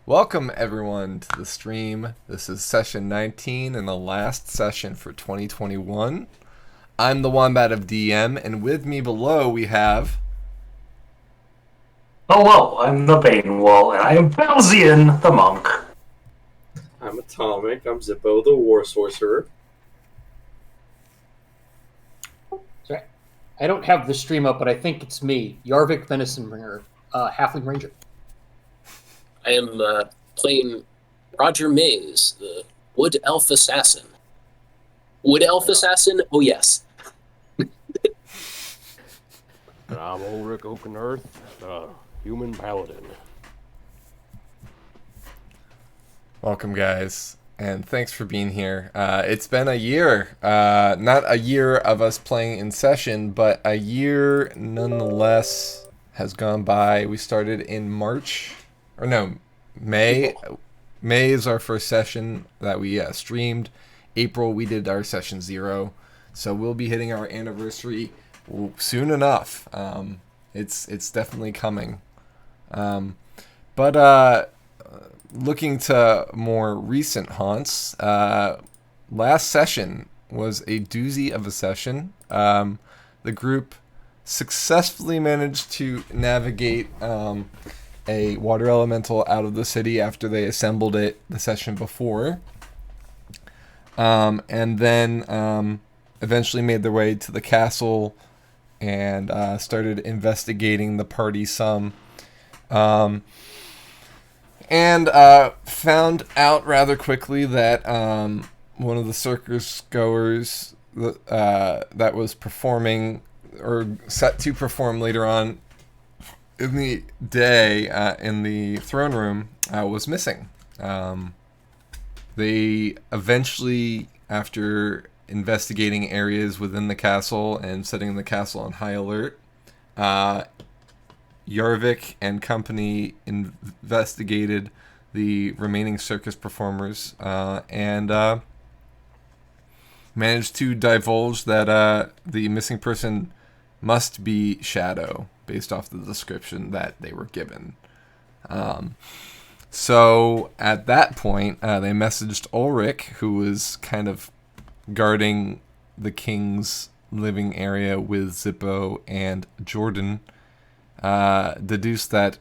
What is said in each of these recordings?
Welcome everyone to the stream. This is session 19 and the last session for 2021. I'm the Wombat of DM, and with me below we have... Hello, I'm the Banewall, and I am Belzian the Monk. I'm Atomic. I'm Zippo, the War Sorcerer. Sorry, I don't have the stream up, but I think it's me, Yarvik Venisonbringer, Halfling Ranger. I am playing Roger Mays, the Wood Elf Assassin. Wood Elf Assassin? Oh, yes. And I'm Ulrich Oakenearth, the Human Paladin. Welcome guys, and thanks for being here. It's been a year, not a year of us playing in session, but a year nonetheless has gone by. We started in March, or no, May. May is our first session that we streamed. April we did our session 0, so we'll be hitting our anniversary soon enough. It's definitely coming. But looking to more recent haunts, last session was a doozy of a session. The group successfully managed to navigate a water elemental out of the city after they assembled it the session before. And then eventually made their way to the castle and started investigating the party some. And found out rather quickly that one of the circus goers that was performing or set to perform later on in the day in the throne room was missing. They eventually, after investigating areas within the castle and setting the castle on high alert, Yarvik and company investigated the remaining circus performers and managed to divulge that the missing person must be Shadow, based off the description that they were given. So at that point, they messaged Ulrich, who was kind of guarding the king's living area with Zippo and Jordan, deduced that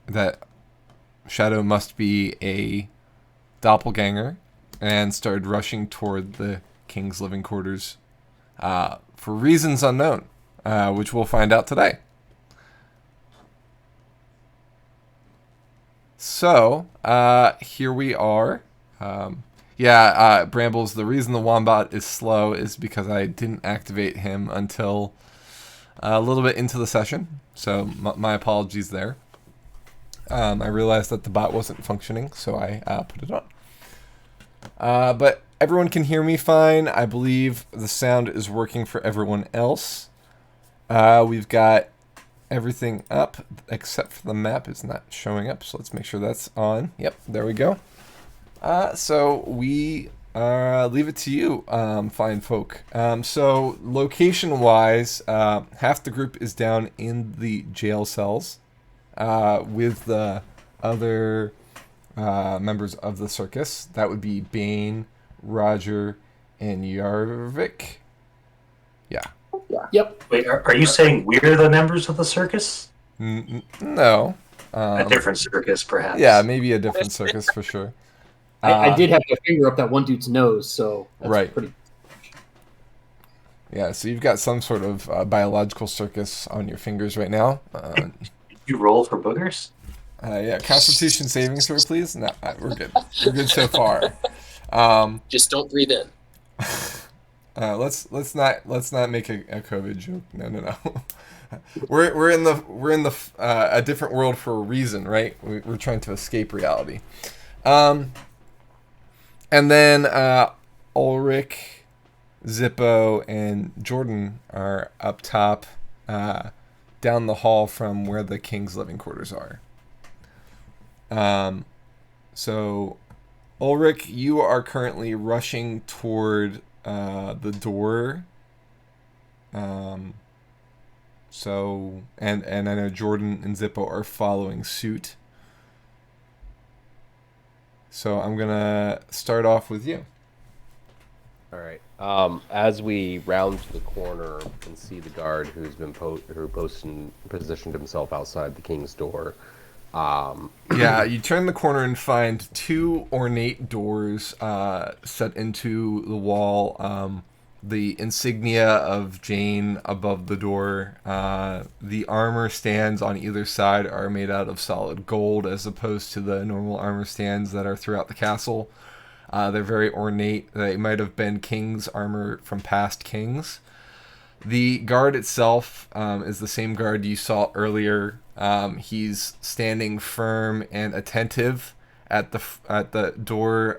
that Shadow must be a doppelganger, and started rushing toward the king's living quarters for reasons unknown, which we'll find out today. So, here we are. Brambles, the reason the Wombat is slow is because I didn't activate him until a little bit into the session, so my apologies there. I realized that the bot wasn't functioning, so I put it on. But everyone can hear me fine. I believe the sound is working for everyone else. We've got everything up, except for the map is not showing up, so let's make sure that's on. Yep, there we go. So we leave it to you, fine folk. So location-wise, half the group is down in the jail cells with the other members of the circus. That would be Bane, Roger, and Yarvik. Yeah. Yep. Wait, are you saying we're the members of the circus? No. A different circus, perhaps. Yeah, maybe a different circus for sure. I did have my finger up that one dude's nose, so that's Right. pretty... Yeah, so you've got some sort of biological circus on your fingers right now. You roll for boogers? Yeah, Constitution saving throw, please. No, we're good. We're good so far. Just don't breathe in. Let's not make a COVID joke. No. we're in the a different world for a reason, right? We're trying to escape reality. And then Ulrich, Zippo, and Jordan are up top, down the hall from where the king's living quarters are. So, Ulrich, you are currently rushing toward the door. So, and I know Jordan and Zippo are following suit. So I'm gonna start off with you. All right. As we round the corner and see the guard who's been positioned himself outside the king's door. Yeah, you turn the corner and find two ornate doors set into the wall. The insignia of Jane above the door. The armor stands on either side are made out of solid gold as opposed to the normal armor stands that are throughout the castle. They're very ornate. They might have been king's armor from past kings. The guard itself is the same guard you saw earlier. He's standing firm and attentive at the door.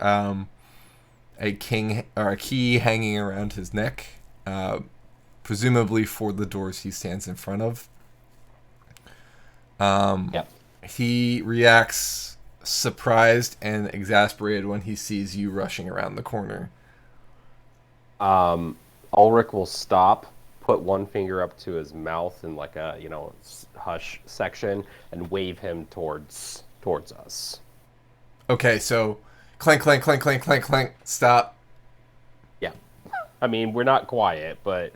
A key hanging around his neck, presumably for the doors he stands in front of. Yep. He reacts surprised and exasperated when he sees you rushing around the corner. Ulrich will stop, put one finger up to his mouth in like a hush section, and wave him towards us. Okay, so clank, clank, clank, clank, clank, clank. Stop. Yeah, I mean we're not quiet, but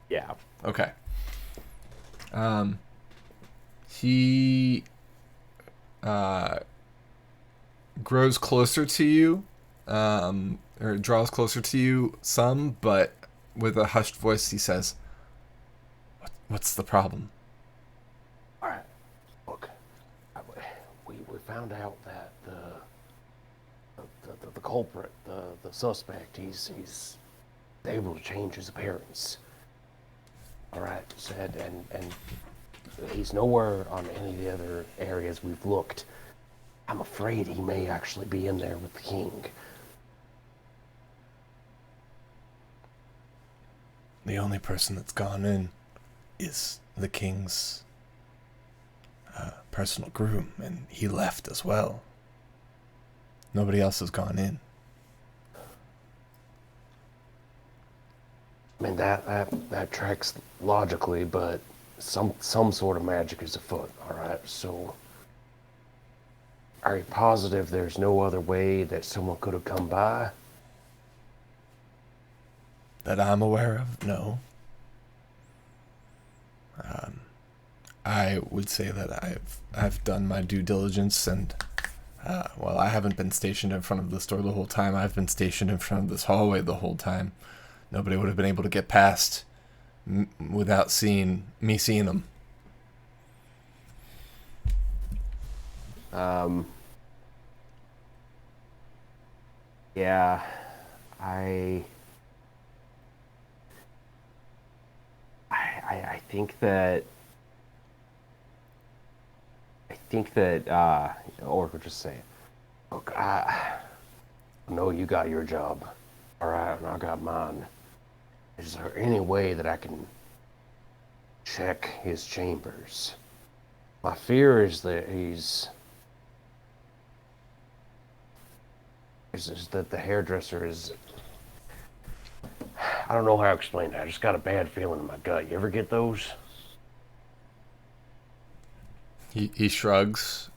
yeah. Okay. He grows closer to you, or draws closer to you some, but with a hushed voice he says, "What's the problem?" All right, look, we found out that the culprit, the suspect, he's able to change his appearance. All right, said, and he's nowhere on any of the other areas we've looked. I'm afraid he may actually be in there with the king. The only person that's gone in is the king's personal groom, and he left as well. Nobody else has gone in. I mean that tracks logically, but some sort of magic is afoot. All right, so are you positive there's no other way that someone could have come by? That I'm aware of, no. I would say that I've done my due diligence, and I haven't been stationed in front of this door the whole time. I've been stationed in front of this hallway the whole time. Nobody would have been able to get past without seeing them. Yeah, I think that or we'll just say, look, I know you got your job, all right, and I got mine. Is there any way that I can check his chambers? My fear is that that the hairdresser is. I don't know how to explain that. I just got a bad feeling in my gut. You ever get those? He shrugs.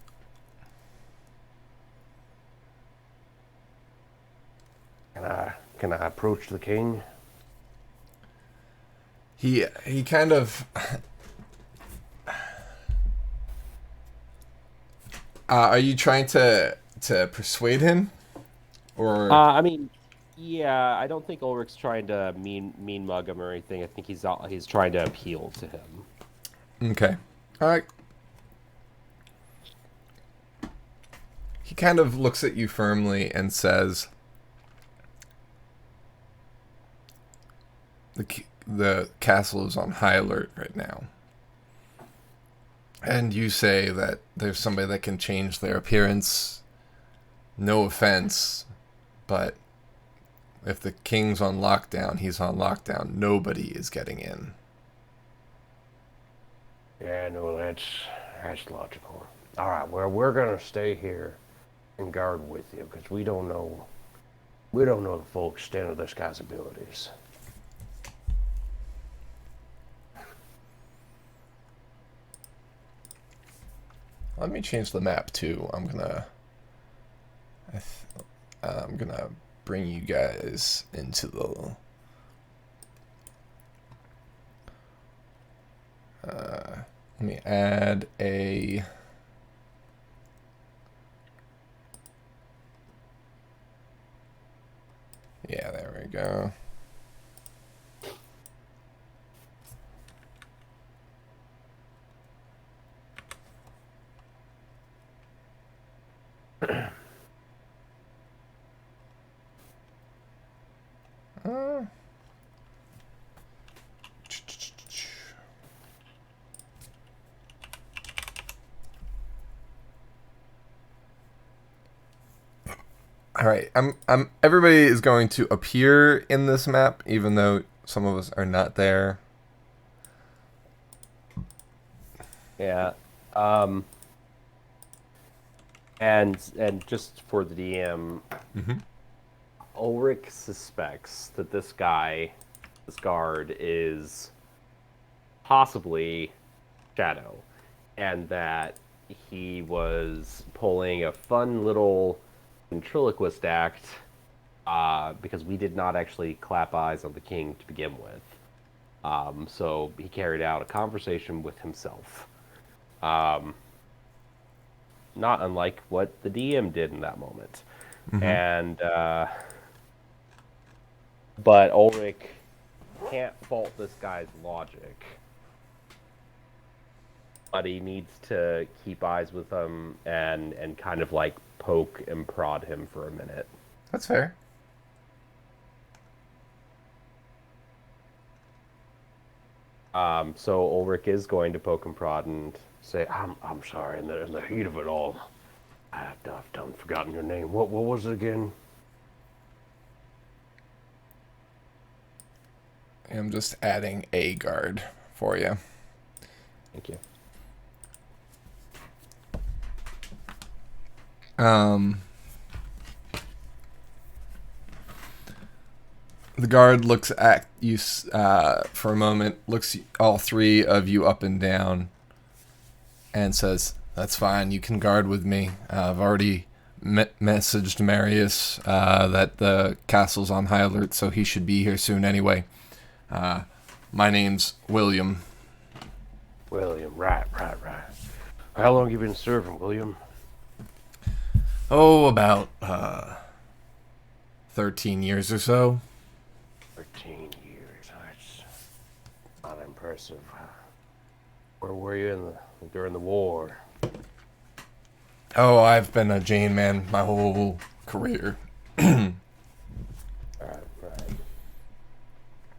Can I approach the king? He kind of. Are you trying to persuade him, or? I mean, yeah. I don't think Ulrich's trying to mean mug him or anything. I think he's trying to appeal to him. Okay. All right. He kind of looks at you firmly and says, the castle is on high alert right now. And you say that there's somebody that can change their appearance. No offense, but if the king's on lockdown, he's on lockdown. Nobody is getting in. Yeah, no, that's logical. All right, well, we're gonna stay here and guard with you because we don't know the full extent of this guy's abilities. Let me change the map too. I'm gonna I'm gonna bring you guys into the. Let me add a. Yeah, there we go. All right, everybody is going to appear in this map, even though some of us are not there. Yeah. And just for the DM, Ulrich suspects that this guard, is possibly Shadow, and that he was pulling a fun little ventriloquist act because we did not actually clap eyes on the king to begin with. So he carried out a conversation with himself. Not unlike what the DM did in that moment. And but Ulrich can't fault this guy's logic. But he needs to keep eyes with him and kind of like poke and prod him for a minute. That's fair. So Ulrich is going to poke and prod and say, I'm sorry, in the heat of it all, I've done forgotten your name. What was it again? I'm just adding a guard for you. Thank you. The guard looks at you for a moment, looks all three of you up and down, and says, "That's fine. You can guard with me. I've already messaged Marius that the castle's on high alert, so he should be here soon anyway. My name's William." William, right. How long have you been serving, William? Oh, about 13 years or so. 13 years. That's not impressive. Where were you during the war? Oh, I've been a Jane man my whole career. Right.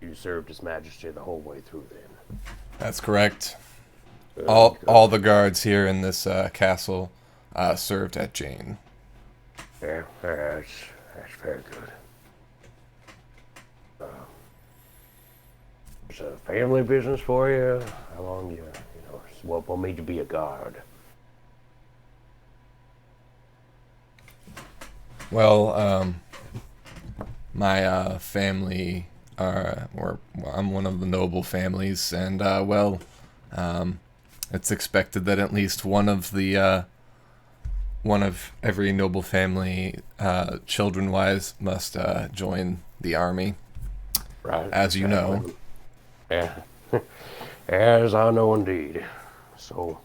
You served His Majesty the whole way through then. That's correct. Good. All the guards here in this castle served at Jane. Yeah, that's very good. It's a family business for you. How long what made you be a guard? Well, my family I'm one of the noble families, and it's expected that at least one of every noble family, children-wise, must join the army. Right. As you know. Yeah. As I know indeed. So,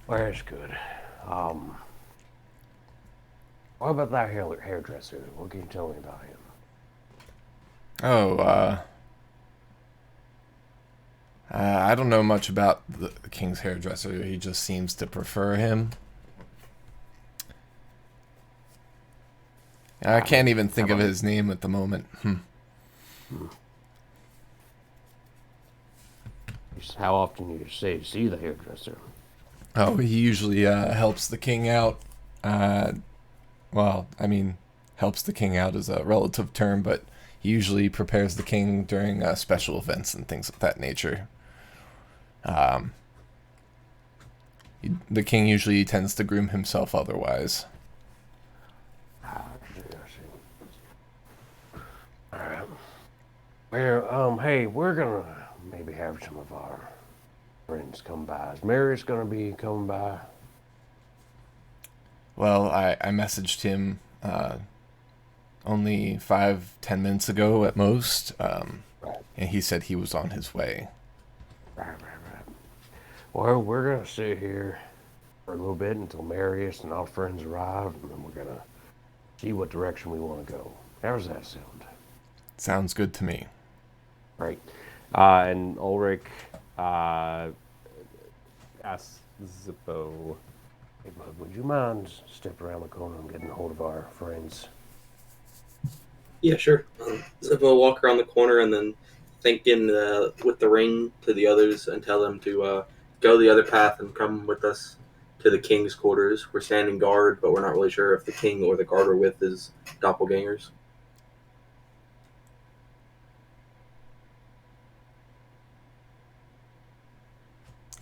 well, that's good. What about that hairdresser? What can you tell me about him? Oh, I don't know much about the king's hairdresser. He just seems to prefer him. I can't even think of his name at the moment. How often do you see the hairdresser? Oh, he usually helps the king out. Well, I mean, helps the king out is a relative term, but he usually prepares the king during special events and things of that nature. The king usually tends to groom himself otherwise. I see. All right. Well, hey, we're gonna maybe have some of our friends come by. Is Mary's gonna be coming by? Well, I messaged him only 5-10 minutes ago at most, and he said he was on his way. Right. Well, we're gonna sit here for a little bit until Marius and our friends arrive, and then we're gonna see what direction we want to go. How does that sound? Sounds good to me. Right. And Ulrich asks Zippo, "Hey, bud, would you mind stepping around the corner and getting a hold of our friends?" Yeah, sure. Zippo will walk around the corner and then thinking with the ring to the others and tell them to go the other path and come with us to the king's quarters. We're standing guard, but we're not really sure if the king or the guard we're with is doppelgangers.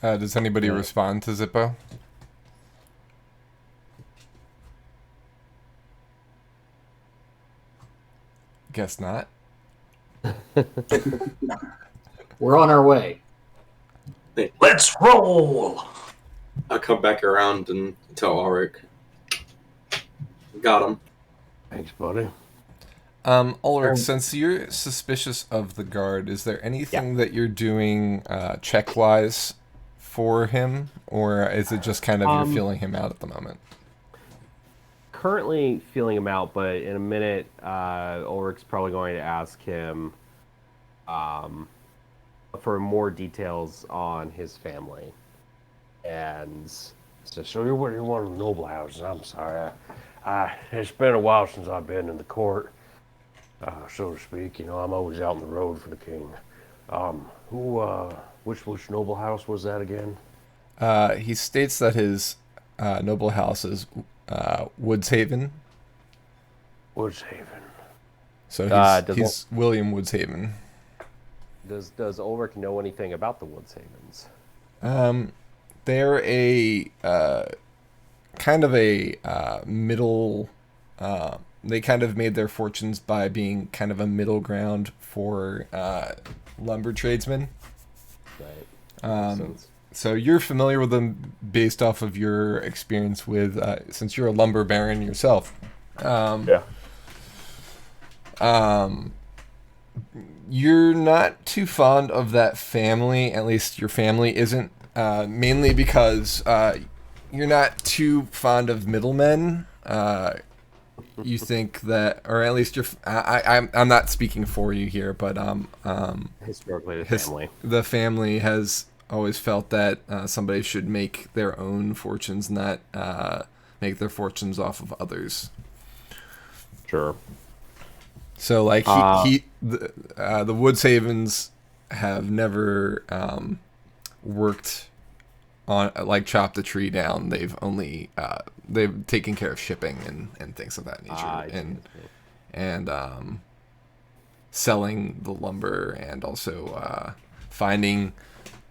Does anybody respond to Zippo? Guess not. We're on our way. Let's roll. I'll come back around and tell Ulrich. Got him. Thanks, buddy. Ulrich, since you're suspicious of the guard, is there anything that you're doing check-wise for him, or is it just kind of you're feeling him out at the moment? Currently feeling him out, but in a minute, Ulrich's probably going to ask him for more details on his family. And so you're one of the noble houses. I'm sorry. It's been a while since I've been in the court, so to speak. You know, I'm always out on the road for the king. Which noble house was that again? He states that his noble house is Woodshaven. Woodshaven. So he's William Woodshaven. Does Ulrich know anything about the Woodshavens? They're a kind of a middle. They kind of made their fortunes by being kind of a middle ground for lumber tradesmen. Right. So you're familiar with them based off of your experience with, since you're a lumber baron yourself. Yeah. You're not too fond of that family, at least your family isn't, mainly because you're not too fond of middlemen. You think that, or at least I'm not speaking for you here, but Historically, the family has always felt that somebody should make their own fortunes, not make their fortunes off of others. Sure. So, like, the Woodshavens have never worked on, like, chopped a tree down. They've only they've taken care of shipping and things of that nature, and selling the lumber, and also finding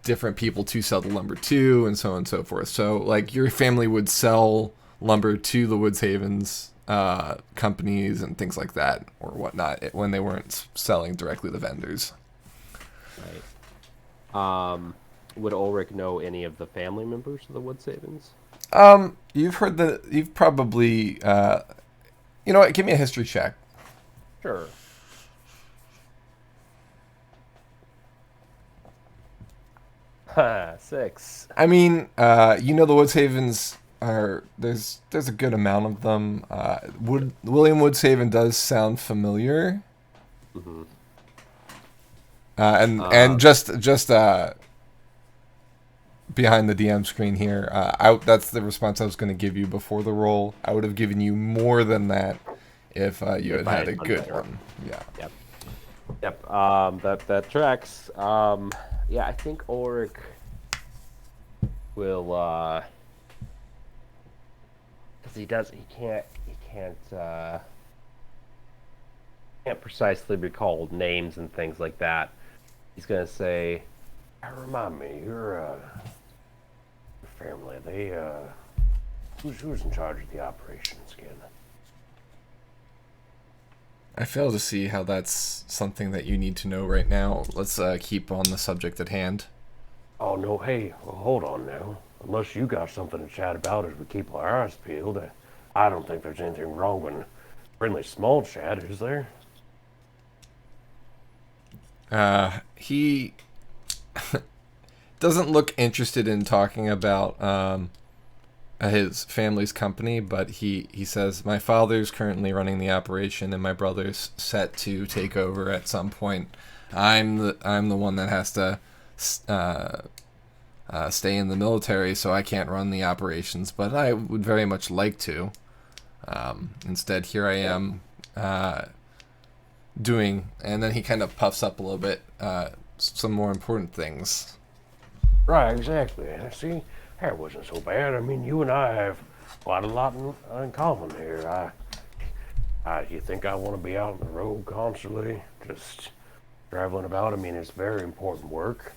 different people to sell the lumber to, and so on and so forth. So, like, your family would sell lumber to the Woodshavens companies and things like that, or whatnot, when they weren't selling directly to vendors. Right. Would Ulrich know any of the family members of the Woodshavens? You've probably, you know what, give me a history check. Sure. Ha, 6. I mean, you know, the Woodshavens are, there's a good amount of them. William Woodshaven does sound familiar. Mm-hmm. And just behind the DM screen here, that's the response I was going to give you before the roll. I would have given you more than that if you had had a good one. Yeah. Yep. That tracks. Yeah, I think Ulrich will, because he can't precisely recall names and things like that. He's gonna say, "Remind me, your family, who's in charge of the operations again?" I fail to see how that's something that you need to know right now. Let's keep on the subject at hand. Oh, no, hey, well, hold on now. Unless you got something to chat about as we keep our eyes peeled, I don't think there's anything wrong with friendly small chat, is there? He doesn't look interested in talking about his family's company, but he says, my father's currently running the operation and my brother's set to take over at some point. I'm the one that has to stay in the military, so I can't run the operations, but I would very much like to. Instead, here I am doing, and then he kind of puffs up a little bit, some more important things. Right, exactly. See, that wasn't so bad. I mean, you and I have quite a lot in common here. You think I want to be out on the road constantly, just traveling about? I mean, it's very important work,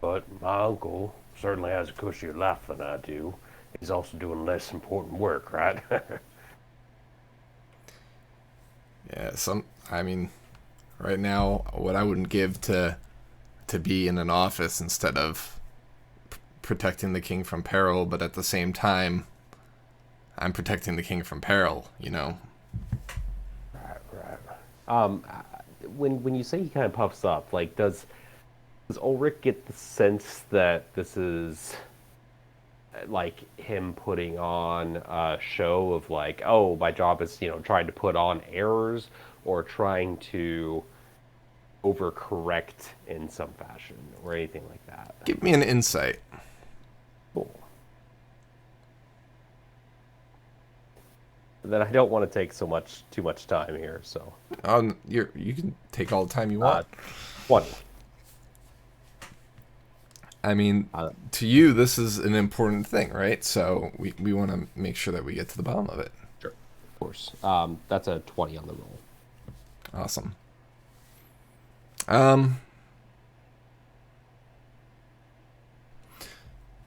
but my uncle certainly has a cushier life than I do. He's also doing less important work, right? Yeah, I mean, right now, what I wouldn't give to be in an office instead of protecting the king from peril, but at the same time, I'm protecting the king from peril, you know? Right. When you say he kind of puffs up, like, does Ulrich get the sense that this is like him putting on a show of like, oh, my job is, trying to put on errors or trying to overcorrect in some fashion or anything like that? Give me an insight. Cool. Then I don't want to take too much time here, so. You can take all the time you want. 20. I mean, to you, this is an important thing, right? So we want to make sure that we get to the bottom of it. Sure. Of course. That's a 20 on the roll. Awesome.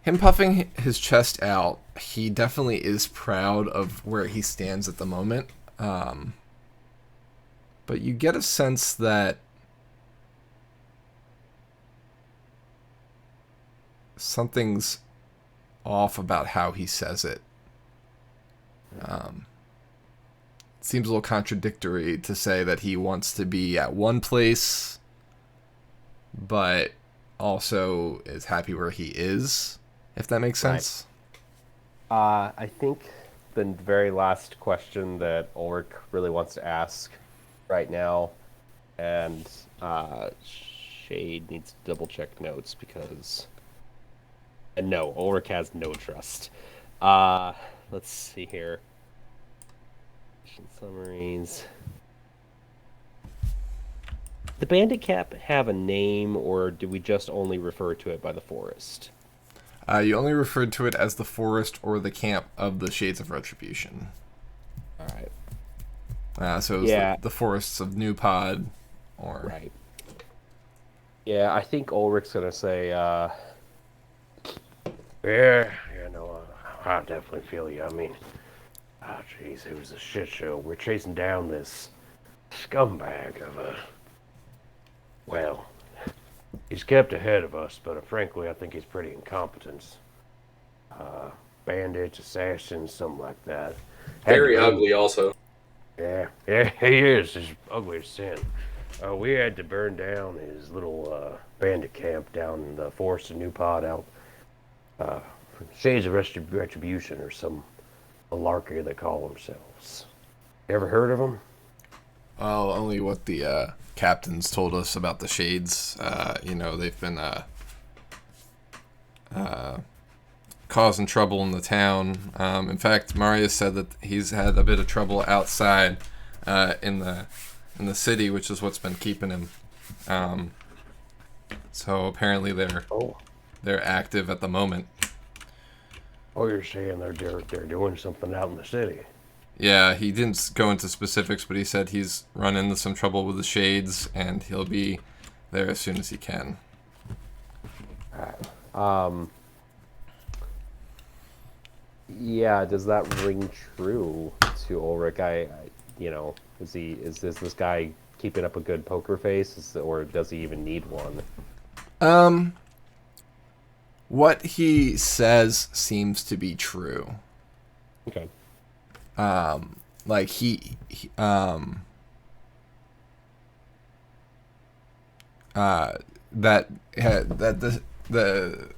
Him puffing his chest out, he definitely is proud of where he stands at the moment. But you get a sense that something's off about how he says it. Seems a little contradictory to say that he wants to be at one place, but also is happy where he is, if that makes sense. Right. I think the very last question that Ulrich really wants to ask right now, and Shade needs to double check notes because... And no, Ulrich has no trust. Let's see here. Summaries. The bandit camp have a name, or do we just only refer to it by the forest? You only referred to it as the forest or the camp of the Shades of Retribution. All right. So it was the forests of New Pod, or... Right. Yeah, I think Ulrich's gonna say, I definitely feel you. I mean, jeez, it was a shit show. We're chasing down this scumbag of a... Well, he's kept ahead of us, but frankly, I think he's pretty incompetent. Bandits, assassins, something like that. Very ugly, also. Yeah, he is. He's ugly as sin. We had to burn down his little bandit camp down in the forest of New Pod out Shades of Retribution or some malarkey they call themselves. You ever heard of them? Well, only what the captains told us about the Shades. They've been causing trouble in the town. In fact, Marius said that he's had a bit of trouble outside in the city, which is what's been keeping him. So apparently they're active at the moment. Oh, you're saying they're doing something out in the city? Yeah, he didn't go into specifics, but he said he's run into some trouble with the Shades, and he'll be there as soon as he can. Yeah, does that ring true to Ulrich? Is this guy keeping up a good poker face, or does he even need one? What he says seems to be true. Okay. like he that the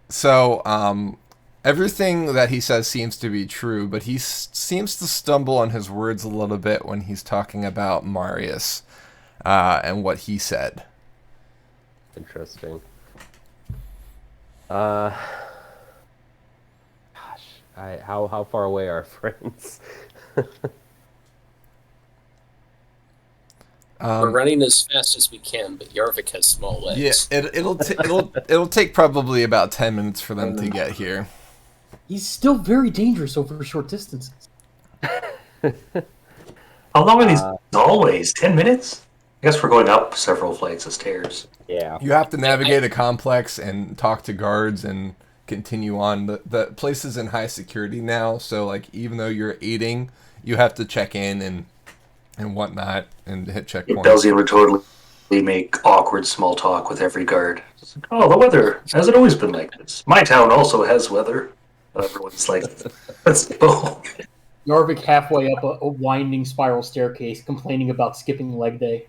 so everything that he says seems to be true, but he seems to stumble on his words a little bit when he's talking about Marius and what he said. Interesting. How far away are friends? We're running as fast as we can, but Yarvik has small legs. Yeah, it'll take probably about 10 minutes for them to get here. He's still very dangerous over short distances. How long are these always? 10 minutes? I guess we're going up several flights of stairs. Yeah. You have to navigate a complex and talk to guards and continue on. The place is in high security now, so like even though you're aiding, you have to check in and whatnot and hit checkpoints. Belzian would totally make awkward small talk with every guard. It's like, oh, the weather. Has it always been like this? My town also has weather. Everyone's like, let's go. Yarvik halfway up a winding spiral staircase, complaining about skipping leg day.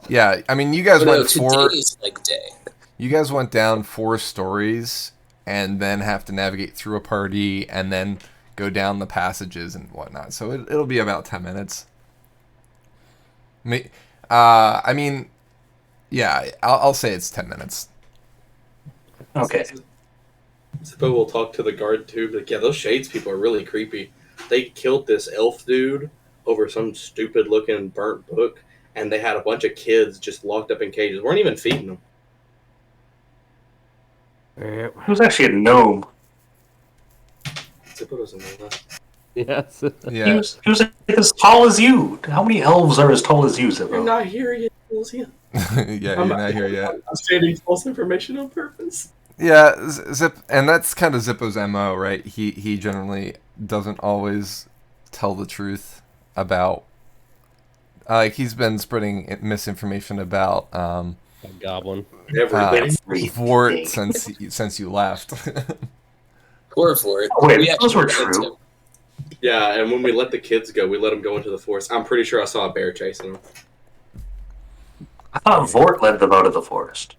Yeah, I mean, you guys went today's leg day. You guys went down 4 stories and then have to navigate through a party and then go down the passages and whatnot. So it'll be about 10 minutes. I mean, yeah, I'll say it's 10 minutes. Okay. Zippo will talk to the guard too. Like, yeah, those Shades people are really creepy. They killed this elf dude over some stupid looking burnt book, and they had a bunch of kids just locked up in cages. Weren't even feeding them. It was actually a gnome. Zippo doesn't know that. Yes. Yeah. He was as tall as you. How many elves are as tall as you, You're Zippo? not here yet, Lucia. Yeah, you're not here yet. I'm stating false information on purpose. Yeah, and that's kind of Zippo's MO, right? He generally doesn't always tell the truth about. He's been spreading misinformation about Goblin. Vort since you left. Poor Vort. Wait, those were true. Yeah, and when we let the kids go, we let them go into the forest. I'm pretty sure I saw a bear chasing them. I thought Vort led them out of the forest.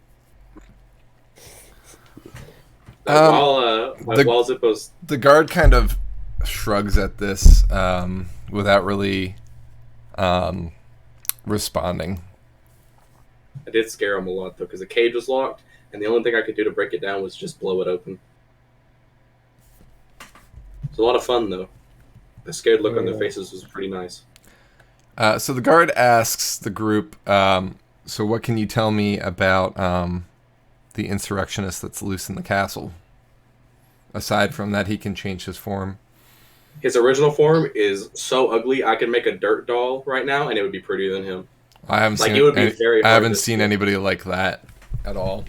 While Zippo's... The guard kind of shrugs at this without really responding. I did scare him a lot, though, because the cage was locked, and the only thing I could do to break it down was just blow it open. It's a lot of fun, though. The scared look on their faces was pretty nice. So the guard asks the group, so what can you tell me about the insurrectionist that's loose in the castle? Aside from that, he can change his form. His original form is so ugly, I could make a dirt doll right now, and it would be prettier than him. I haven't seen anybody like that at all.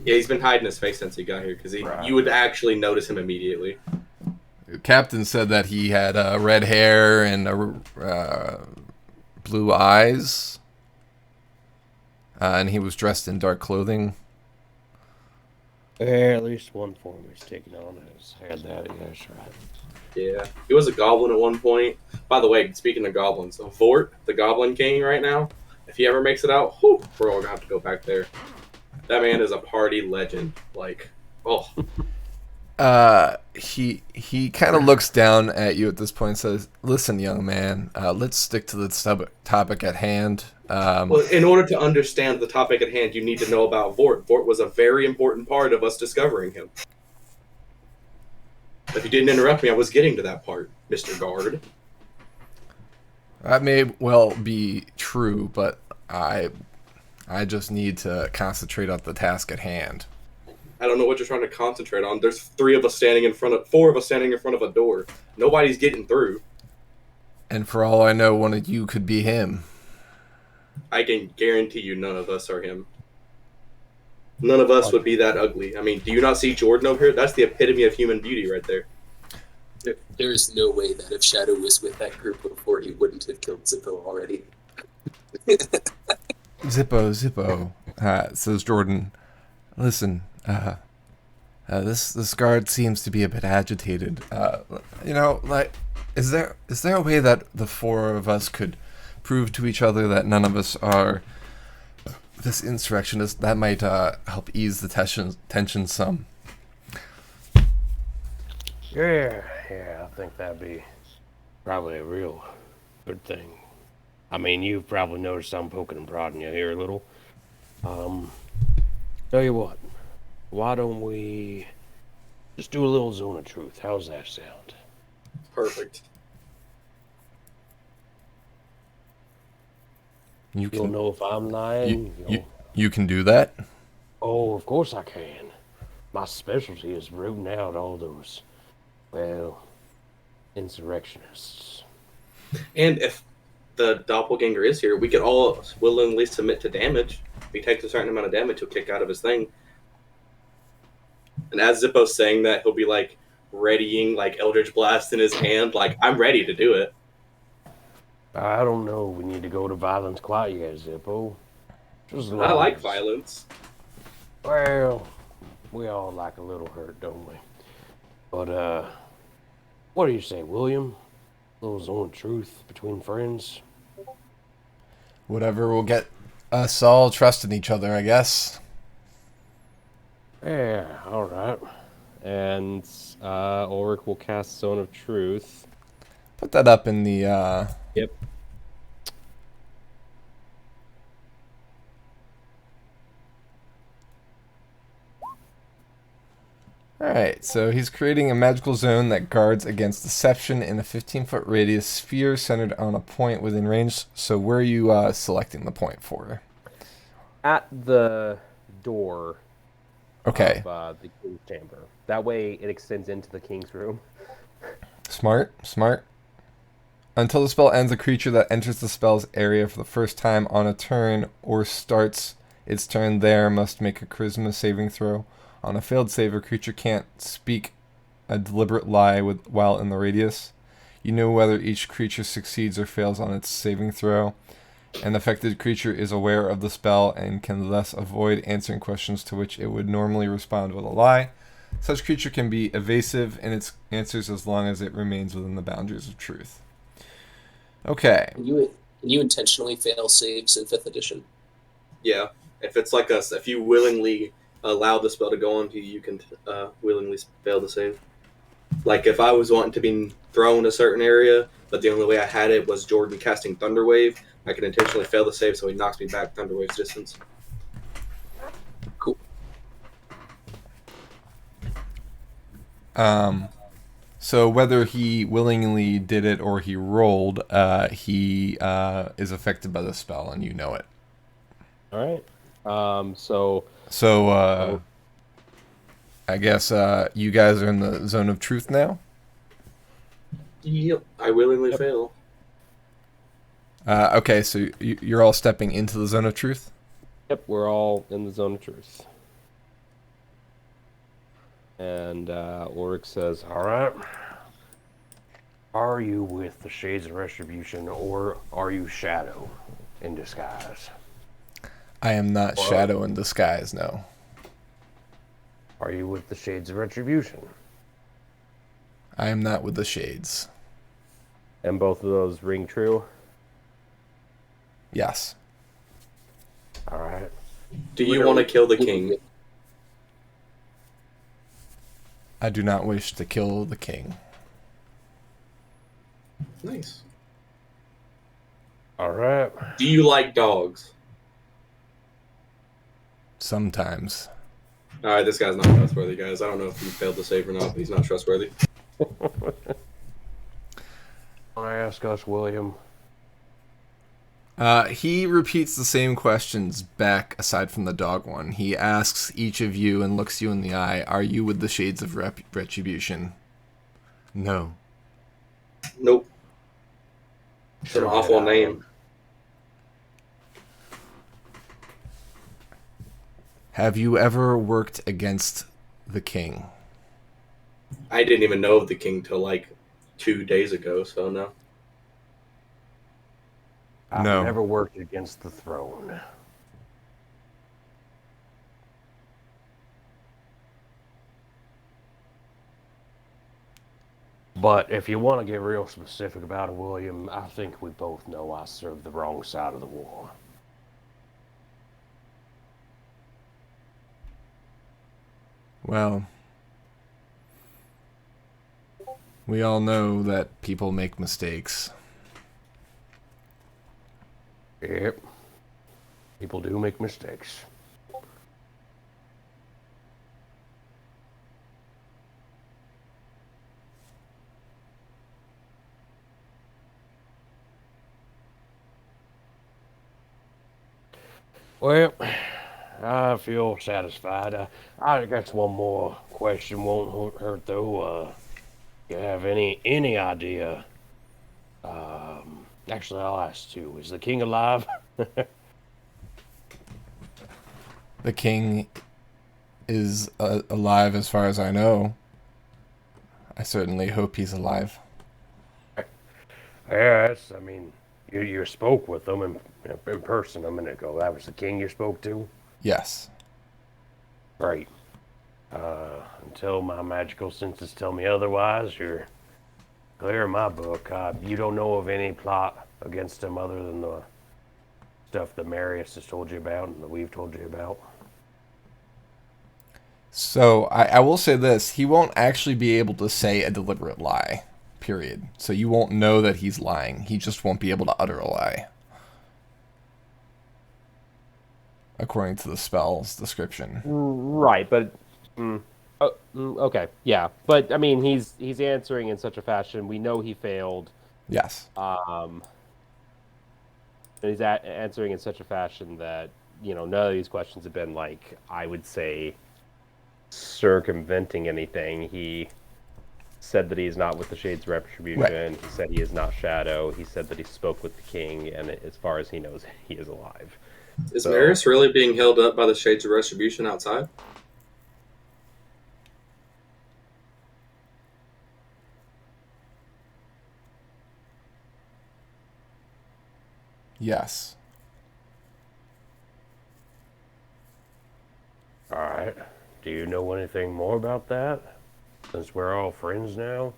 Yeah, he's been hiding his face since he got here, because you would actually notice him immediately. Captain said that he had red hair and blue eyes, and he was dressed in dark clothing. At least one form he's taken on has had that. Yes, right. Yeah, he was a goblin at one point. By the way, speaking of goblins, Vort, the Goblin King right now, if he ever makes it out, we're all going to have to go back there. That man is a party legend. Like, oh... He kind of looks down at you at this point and says, "Listen, young man, let's stick to the topic at hand." Well, in order to understand the topic at hand, you need to know about Vort. Vort was a very important part of us discovering him. If you didn't interrupt me, I was getting to that part, Mr. Guard. That may well be true, but I just need to concentrate on the task at hand. I don't know what you're trying to concentrate on. There's 4 of us standing in front of a door. Nobody's getting through. And for all I know, one of you could be him. I can guarantee you none of us are him. None of us would be that ugly. I mean, do you not see Jordan over here? That's the epitome of human beauty right there. There is no way that if Shadow was with that group before, he wouldn't have killed Zippo already. Zippo, says Jordan. Listen, This guard seems to be a bit agitated. Is there a way that the four of us could prove to each other that none of us are this insurrectionist? That might help ease the tension some. Yeah, I think that'd be probably a real good thing. I mean, you've probably noticed I'm poking and prodding you here a little. Tell you what, why don't we just do a little zone of truth? How's that sound? Perfect. You'll know if I'm lying. You can do that? Oh, of course I can. My specialty is rooting out all those, well, insurrectionists. And if the doppelganger is here, we could all willingly submit to damage. If he takes a certain amount of damage, he'll kick out of his thing. And as Zippo's saying that, he'll be like readying like Eldritch Blast in his hand, like I'm ready to do it. I don't know. We need to go to violence quite yet, Zippo. I like violence. Well, we all like a little hurt, don't we? But, what do you say, William? A little zone of truth between friends? Whatever will get us all trusting each other, I guess. Yeah, alright. And, Ulrich will cast Zone of Truth. Put that up in the, Yep. Alright, so he's creating a magical zone that guards against deception in a 15-foot radius sphere centered on a point within range. So where are you selecting the point for? At the door Okay. of the king's chamber. That way it extends into the king's room. Smart. Until the spell ends, a creature that enters the spell's area for the first time on a turn or starts its turn there must make a charisma saving throw. On a failed save, a creature can't speak a deliberate lie while in the radius. You know whether each creature succeeds or fails on its saving throw. An affected creature is aware of the spell and can thus avoid answering questions to which it would normally respond with a lie. Such creature can be evasive in its answers as long as it remains within the boundaries of truth. Okay. Can you intentionally fail saves in 5th edition? Yeah. If it's like us, if you willingly allow the spell to go on to you, you can willingly fail the save. Like if I was wanting to be thrown a certain area, but the only way I had it was Jordan casting Thunderwave, I can intentionally fail the save so he knocks me back Thunderwave's distance. Cool. So whether he willingly did it or he rolled, he is affected by the spell, and you know it. All right. So I guess you guys are in the zone of truth now? Yep. I willingly fail. Okay, so you're all stepping into the zone of truth? Yep, we're all in the zone of truth. And Ulrich says, all right. Are you with the Shades of Retribution, or are you Shadow in disguise? I am not Shadow in disguise, no. Are you with the Shades of Retribution? I am not with the Shades. And both of those ring true? Yes. All right. Do you want to kill the king? I do not wish to kill the king. Nice. All right. Do you like dogs? Sometimes. All right, this guy's not trustworthy, guys. I don't know if he failed to save or not, but he's not trustworthy. I ask us, William. He repeats the same questions back aside from the dog one. He asks each of you and looks you in the eye, are you with the Shades of Retribution? No. Nope. It's an awful name. Have you ever worked against the king? I didn't even know of the king till like 2 days ago, so no. I've No. never worked against the throne. But if you want to get real specific about it, William, I think we both know I served the wrong side of the war. Well, we all know that people make mistakes. Yep. People do make mistakes. Well, I feel satisfied. I guess one more question won't hurt though. You have any idea? Actually, I'll ask two. Is the king alive? The king is alive as far as I know. I certainly hope he's alive. Yes, I mean, you spoke with them in person a minute ago. That was the king you spoke to? Yes. Great. Until my magical senses tell me otherwise, you're clear in my book. You don't know of any plot against him other than the stuff that Marius has told you about and that we've told you about? So I will say this. He won't actually be able to say a deliberate lie, period. So you won't know that he's lying. He just won't be able to utter a lie. According to the spell's description. Right, but... okay, yeah. But, I mean, he's answering in such a fashion. We know he failed. Yes. And he's answering in such a fashion that, none of these questions have been, like, I would say, circumventing anything. He said that he is not with the Shades of Retribution. Right. He said he is not Shadow. He said that he spoke with the king, and as far as he knows, he is alive. Is Marius really being held up by the Shades of Retribution outside? Yes. Alright. Do you know anything more about that? Since we're all friends now?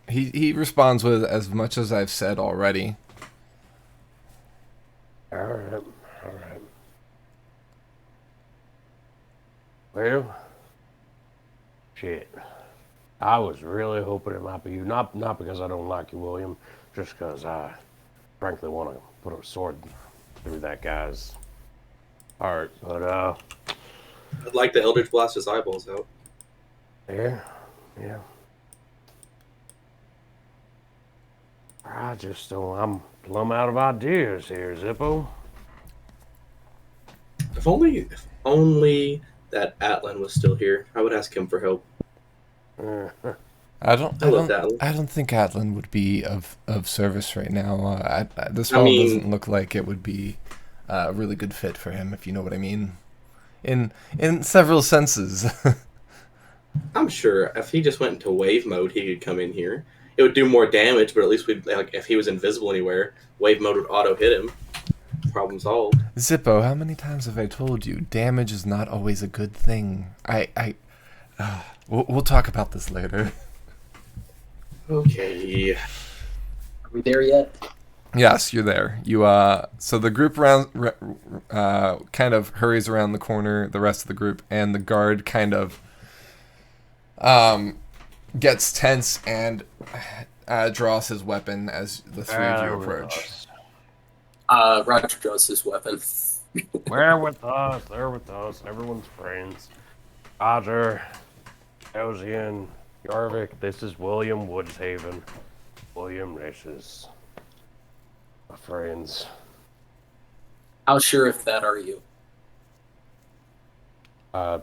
He responds with as much as I've said already. Alright. Well, shit. I was really hoping it might be you. Not because I don't like you, William, just because I frankly want to put a sword through that guy's heart. But I'd like the Eldritch blast his eyeballs out. Yeah. I'm plumb out of ideas here, Zippo. If only that Atlan was still here, I would ask him for help. I don't think Atlan would be of service right now. This world doesn't look like it would be a really good fit for him, if you know what I mean. In several senses. I'm sure if he just went into wave mode, he could come in here. It would do more damage, but at least if he was invisible anywhere, wave mode would auto hit him. Problem solved. Zippo, how many times have I told you damage is not always a good thing? We'll talk about this later. Okay. Are we there yet? Yes, you're there. So the group kind of hurries around the corner, the rest of the group, and the guard kind of gets tense and draws his weapon as the three of you approach. Roger draws his weapon. They're with us, everyone's friends. Roger, Elsian, Yarvik, this is William Woodshaven. William, this is my friends. How sure if that are you?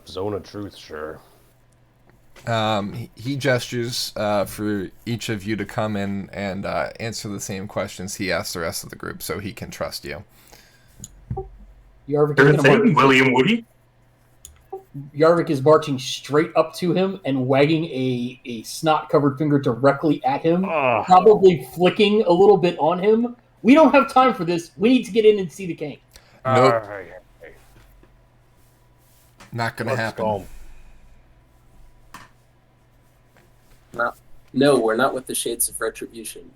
Zone of Truth, sure. He gestures for each of you to come in and answer the same questions he asked the rest of the group, so he can trust you. William Woody? Yarvik is marching straight up to him and wagging a snot-covered finger directly at him, probably flicking a little bit on him. We don't have time for this. We need to get in and see the king. Nope. Alright, Not gonna let's happen. go. No, we're not with the Shades of Retribution.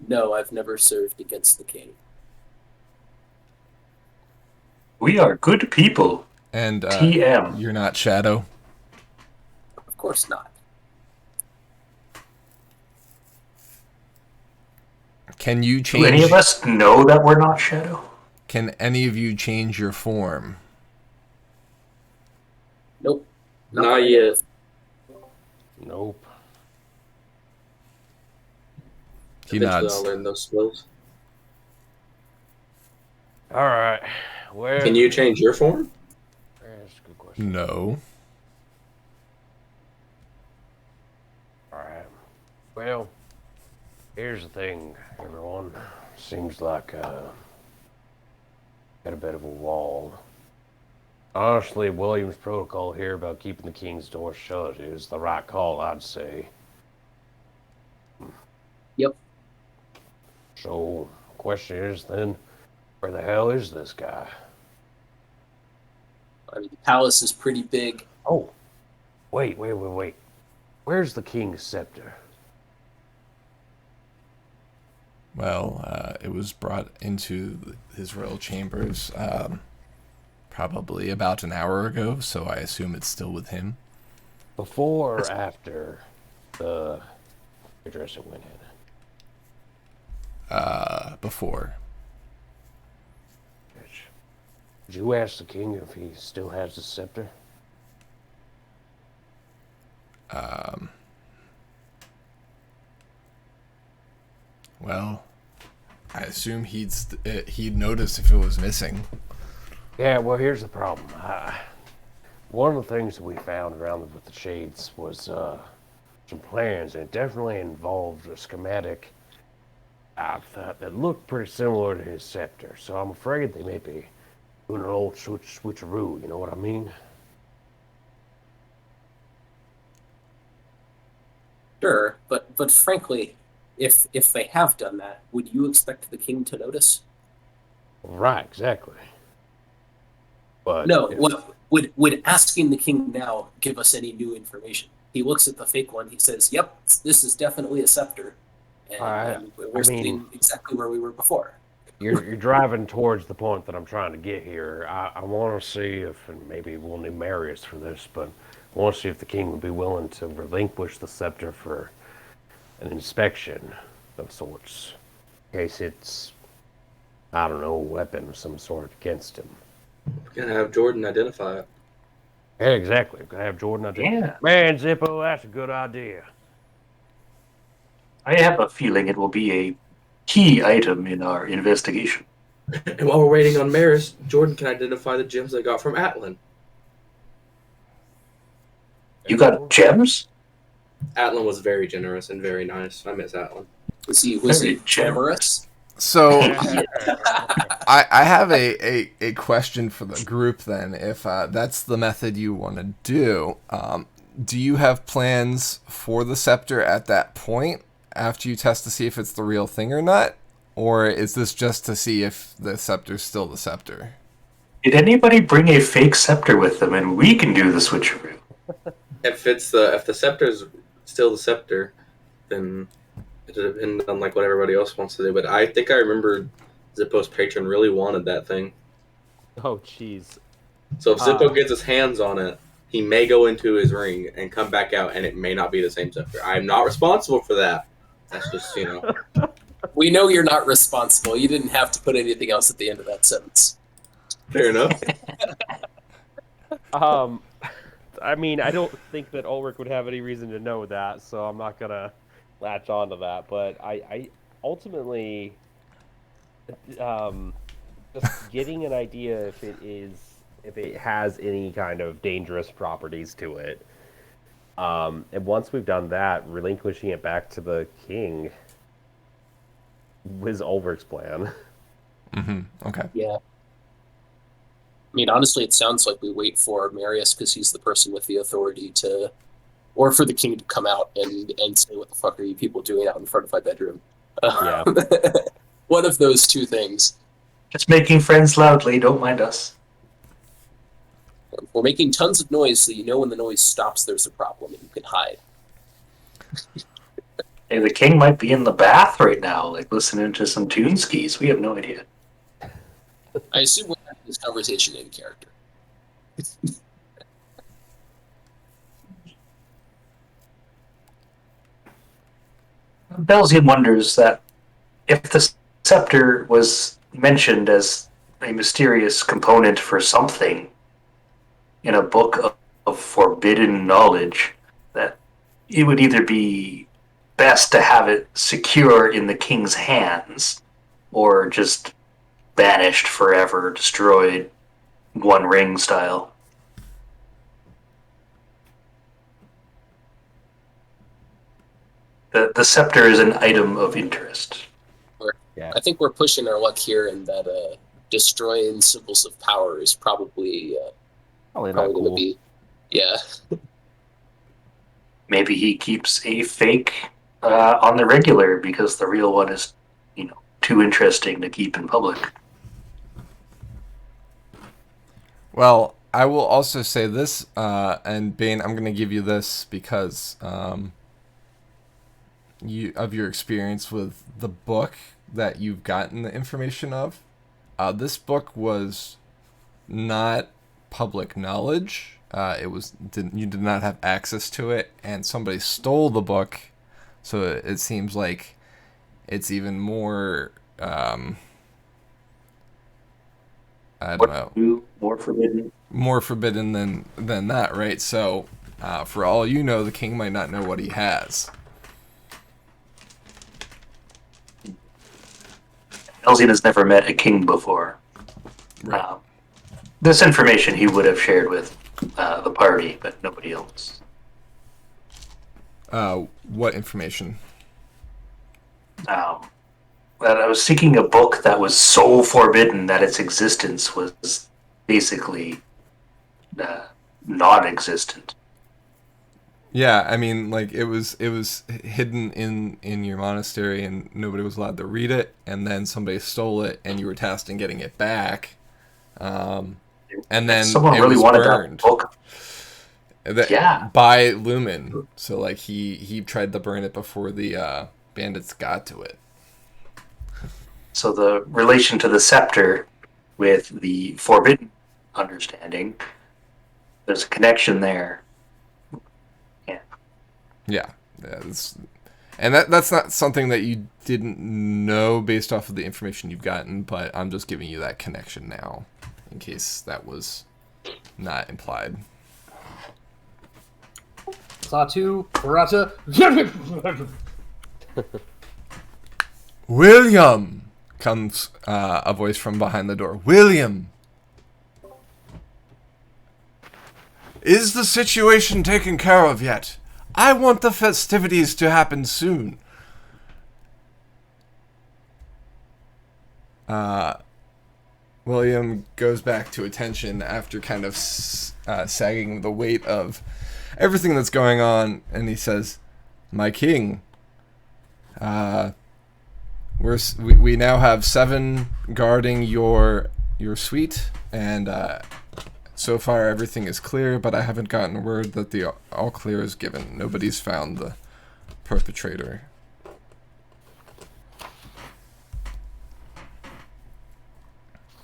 No, I've never served against the king. We are good people. And TM. you're not Shadow. Of course not. Can you Do any change? of us know that we're not Shadow? Can any of you change your form? Nope. Not yet. Nope. He Eventually nods. I'll learn those skills. Alright. Well, Can you change your form? That's a good question. No. Alright. Well, here's the thing, everyone. Seems like got a bit of a wall. Honestly, William's protocol here about keeping the king's door shut is the right call, I'd say. Yep. So, question is then, where the hell is this guy? I mean, the palace is pretty big. Oh, wait. Where's the king's scepter? Well, it was brought into his royal chambers probably about an hour ago, so I assume it's still with him. Before or after the dresser went in? Before. Did you ask the king if he still has the scepter? Well, I assume he'd notice if it was missing. Yeah, well, here's the problem. One of the things that we found around with the shades was some plans, and it definitely involved a schematic that looked pretty similar to his scepter. So I'm afraid they may be doing an old switcheroo, you know what I mean? Sure, but frankly, if they have done that, would you expect the king to notice? Right, exactly. But No. What would asking the king now give us any new information? He looks at the fake one. He says, "Yep, this is definitely a scepter," and we're sitting exactly where we were before. You're driving towards the point that I'm trying to get here. I want to see if, and maybe we'll need Marius for this, but I want to see if the king would be willing to relinquish the scepter for an inspection of sorts, in case it's, I don't know, a weapon of some sort against him. We're gonna have Jordan identify it. Yeah, exactly. Gonna have Jordan identify. Yeah. Man, Zippo, that's a good idea. I have a feeling it will be a key item in our investigation. And while we're waiting on Maris, Jordan can identify the gems I got from Atlan. You got gems? Atlan was very generous and very nice. I miss Atlan. Was he Very generous? So I have a question for the group then. If that's the method you want to do you have plans for the scepter at that point after you test to see if it's the real thing or not? Or is this just to see if the scepter's still the scepter? Did anybody bring a fake scepter with them and we can do the switcheroo? If the scepter is still the scepter, then it'll depend on like what everybody else wants to do. But I think I remember Zippo's patron really wanted that thing. Oh, jeez. So if Zippo gets his hands on it, he may go into his ring and come back out, and it may not be the same scepter. I'm not responsible for that. That's just, We know you're not responsible. You didn't have to put anything else at the end of that sentence. fair enough. I mean, I don't think that Ulrich would have any reason to know that, so I'm not gonna latch on to that. But I ultimately, just getting an idea if it has any kind of dangerous properties to it. And once we've done that, relinquishing it back to the king was Ulrich's plan. Mm-hmm. Okay. Yeah. I mean, honestly, it sounds like we wait for Marius because he's the person with the authority to, or for the king to come out and say, "What the fuck are you people doing out in front of my bedroom?" Yeah. One of those two things. Just making friends loudly. Don't mind us. We're making tons of noise, so you know when the noise stops, there's a problem, and you can hide. Hey, the king might be in the bath right now, like listening to some tune skis. We have no idea. I assume we're having this conversation in character. Belzian wonders that if the scepter was mentioned as a mysterious component for something in a book of forbidden knowledge, that it would either be best to have it secure in the king's hands or just banished forever, destroyed, One Ring style. The scepter is an item of interest. Yeah. I think we're pushing our luck here, and that destroying symbols of power is probably Probably not going to cool. be, yeah. Maybe he keeps a fake on the regular because the real one is, too interesting to keep in public. Well, I will also say this, and Bane, I'm going to give you this because of your experience with the book that you've gotten the information of. This book was not public knowledge. You did not have access to it, and somebody stole the book. So it seems like it's even more. I don't know. More forbidden. More forbidden than that, right? So, for all you know, the king might not know what he has. Belzian has never met a king before. Right. This information he would have shared with the party, but nobody else. What information? That I was seeking a book that was so forbidden that its existence was basically non-existent. Yeah, I mean, like it was hidden in your monastery, and nobody was allowed to read it. And then somebody stole it, and you were tasked in getting it back. And then Someone it really was wanted burned. that book. Yeah. By Lumen. So like he tried to burn it before the bandits got to it. So the relation to the scepter with the forbidden understanding, there's a connection there. Yeah. And that's not something that you didn't know based off of the information you've gotten, but I'm just giving you that connection now, in case that was not implied. Satu, Barata. William! Comes a voice from behind the door. William! Is the situation taken care of yet? I want the festivities to happen soon. William goes back to attention after kind of sagging the weight of everything that's going on, and he says, "My king, we now have 7 guarding your suite, and so far everything is clear, but I haven't gotten word that the all clear is given. Nobody's found the perpetrator."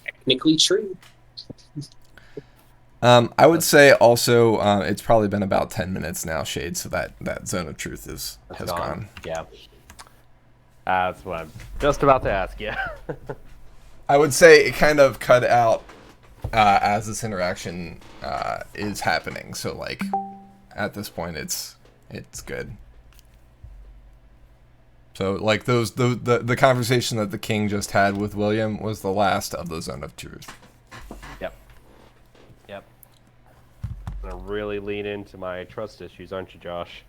Technically true. I would say also it's probably been about 10 minutes now, Shade, so that zone of truth has gone. Yeah. That's what I'm just about to ask you. I would say it kind of cut out as this interaction is happening. So like at this point, it's good. So like the conversation that the king just had with William was the last of the zone of truth. Yep. I'm gonna really lean into my trust issues, aren't you, Josh?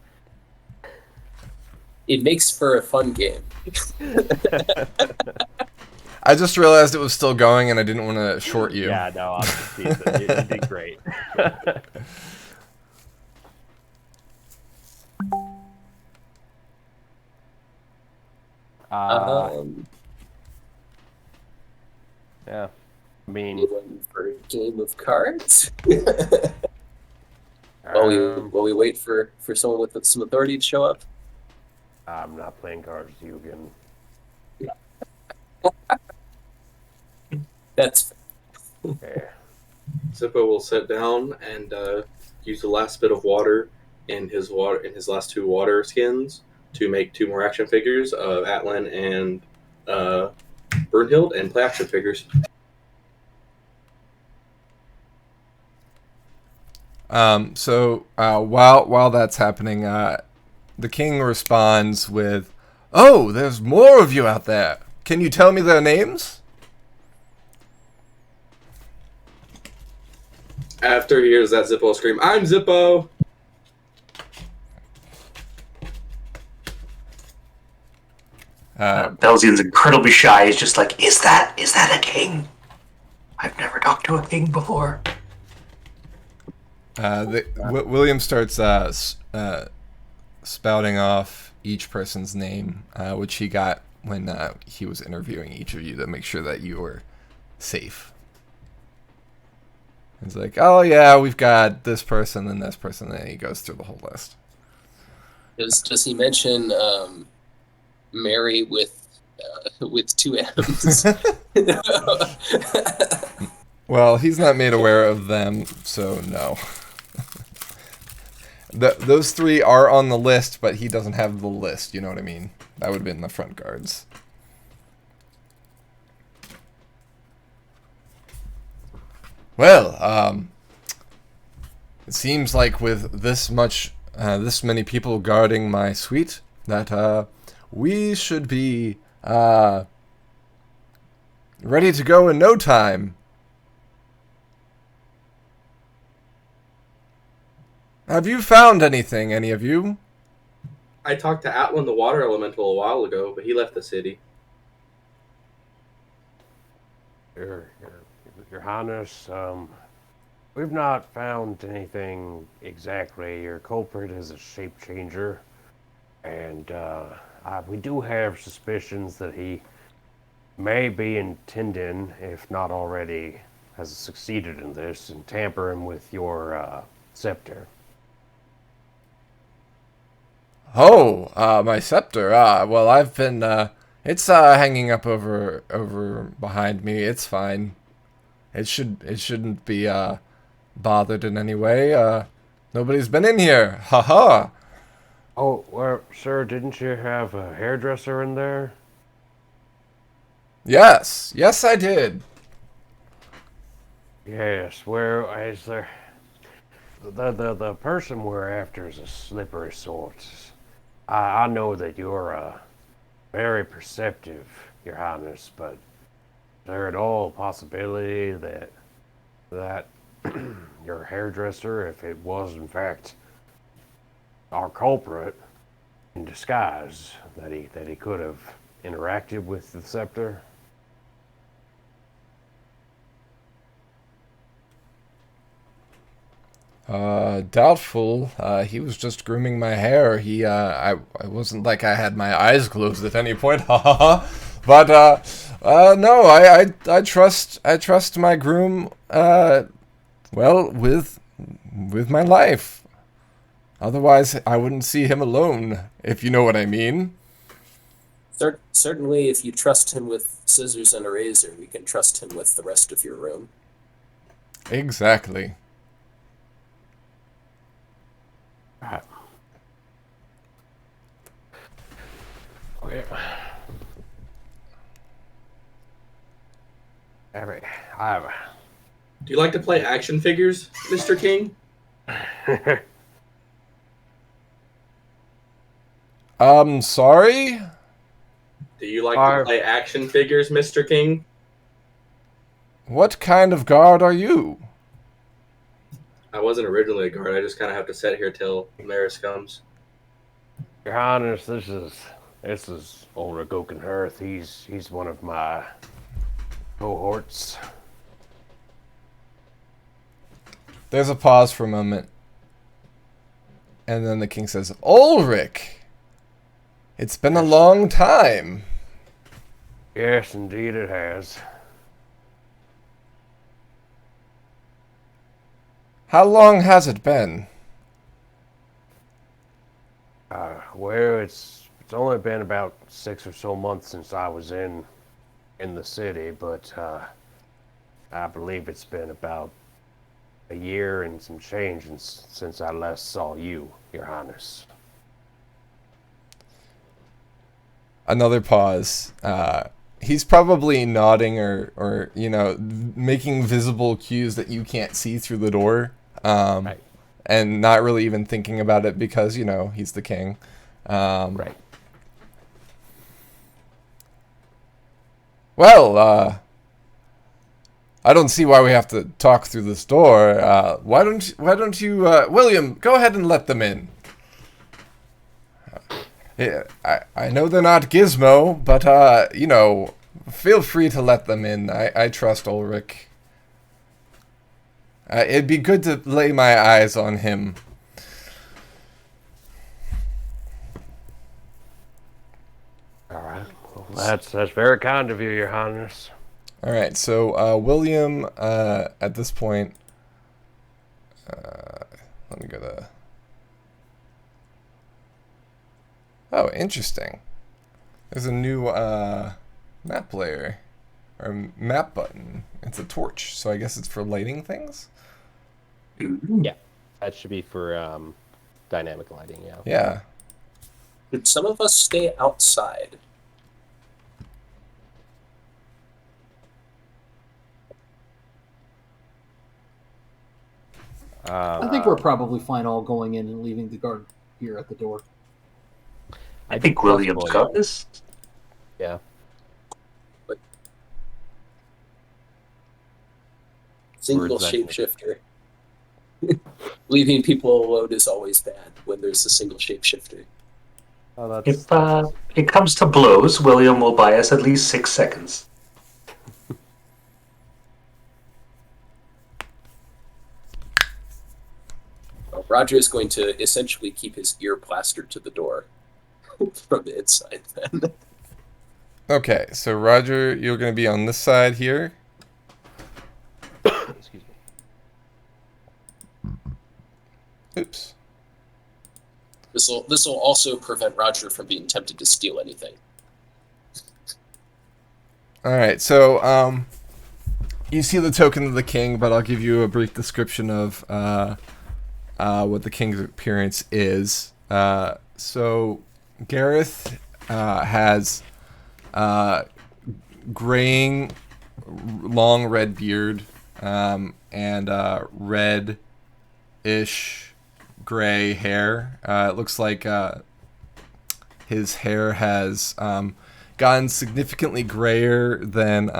It makes for a fun game. I just realized it was still going, and I didn't want to short you. Yeah, no, I'm just teasing. You did great. Yeah. I mean, Anyone for a game of cards? um, While we wait for someone with some authority to show up. I'm not playing cards, Yugen. That's Yeah. Zippo will sit down and use the last bit of water in his last 2 water skins to make 2 more action figures of Atlan and Brunhild and play action figures. While that's happening, the king responds with, "Oh, there's more of you out there. Can you tell me their names?" After he hears that Zippo scream, "I'm Zippo!" Belzian's incredibly shy. He's just like, is that a king? I've never talked to a king before. William starts spouting off each person's name, which he got when he was interviewing each of you to make sure that you were safe. He's like, "Oh yeah, we've got this person and this person," and he goes through the whole list. does he mention Mary with 2 M's? Well, he's not made aware of them, so no. Those 3 are on the list, but he doesn't have the list, you know what I mean? That would have been the front guards. Well, it seems like with this many people guarding my suite, that we should be ready to go in no time. Have you found anything, any of you? I talked to Atlan the water elemental a while ago, but he left the city. Your Highness, we've not found anything exactly. Your culprit is a shape changer, and we do have suspicions that he may be intending, if not already, has succeeded in this, in tampering with your scepter. Oh, my scepter. Well, I've been, it's hanging up over behind me. It's fine. It shouldn't be bothered in any way. Nobody's been in here. Ha ha. Oh, well, sir, didn't you have a hairdresser in there? Yes, I did. Yes, well, is there... The person we're after is a slippery sort. I know that you're very perceptive, Your Highness, but is there at all a possibility that your hairdresser, if it was in fact our culprit in disguise, that he could have interacted with the scepter? Doubtful. He was just grooming my hair. I wasn't like I had my eyes closed at any point. Ha ha ha. But, no, I trust my groom, well, with my life. Otherwise, I wouldn't see him alone, if you know what I mean. Certainly, if you trust him with scissors and a razor, we can trust him with the rest of your room. Exactly. Okay. Do you like to play action figures, Mr. King? Sorry? Do you like to play action figures, Mr. King? What kind of guard are you? I wasn't originally a guard. I just kind of have to sit here till Maris comes. Your Highness, this is Ulrich Oakenhearth. He's one of my cohorts. There's a pause for a moment. And then the king says, "Ulrich! It's been a long time." Yes, indeed it has. How long has it been? Well, it's only been about 6 or so months since I was in the city, but I believe it's been about a year and some change since I last saw you, Your Highness. Another pause. He's probably nodding or making visible cues that you can't see through the door. Right. And not really even thinking about it because, he's the king. Right. Well, I don't see why we have to talk through this door. Why don't you, William, go ahead and let them in. Yeah, I know they're not Gizmo, but, feel free to let them in. I trust Ulrich. It'd be good to lay my eyes on him. All right. Well, that's very kind of you, Your Highness. All right, so William, at this point, let me go to... Oh, interesting. There's a new map layer, or map button. It's a torch, so I guess it's for lighting things? Yeah, that should be for dynamic lighting. Yeah. Yeah. Could some of us stay outside? I think we're probably fine all going in and leaving the guard here at the door. I think William's got this. Yeah. Single Where's that? shapeshifter. Leaving people alone is always bad when there's a single shapeshifter. Oh, If it comes to blows, William will buy us at least 6 seconds. Roger is going to essentially keep his ear plastered to the door from the inside then. Okay, so Roger, you're going to be on this side here. Excuse me. Oops. This will also prevent Roger from being tempted to steal anything. All right, so you see the token of the king, but I'll give you a brief description of what the king's appearance is. So Gareth has graying, long red beard and red-ish gray hair. It looks like his hair has gotten significantly grayer than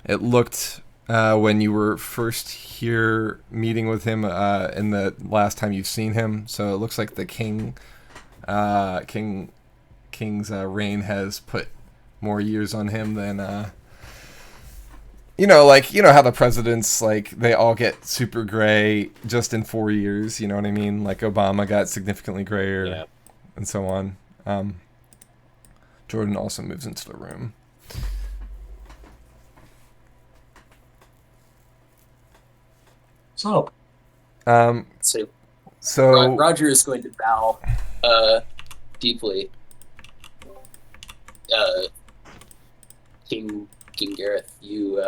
it looked when you were first here meeting with him in the last time you've seen him. So it looks like the king's reign has put more years on him than how the presidents, like, they all get super gray just in 4 years, you know what I mean? Like Obama got significantly grayer, Yeah. and so on. Jordan also moves into the room. So, So Roger is going to bow deeply. King Gareth, you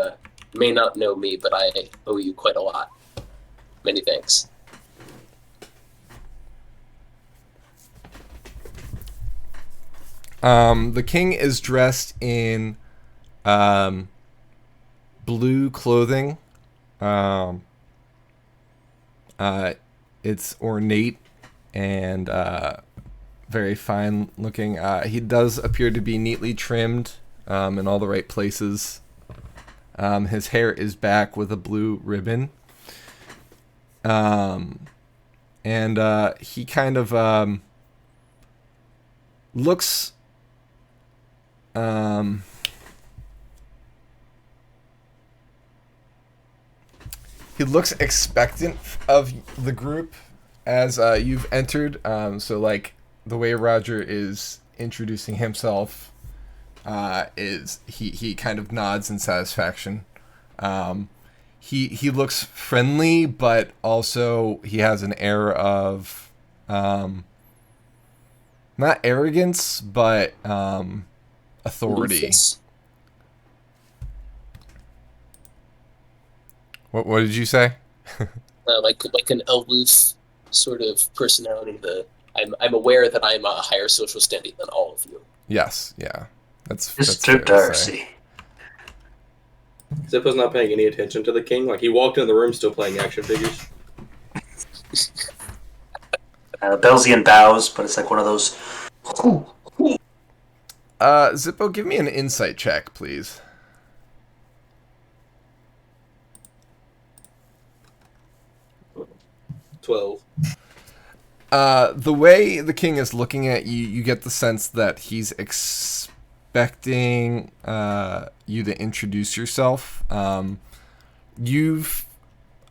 may not know me, but I owe you quite a lot. Many thanks. The king is dressed in blue clothing. It's ornate and very fine looking. He does appear to be neatly trimmed in all the right places. His hair is back with a blue ribbon. And he kind of looks he looks expectant of the group as you've entered. So, like, the way Roger is introducing himself is he kind of nods in satisfaction. he looks friendly, but also he has an air of not arrogance, but authority. Aloofness. What did you say? Like an aloof sort of personality. I'm aware that I'm a higher social standing than all of you. Yes, yeah. That's fair Mr. to say. Darcy. Zippo's not paying any attention to the king. Like, he walked into the room still playing action figures. Belzian bows, but it's like one of those. Zippo, give me an insight check, please. $12. The way the king is looking at you, you get the sense that he's expecting you to introduce yourself. You've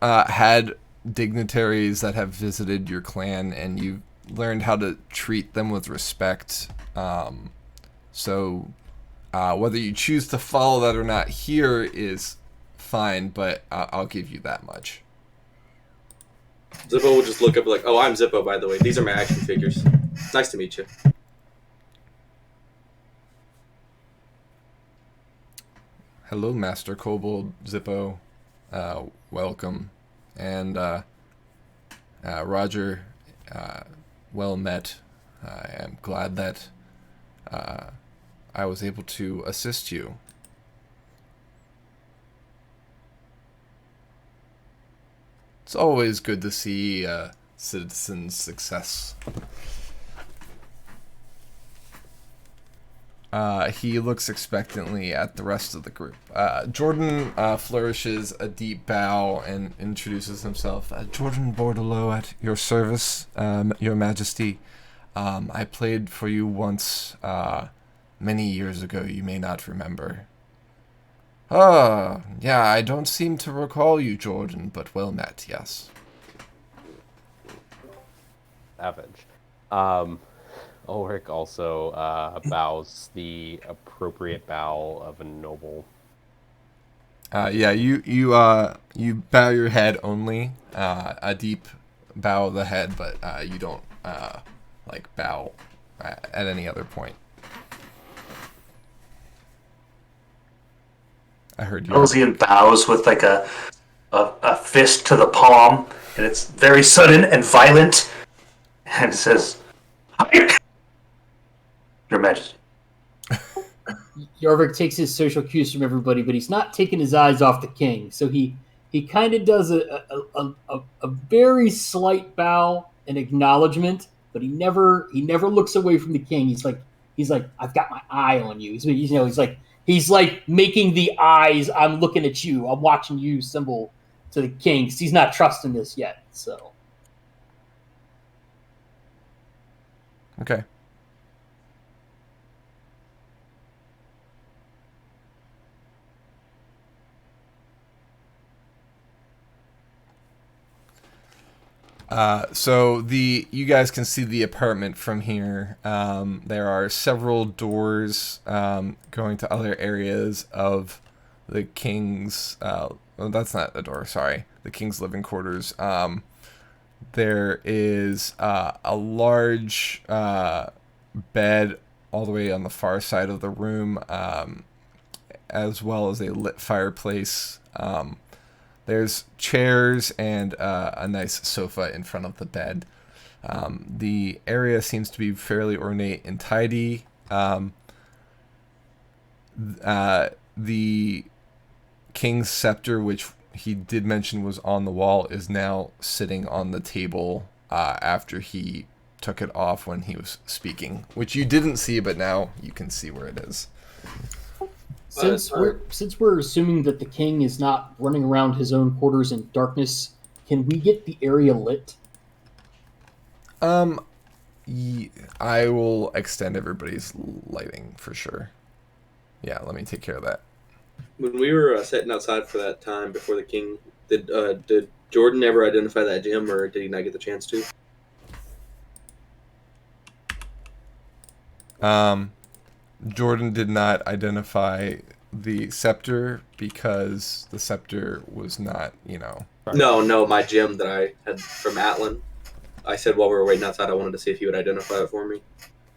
had dignitaries that have visited your clan, and you've learned how to treat them with respect. So whether you choose to follow that or not here is fine, but I'll give you that much. Zippo will just look up like, oh, I'm Zippo, by the way. These are my action figures. Nice to meet you. Hello, Master Kobold Zippo. Welcome. And Roger, well met. I am glad that I was able to assist you. It's always good to see citizens' success. He looks expectantly at the rest of the group. Jordan flourishes a deep bow and introduces himself. Jordan Bordelot at your service, your majesty. I played for you once many years ago. You may not remember. Yeah, I don't seem to recall you, Jordan, but well met, yes. Savage. Ulrich also bows the appropriate bow of a noble. Yeah, you bow your head only, a deep bow of the head, but you don't bow at any other point. I heard you. Belzian bows with like a fist to the palm, and it's very sudden and violent, and it says, Your Majesty. Yarvik takes his social cues from everybody, but he's not taking his eyes off the king. So he kind of does a very slight bow and acknowledgement, but he never looks away from the king. He's like I've got my eye on you. He's like making the eyes. I'm looking at you. I'm watching you symbol to the king because he's not trusting this yet. So Okay. So you guys can see the apartment from here. There are several doors going to other areas of the king's. Well, that's not a door. Sorry, the king's living quarters. There is a large bed all the way on the far side of the room, as well as a lit fireplace. There's chairs and a nice sofa in front of the bed. The area seems to be fairly ornate and tidy. The king's scepter, which he did mention was on the wall, is now sitting on the table after he took it off when he was speaking, which you didn't see, but now you can see where it is. Since we're assuming that the king is not running around his own quarters in darkness, can we get the area lit? I will extend everybody's lighting for sure. Yeah, let me take care of that. When we were sitting outside for that time before the king, did Jordan ever identify that gem, or did he not get the chance to? Jordan did not identify the scepter because the scepter was not, No, my gem that I had from Atlan. I said while we were waiting outside, I wanted to see if he would identify it for me.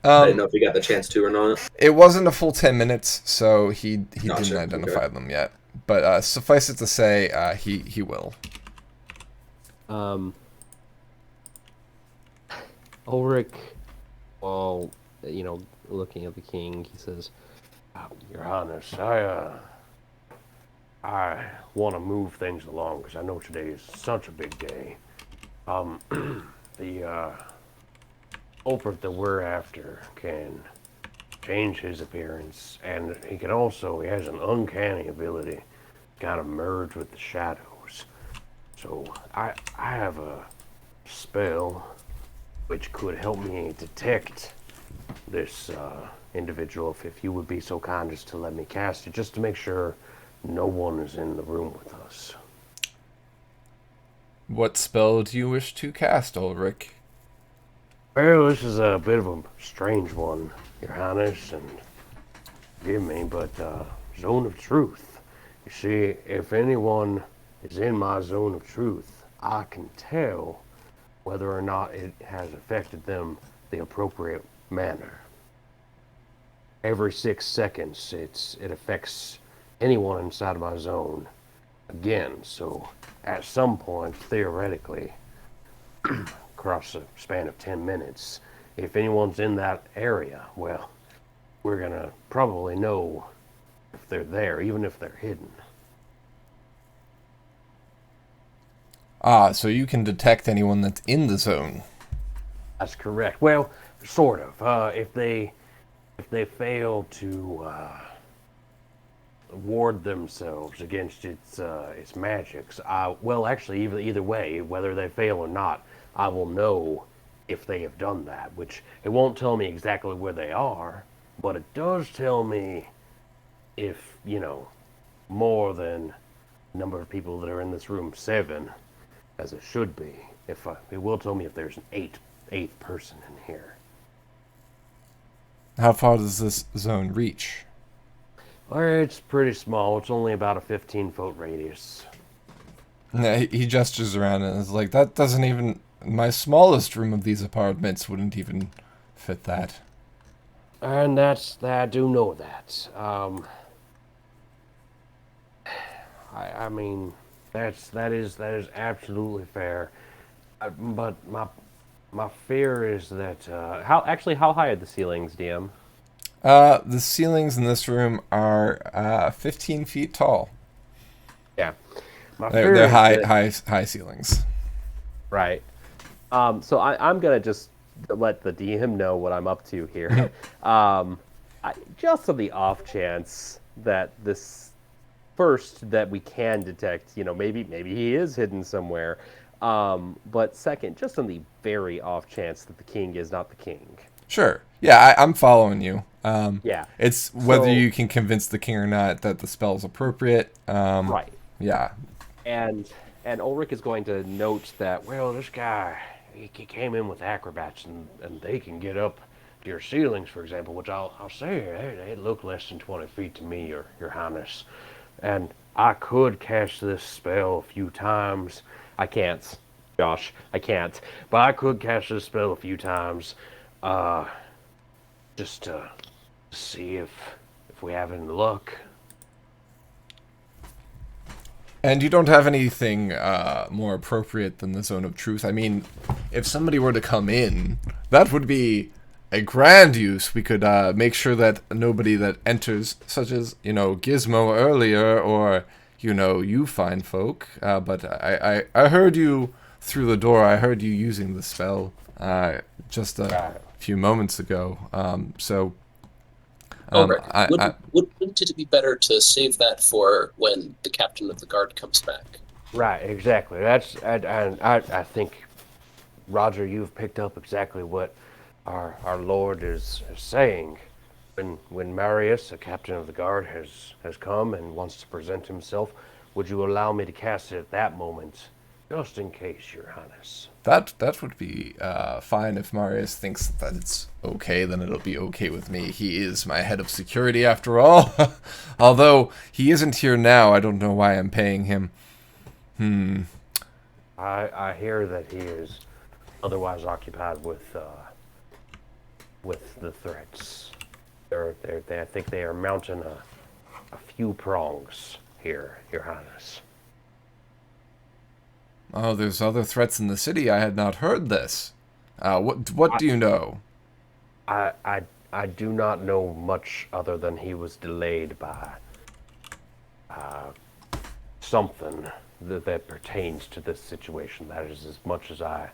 I didn't know if he got the chance to or not. It wasn't a full 10 minutes, so he Gotcha, didn't identify okay. them yet. But suffice it to say, he will. Ulrich, while, looking at the king, he says, Your Highness, I want to move things along because I know today is such a big day. The culprit that we're after can change his appearance, and he has an uncanny ability to kind of merge with the shadows. So I have a spell which could help me detect this individual, if you would be so kind as to let me cast it, just to make sure no one is in the room with us. What spell do you wish to cast, Ulrich? Well, this is a bit of a strange one, Your Highness, and forgive me, but zone of truth. You see, if anyone is in my zone of truth, I can tell whether or not it has affected them the appropriate manner. Every 6 seconds, it affects anyone inside of my zone again. So at some point, theoretically, across a span of 10 minutes, if anyone's in that area, well, we're gonna probably know if they're there, even if they're hidden. So you can detect anyone that's in the zone. That's correct. Well, sort of. If they fail to ward themselves against its magics, actually, either way, whether they fail or not, I will know if they have done that. Which it won't tell me exactly where they are, but it does tell me if more than the number of people that are in this room, 7, as it should be. It will tell me if there's an eighth person in here. How far does this zone reach? Well, it's pretty small. It's only about a 15-foot radius. Yeah, he gestures around and is like, that doesn't even... My smallest room of these apartments wouldn't even fit that. And I do know that. I mean, that is absolutely fair. But my fear is that how high are the ceilings, DM? The ceilings in this room are 15 feet tall. Yeah, They're high ceilings. Right. So I'm gonna just let the DM know what I'm up to here. Just on the off chance that that we can detect, maybe he is hidden somewhere. But second, just on the very off chance that the king is not the king. Sure. Yeah, I'm following you. Yeah. It's whether you can convince the king or not that the spell is appropriate. Right. Yeah. And Ulrich is going to note that, well, this guy, he came in with acrobats, and they can get up to your ceilings, for example, which I'll say, they look less than 20 feet to me, your Highness. And I could cast this spell a few times. I can't, Josh. I can't. But I could cast this spell a few times, just to see if we have any luck. And you don't have anything more appropriate than the Zone of Truth. I mean, if somebody were to come in, that would be a grand use. We could make sure that nobody that enters, such as, Gizmo earlier, or, you fine folk. But I heard you through the door. I heard you using the spell just a few moments ago. Wouldn't it be better to save that for when the captain of the guard comes back? Right, exactly. I think, Roger, you've picked up exactly what our Lord is saying. When Marius, the captain of the guard, has come and wants to present himself, would you allow me to cast it at that moment? Just in case, Your Highness. That would be fine if Marius thinks that it's okay, then it'll be okay with me. He is my head of security after all. Although he isn't here now, I don't know why I'm paying him. I hear that he is otherwise occupied with the threats. I think they are mounting a few prongs here, Your Highness. Oh, there's other threats in the city. I had not heard this. What do you know? I do not know much other than he was delayed by something that pertains to this situation. That is as much as I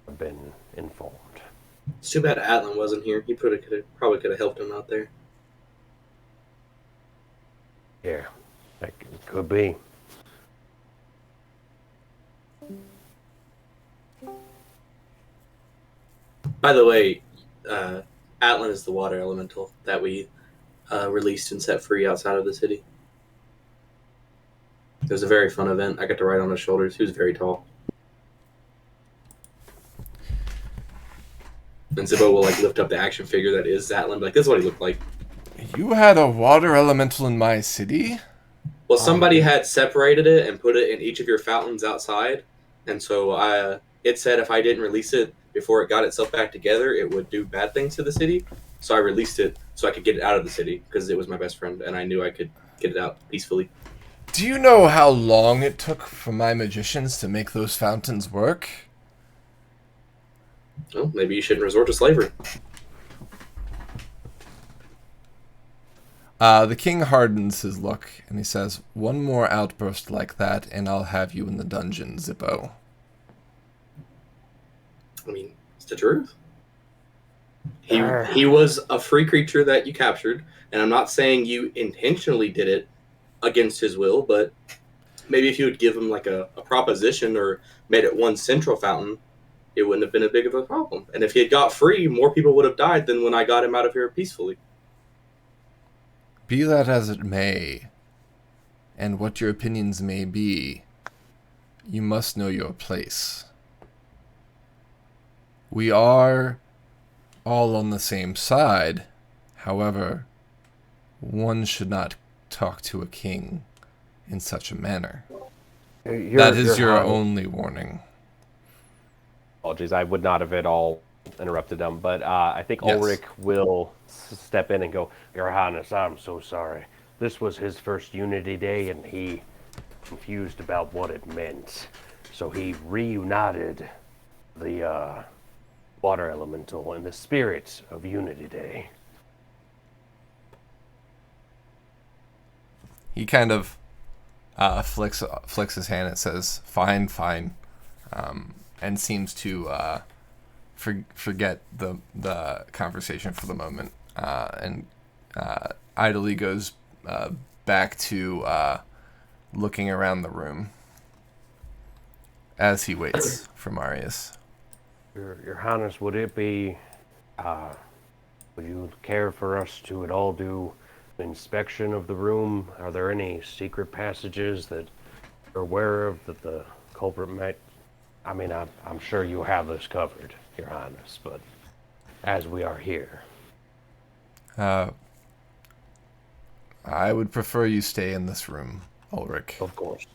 have been informed. It's too bad Atlan wasn't here. He probably could have helped him out there. Yeah, that could be. By the way, Atlan is the water elemental that we released and set free outside of the city. It was a very fun event. I got to ride on his shoulders. He was very tall. And Zibbo will lift up the action figure that is Atlan. This is what he looked like. You had a water elemental in my city? Well, somebody had separated it and put it in each of your fountains outside. And so it said if I didn't release it before it got itself back together, it would do bad things to the city. So I released it so I could get it out of the city because it was my best friend and I knew I could get it out peacefully. Do you know how long it took for my magicians to make those fountains work? Well, maybe you shouldn't resort to slavery. The king hardens his look, and he says, "One more outburst like that, and I'll have you in the dungeon, Zippo." I mean, it's the truth. He was a free creature that you captured, and I'm not saying you intentionally did it against his will, but maybe if you would give him a proposition or made it one central fountain, it wouldn't have been as big of a problem. And if he had got free, more people would have died than when I got him out of here peacefully. Be that as it may, and what your opinions may be, you must know your place. We are all on the same side. However, one should not talk to a king in such a manner. That is your only warning. Apologies, I would not have at all interrupted them, but I think Yes. Ulrich will step in and go, "Your Highness, I'm so sorry. This was his first Unity Day, and he confused about what it meant. So he reunited the water elemental in the spirit of Unity Day." He kind of flicks his hand and says, "Fine, fine," and seems to forget the conversation for the moment, and idly goes back to looking around the room as he waits for Marius. Your Highness, would it be, would you care for us to at all do an inspection of the room? Are there any secret passages that you're aware of that the culprit might? I mean, I'm sure you have this covered, Your Highness, but as we are here. I would prefer you stay in this room, Ulrich. Of course,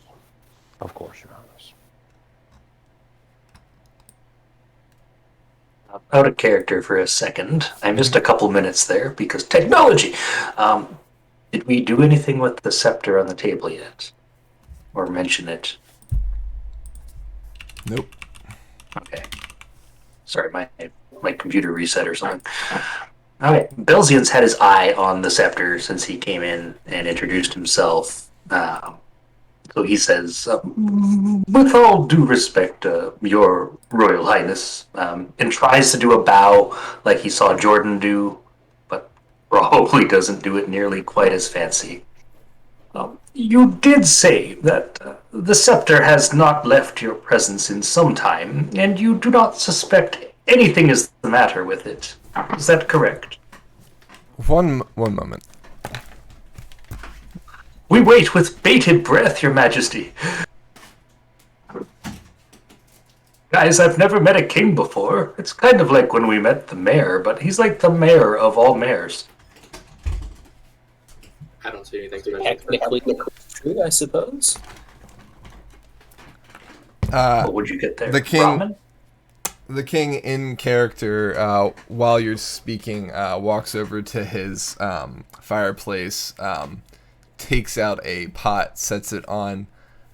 Your Highness. Out of character for a second. I missed a couple minutes there because technology. Did we do anything with the scepter on the table yet? Or mention it? Nope. Okay. Sorry, my computer reset or something. Alright, Belzian's had his eye on the scepter since he came in and introduced himself. So he says, with all due respect, your Royal Highness, and tries to do a bow like he saw Jordan do, but probably doesn't do it nearly quite as fancy. You did say that the scepter has not left your presence in some time, and you do not suspect anything is the matter with it. Is that correct? One moment. We wait with bated breath, Your Majesty. Guys, I've never met a king before. It's kind of like when we met the mayor, but he's like the mayor of all mayors. I don't see anything special. Technically true, I suppose. What would you get there? The king- Ramen? The king in character, while you're speaking, walks over to his fireplace, takes out a pot, sets it on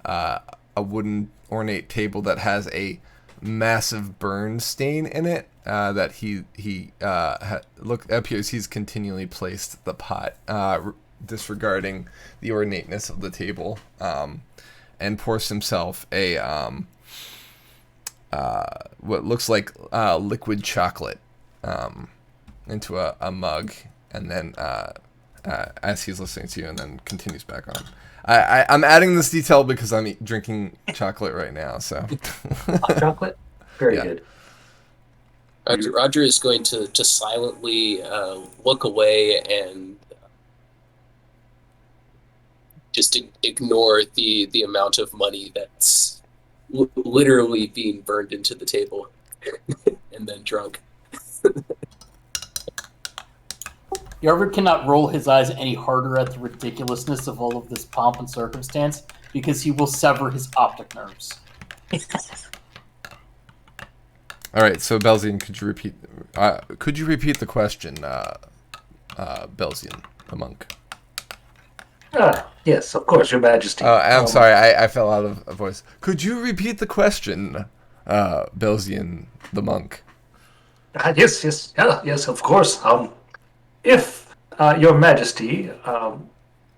a wooden ornate table that has a massive burn stain in it. That appears he's continually placed the pot, disregarding the ornateness of the table, and pours himself a what looks like liquid chocolate into a mug, and then as he's listening to you, and then continues back on. I'm adding this detail because I'm drinking chocolate right now. So Hot chocolate? Very Yeah. good. Roger is going to just silently look away and just ignore the amount of money that's literally being burned into the table and then drunk. Yarvik cannot roll his eyes any harder at the ridiculousness of all of this pomp and circumstance because he will sever his optic nerves. all right. So Belzian, could you repeat the question, Belzian, the monk? Yes, of course, Your Majesty. I'm sorry, I fell out of voice. Could you repeat the question, Belzian, the monk? Yes, of course. If Your Majesty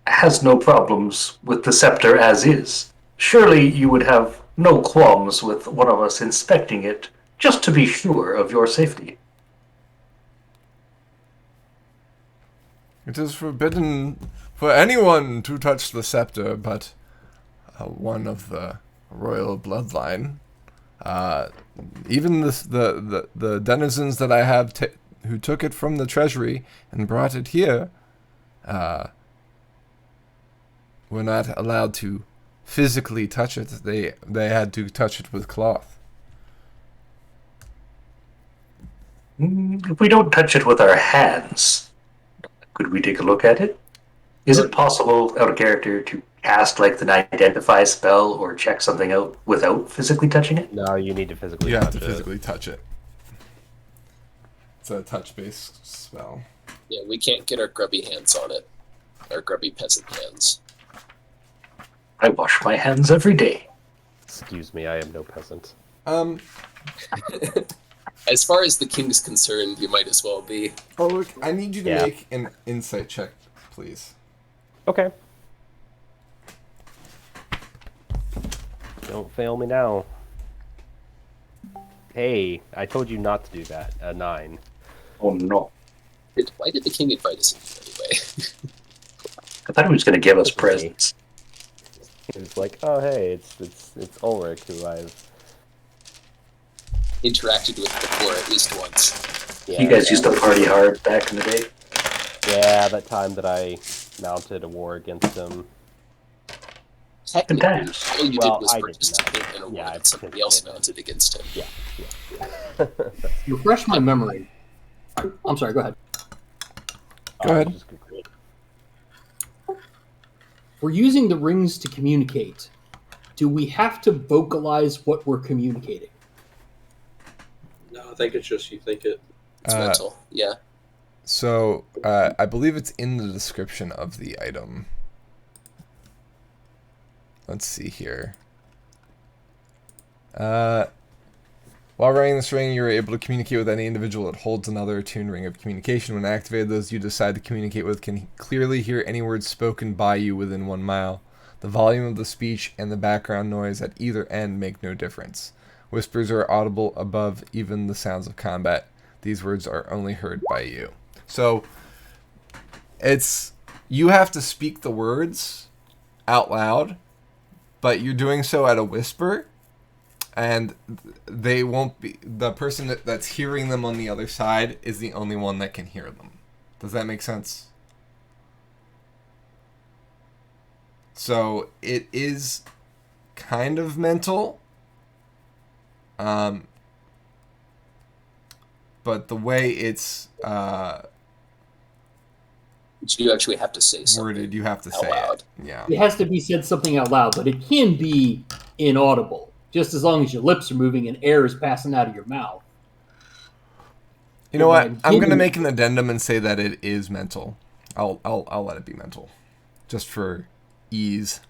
has no problems with the scepter as is, surely you would have no qualms with one of us inspecting it, just to be sure of your safety. It is forbidden for anyone to touch the scepter but one of the royal bloodline. Even the denizens that I have who took it from the treasury and brought it here were not allowed to physically touch it. They had to touch it with cloth. If we don't touch it with our hands, could we take a look at it? Is it possible, out of character, to cast like an identify spell or check something out without physically touching it? No, you need to physically You touch have to it. physically touch it. It's a touch-based spell. Yeah, we can't get our grubby hands on it. Our grubby peasant hands. I wash my hands every day. Excuse me, I am no peasant. As far as the king's concerned, you might as well be. Oh, look, I need you to Yeah. make an insight check, please. Okay. Don't fail me now. Hey, I told you not to do that. A 9. Oh no. Why did the king invite us in anyway? I thought he was going to give us Okay. presents. It's like, oh hey, it's Ulrich who I've Interacted with before at least once. yeah, You guys used to party hard back in the day. yeah, that time that I mounted a war against him. Technically, times. all you Well, did was I did participate in a war Yeah, I that somebody else participated. mounted against him. Yeah. Refresh my memory. I'm sorry, go ahead. Go ahead. Just Google it. We're using the rings to communicate. Do we have to vocalize what we're communicating? No, I think it's just you think it. It's mental. Yeah. So, I believe it's in the description of the item. Let's see here. While wearing this ring, you're able to communicate with any individual that holds another attuned ring of communication. When activated, those you decide to communicate with can clearly hear any words spoken by you within 1 mile. The volume of the speech and the background noise at either end make no difference. Whispers are audible above even the sounds of combat. These words are only heard by you. So, you have to speak the words out loud, but you're doing so at a whisper, and they won't be, the person that's hearing them on the other side is the only one that can hear them. Does that make sense? So it is kind of mental, But the way it's you actually have to say something worded, you have to out say loud. it. Yeah. It has to be said something out loud, but it can be inaudible, just as long as your lips are moving and air is passing out of your mouth. You know what? I'm gonna make an addendum and say that it is mental. I'll let it be mental, just for ease.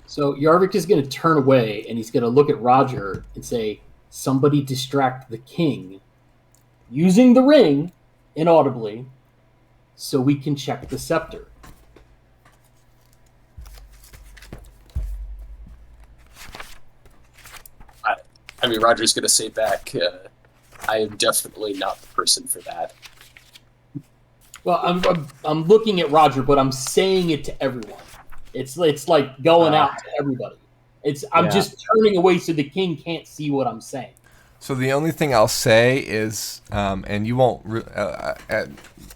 So Yarvik is going to turn away and he's going to look at Roger and say, "Somebody distract the king using the ring inaudibly, so we can check the scepter." I mean, Roger's going to say back, I am definitely not the person for that. Well, I'm looking at Roger, but I'm saying it to everyone. It's like going out to everybody. I'm just turning away so the king can't see what I'm saying. So the only thing I'll say is, and you won't.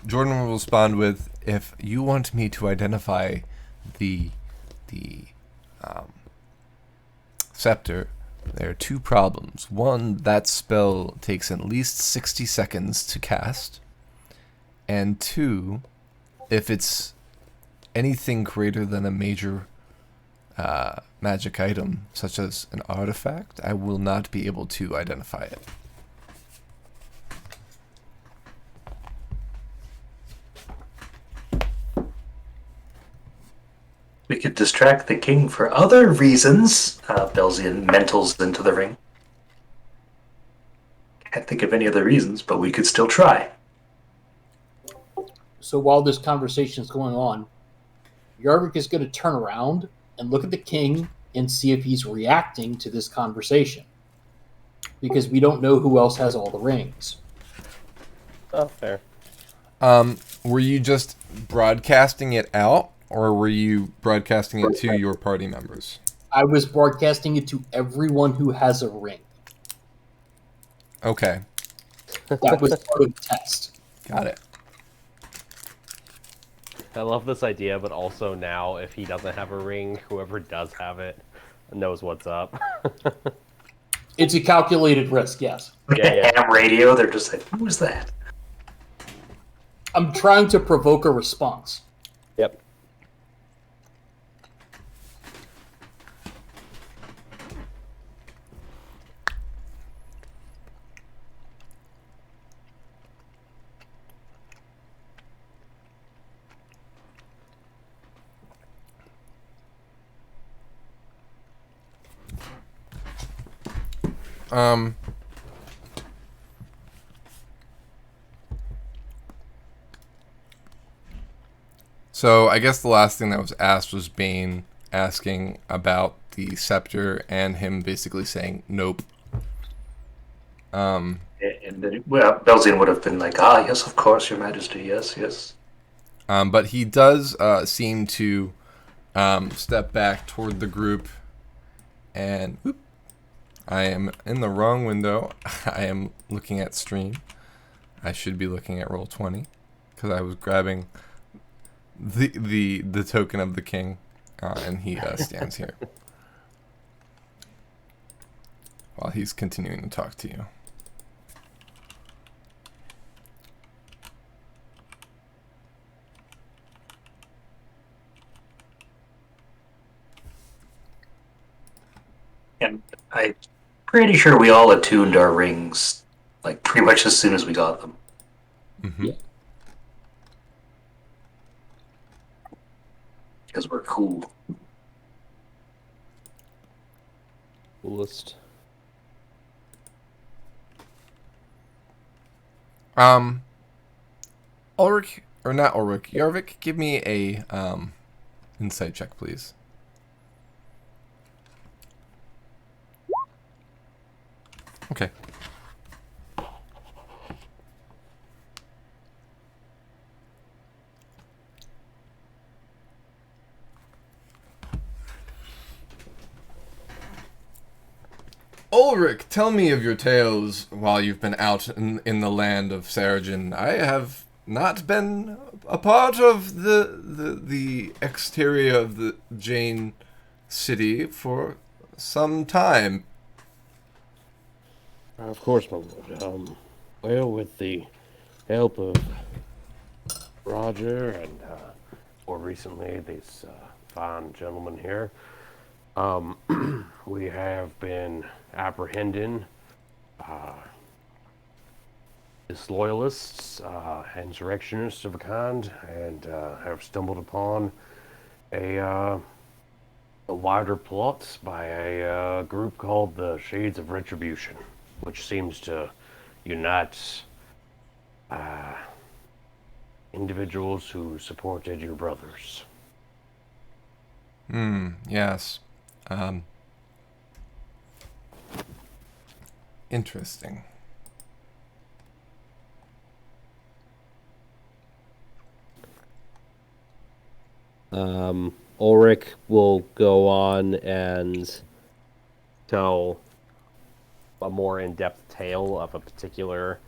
Jordan will respond with, "If you want me to identify the scepter, there are two problems. One, that spell takes at least 60 seconds to cast, and two, if it's anything greater than a major magic item, such as an artifact, I will not be able to identify it." We could distract the king for other reasons. Belzian mentals into the ring. Can't think of any other reasons, but we could still try. So while this conversation is going on, Yarvik is going to turn around and look at the king and see if he's reacting to this conversation. Because we don't know who else has all the rings. Oh, fair. Were you just broadcasting it out, or were you broadcasting it to your party members? I was broadcasting it to everyone who has a ring. Okay, That was part of the test. got it. I love this idea, but also now, if he doesn't have a ring, whoever does have it knows what's up. It's a calculated risk, yes. Yeah. Ham radio, they're just like, who is that? I'm trying to provoke a response. Yep. So I guess the last thing that was asked was Bane asking about the scepter and him basically saying nope. And then, well, Belzian would have been like, yes, of course, your majesty, yes, yes. But he does seem to step back toward the group, and whoop, I am in the wrong window. I am looking at stream. I should be looking at Roll20 because I was grabbing the token of the king, and he stands here while he's continuing to talk to you. And I'm pretty sure we all attuned our rings, like, pretty much as soon as we got them. Mm-hmm. Yeah. Because we're cool. Coolest. Ulrich, or not Ulrich, Yarvik, give me a insight check, please. Okay. Ulrich, tell me of your tales while you've been out in the land of Seregen. I have not been a part of the exterior of the Jane city for some time. Of course, my lord. Well, with the help of Roger and, more recently, this fine gentleman here, we have been apprehending disloyalists, insurrectionists of a kind, and have stumbled upon a wider plot by a group called the Shades of Retribution, which seems to unite individuals who supported your brothers. Yes. Interesting. Ulrich will go on and tell a more in-depth tale of a particular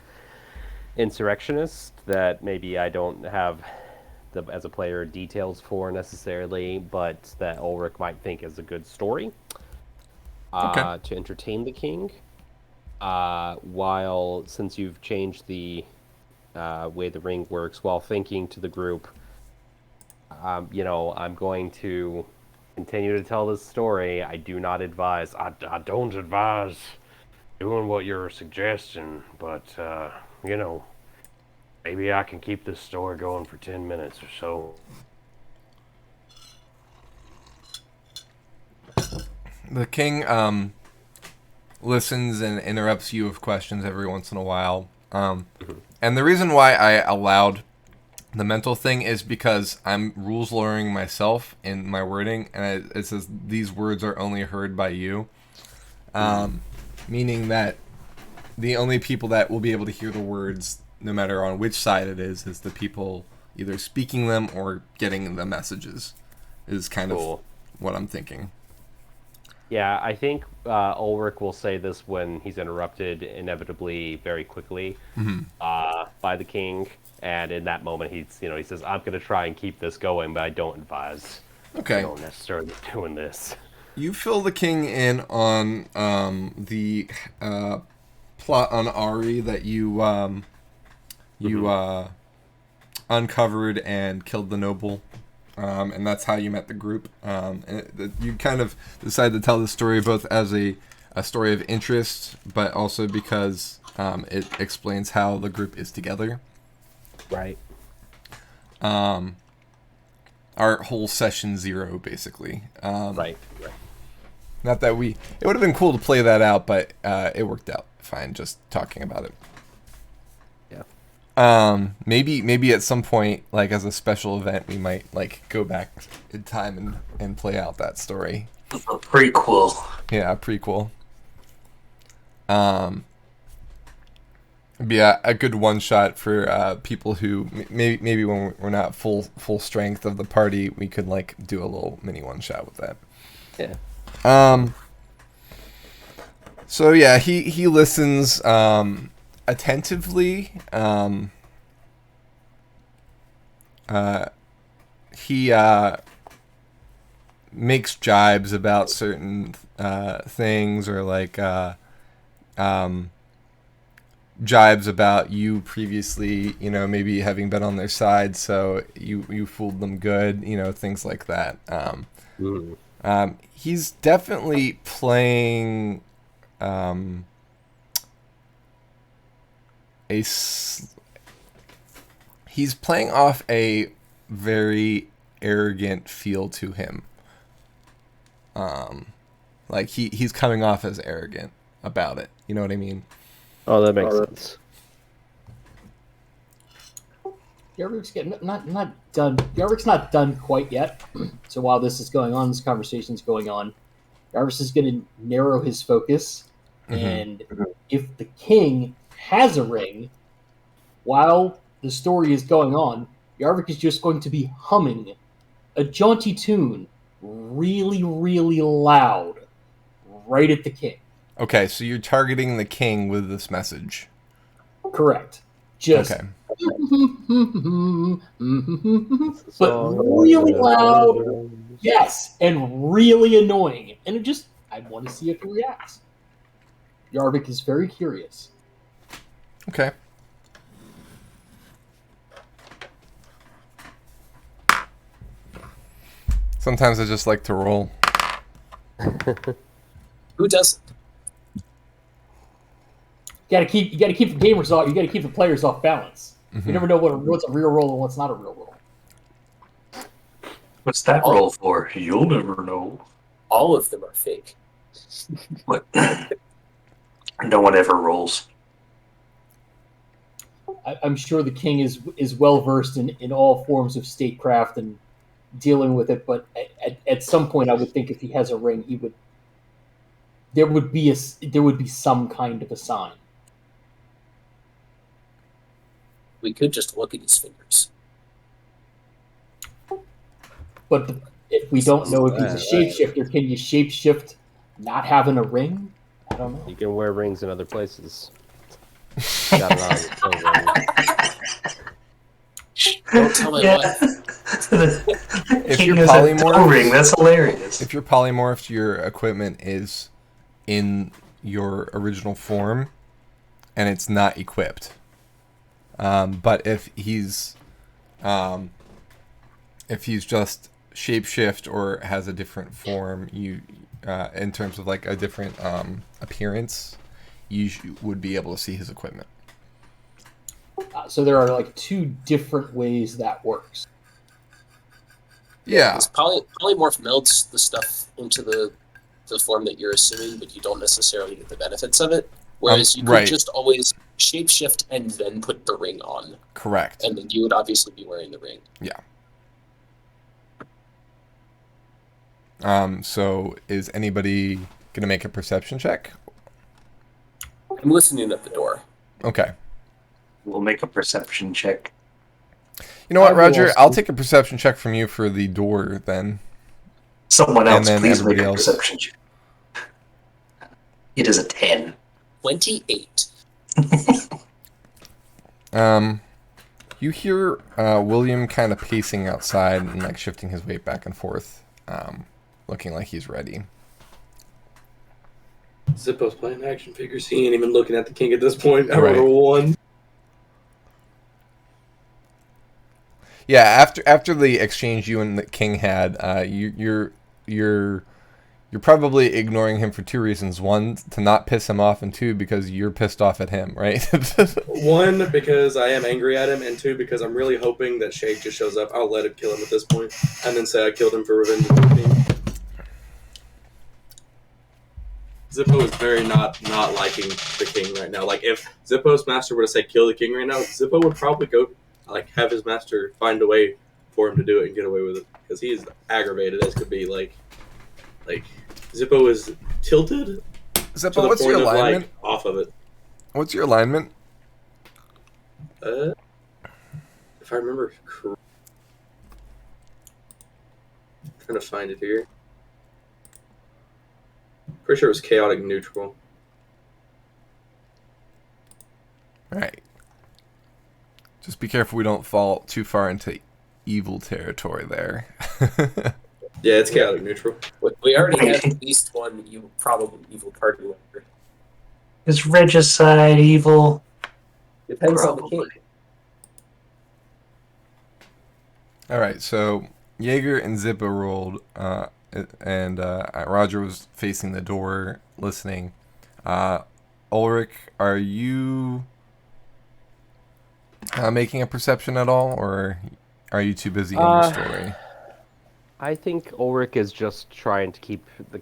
insurrectionist that maybe I don't have as a player details for necessarily, but that Ulrich might think is a good story to entertain the king. While, since you've changed the way the ring works, while thinking to the group, I'm going to continue to tell this story. I do not advise. I don't advise doing what you're suggesting, but maybe I can keep this story going for 10 minutes or so. The king listens and interrupts you with questions every once in a while. And the reason why I allowed the mental thing is because I'm rules lawyering myself in my wording, and it says these words are only heard by you, meaning that the only people that will be able to hear the words, no matter on which side it is the people either speaking them or getting the messages, is kind of what I'm thinking. Yeah, I think Ulrich will say this when he's interrupted inevitably very quickly by the king. And in that moment, he says, "I'm going to try and keep this going, but I don't advise. Okay. I don't necessarily doing this." You fill the king in on the plot on Ari that you uncovered and killed the noble, and that's how you met the group. And you kind of decided to tell the story both as a story of interest, but also because it explains how the group is together. Right. Our whole session 0, basically. Right. Not that it would have been cool to play that out, but it worked out fine just talking about it. Yeah. Maybe at some point, like as a special event, we might like go back in time and play out that story. A prequel. Yeah, a prequel. Be a good one shot for people who maybe when we're not full strength of the party, we could like do a little mini one shot with that. Yeah. So yeah, he listens attentively. He makes jibes about certain things, or like jibes about you previously, maybe having been on their side, so you fooled them good, things like that. He's definitely playing he's playing off a very arrogant feel to him. Like he's coming off as arrogant about it. You know what I mean? Oh, that makes sense. Yarvik's not done. Yarvik's not done quite yet. So while this is going on, this conversation's going on, Yarvik is going to narrow his focus, and if the king has a ring, while the story is going on, Yarvik is just going to be humming a jaunty tune really, really loud right at the king. Okay, so you're targeting the king with this message. Correct. Just okay. But really loud. Yes, and really annoying. And I want to see if he reacts. Yarvik is very curious. Okay. Sometimes I just like to roll. Who doesn't? You gotta keep the gamers off. You gotta keep the players off balance. Mm-hmm. You never know what's a real roll and what's not a real roll. What's that roll for? You'll never know. All of them are fake. What? No one ever rolls. I'm sure the king is well versed in all forms of statecraft and dealing with it. But at some point, I would think if he has a ring, he would. There would be some kind of a sign. We could just look at his fingers. But if we don't know if he's a shapeshifter, can you shapeshift not having a ring? I don't know. You can wear rings in other places. Got it on your finger. Don't tell my wife. If King you're has a toe polymorph, ring, that's hilarious. if you're polymorphed, your equipment is in your original form, and it's not equipped. But if he's just shapeshift or has a different form, you in terms of like a different appearance, you would be able to see his equipment. So there are like two different ways that works. Yeah. Because polymorph melds the stuff into the form that you're assuming, but you don't necessarily get the benefits of it. Whereas you could right. just always shapeshift and then put the ring on. Correct. And then you would obviously be wearing the ring. Yeah. So is anybody gonna make a perception check? I'm listening at the door. Okay. We'll make a perception check. You know what, Roger? I'll take a perception check from you for the door then. Someone else, then please make a everybody else. perception check. It is a 10. 28. You hear William kind of pacing outside and like shifting his weight back and forth, looking like he's ready. Zippo's playing action figures. He ain't even looking at the king at this point. I Right. rolled a 1. Yeah, after the exchange you and the king had, you're probably ignoring him for two reasons: one, to not piss him off, and two, because you're pissed off at him, right? 1, because I am angry at him, and 2, because I'm really hoping that Shake just shows up. I'll let him kill him at this point, and then say I killed him for revenge of the king. Zippo is very not liking the king right now. Like, if Zippo's master were to say kill the king right now, Zippo would probably go, like, have his master find a way for him to do it and get away with it. Because he's aggravated as could be. Like Zippo is tilted to Zippo, the what's point your of, alignment? like, off of it. What's your alignment? If I remember correctly. I'm trying to find it here. Pretty sure it was chaotic neutral. Right. Just be careful we don't fall too far into evil territory there. Yeah, it's chaotic neutral. We already have at least one probably evil party member. Is regicide evil? Depends on Probably. the king. All right, so Jaeger and Zippo rolled, and Roger was facing the door, listening. Ulrich, are you making a perception at all, or are you too busy in your story? I think Ulrich is just trying to keep the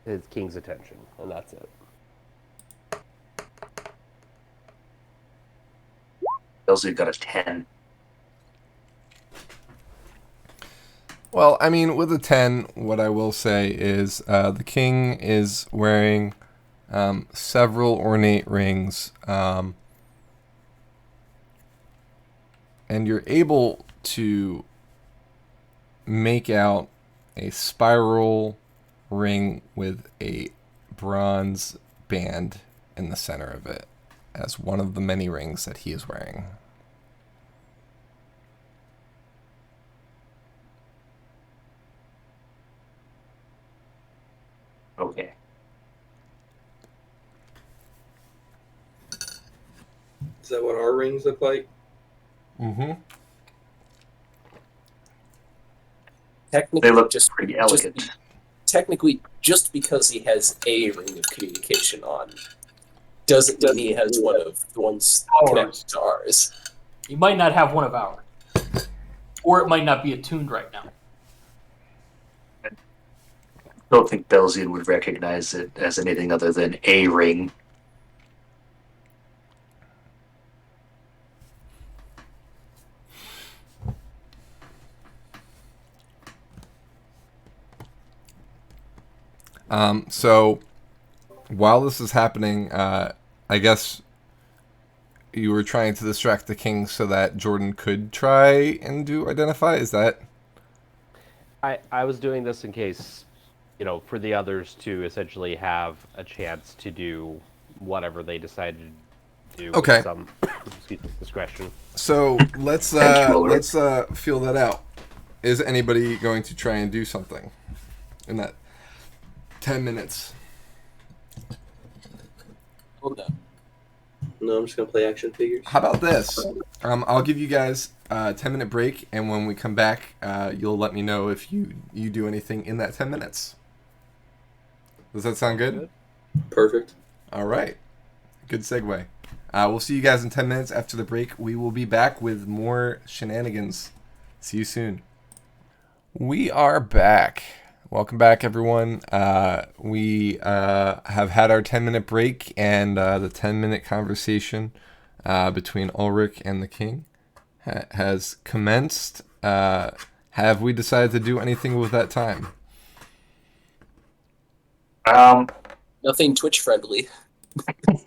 his king's attention, and that's it. Elsie got a 10. Well, I mean, with a 10, what I will say is the king is wearing several ornate rings, and you're able to make out a spiral ring with a bronze band in the center of it as one of the many rings that he is wearing. Okay. Is that what our rings look like? Mm-hmm. Technically, They look just pretty elegant. just because he has a ring of communication on, doesn't mean he has one of the ones connected to ours. He might not have one of ours. Or it might not be attuned right now. I don't think Belzian would recognize it as anything other than a ring. So while this is happening, I guess you were trying to distract the king so that Jordan could try and do identify. Is that? I was doing this in case, for the others to essentially have a chance to do whatever they decided to do Okay. with some discretion. So let's feel that out. Is anybody going to try and do something in that 10 minutes? Well, no. No, I'm just gonna play action figures. How about this? I'll give you guys a 10-minute break, and when we come back, you'll let me know if you do anything in that 10 minutes. Does that sound good? Perfect. All right. Good segue. We'll see you guys in 10 minutes. After the break, we will be back with more shenanigans. See you soon. We are back. Welcome back, everyone. We have had our 10-minute break, and the 10-minute conversation between Ulrich and the king has commenced. Have we decided to do anything with that time? Nothing Twitch friendly.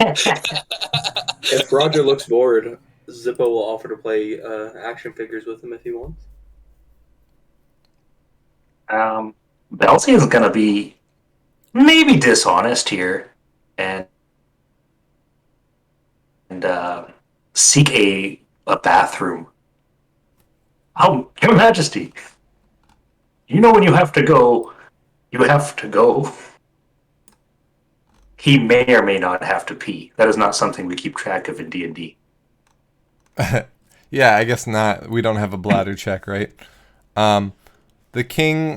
If Roger looks bored, Zippo will offer to play action figures with him if he wants. Belzian's gonna be maybe dishonest here and seek a bathroom. Oh, Your Majesty, when you have to go, you have to go. He may or may not have to pee. That is not something we keep track of in D&D. Yeah, I guess not. We don't have a bladder check, right? The king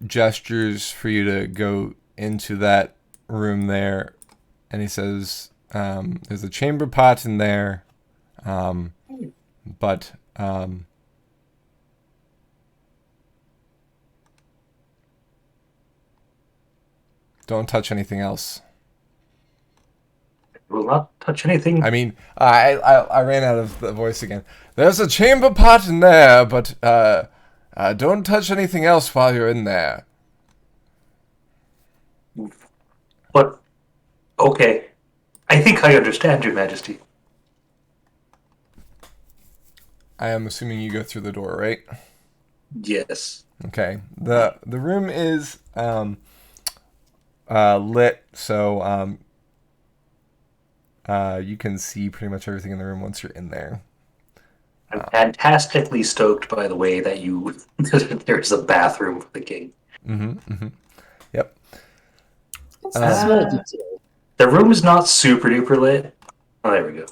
gestures for you to go into that room there, and he says, there's a chamber pot in there, but don't touch anything else. Will not touch anything. I mean, I ran out of the voice again. There's a chamber pot in there, but don't touch anything else while you're in there. But, okay. I think I understand, Your Majesty. I am assuming you go through the door, right? Yes. Okay. The room is lit, so you can see pretty much everything in the room once you're in there. I'm fantastically stoked by the way that there's a bathroom for the king. Yep. Small detail. The room is not super duper lit. Oh, there we go.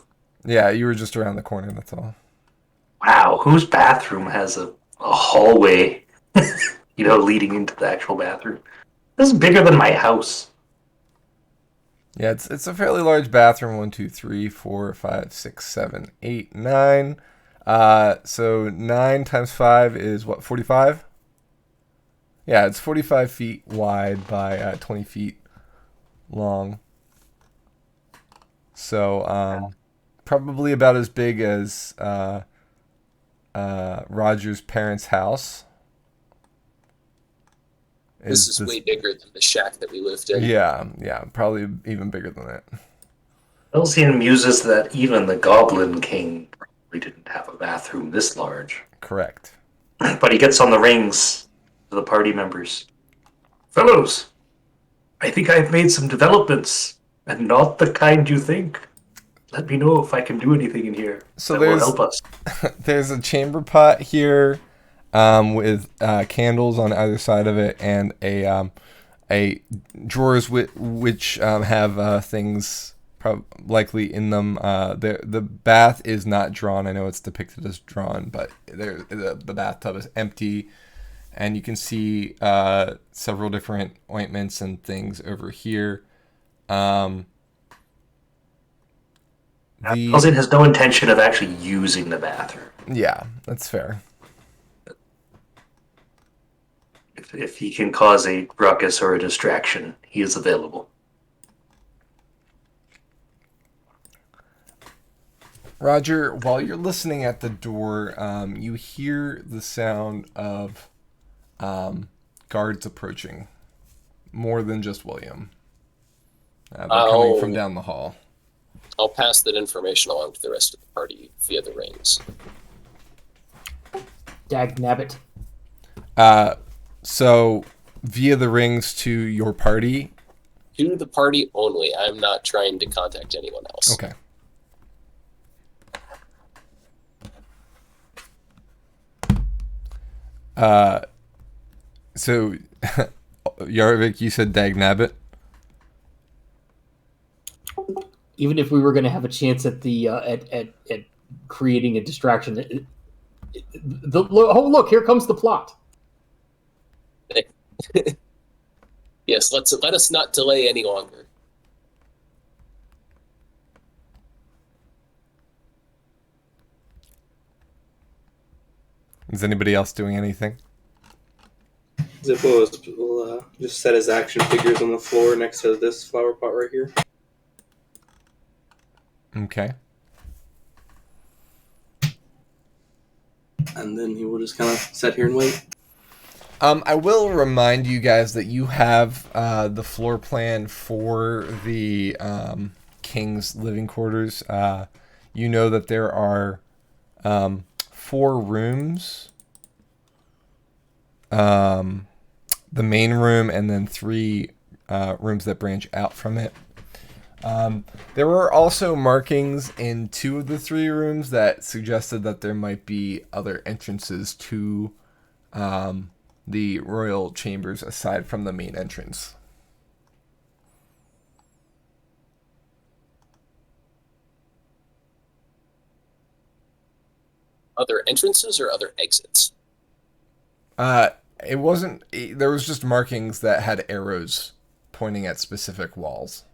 Yeah, you were just around the corner, that's all. Wow, whose bathroom has a hallway, leading into the actual bathroom? This is bigger than my house. Yeah, it's a fairly large bathroom. 1, 2, 3, 4, 5, 6, 7, 8, 9. So 9 times 5 is what, 45? Yeah, it's 45 feet wide by 20 feet long. So probably about as big as Roger's parents' house. This is way bigger than the shack that we lived in. Yeah, probably even bigger than that. Belzian muses that even the Goblin King probably didn't have a bathroom this large. Correct. But he gets on the rings to the party members. Fellows, I think I've made some developments, and not the kind you think. Let me know if I can do anything in here that will help us. There's a chamber pot here with candles on either side of it, and a drawers which have things likely in them. The bath is not drawn. I know it's depicted as drawn, but the bathtub is empty, and you can see several different ointments and things over here. Belzian has no intention of actually using the bathroom. Yeah, that's fair. If he can cause a ruckus or a distraction, he is available. Roger, while you're listening at the door, you hear the sound of guards approaching. More than just William. They're coming from down the hall. I'll pass that information along to the rest of the party via the rings. Dagnabbit. So, via the rings to your party? To the party only. I'm not trying to contact anyone else. Okay. So, Yarvik, you said Dagnabbit? Even if we were going to have a chance at the at creating a distraction, look, here comes the plot. Yes, let us not delay any longer. Is anybody else doing anything? Zippo will just set his action figures on the floor next to this flower pot right here. Okay. And then he will just kind of sit here and wait. I will remind you guys that you have the floor plan for the King's living quarters. You know that there are 4 rooms. The main room and then 3 rooms that branch out from it. There were also markings in 2 of the 3 rooms that suggested that there might be other entrances to the royal chambers aside from the main entrance. Other entrances or other exits? It wasn't. There was just markings that had arrows pointing at specific walls.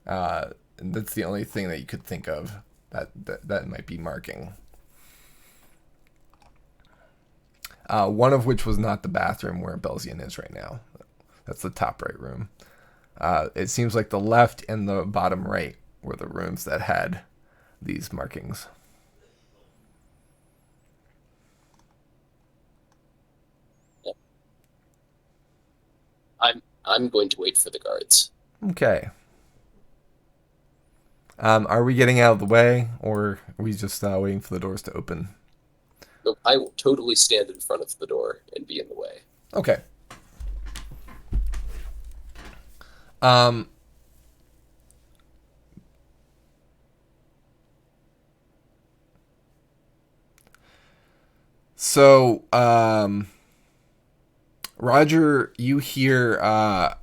And that's the only thing that you could think of that might be marking. One of which was not the bathroom where Belzian is right now. That's the top right room. It seems like the left and the bottom right were the rooms that had these markings. Yep. I'm going to wait for the guards. Okay. Are we getting out of the way, or are we just waiting for the doors to open? No, I will totally stand in front of the door and be in the way. Okay. So, Roger, you hear a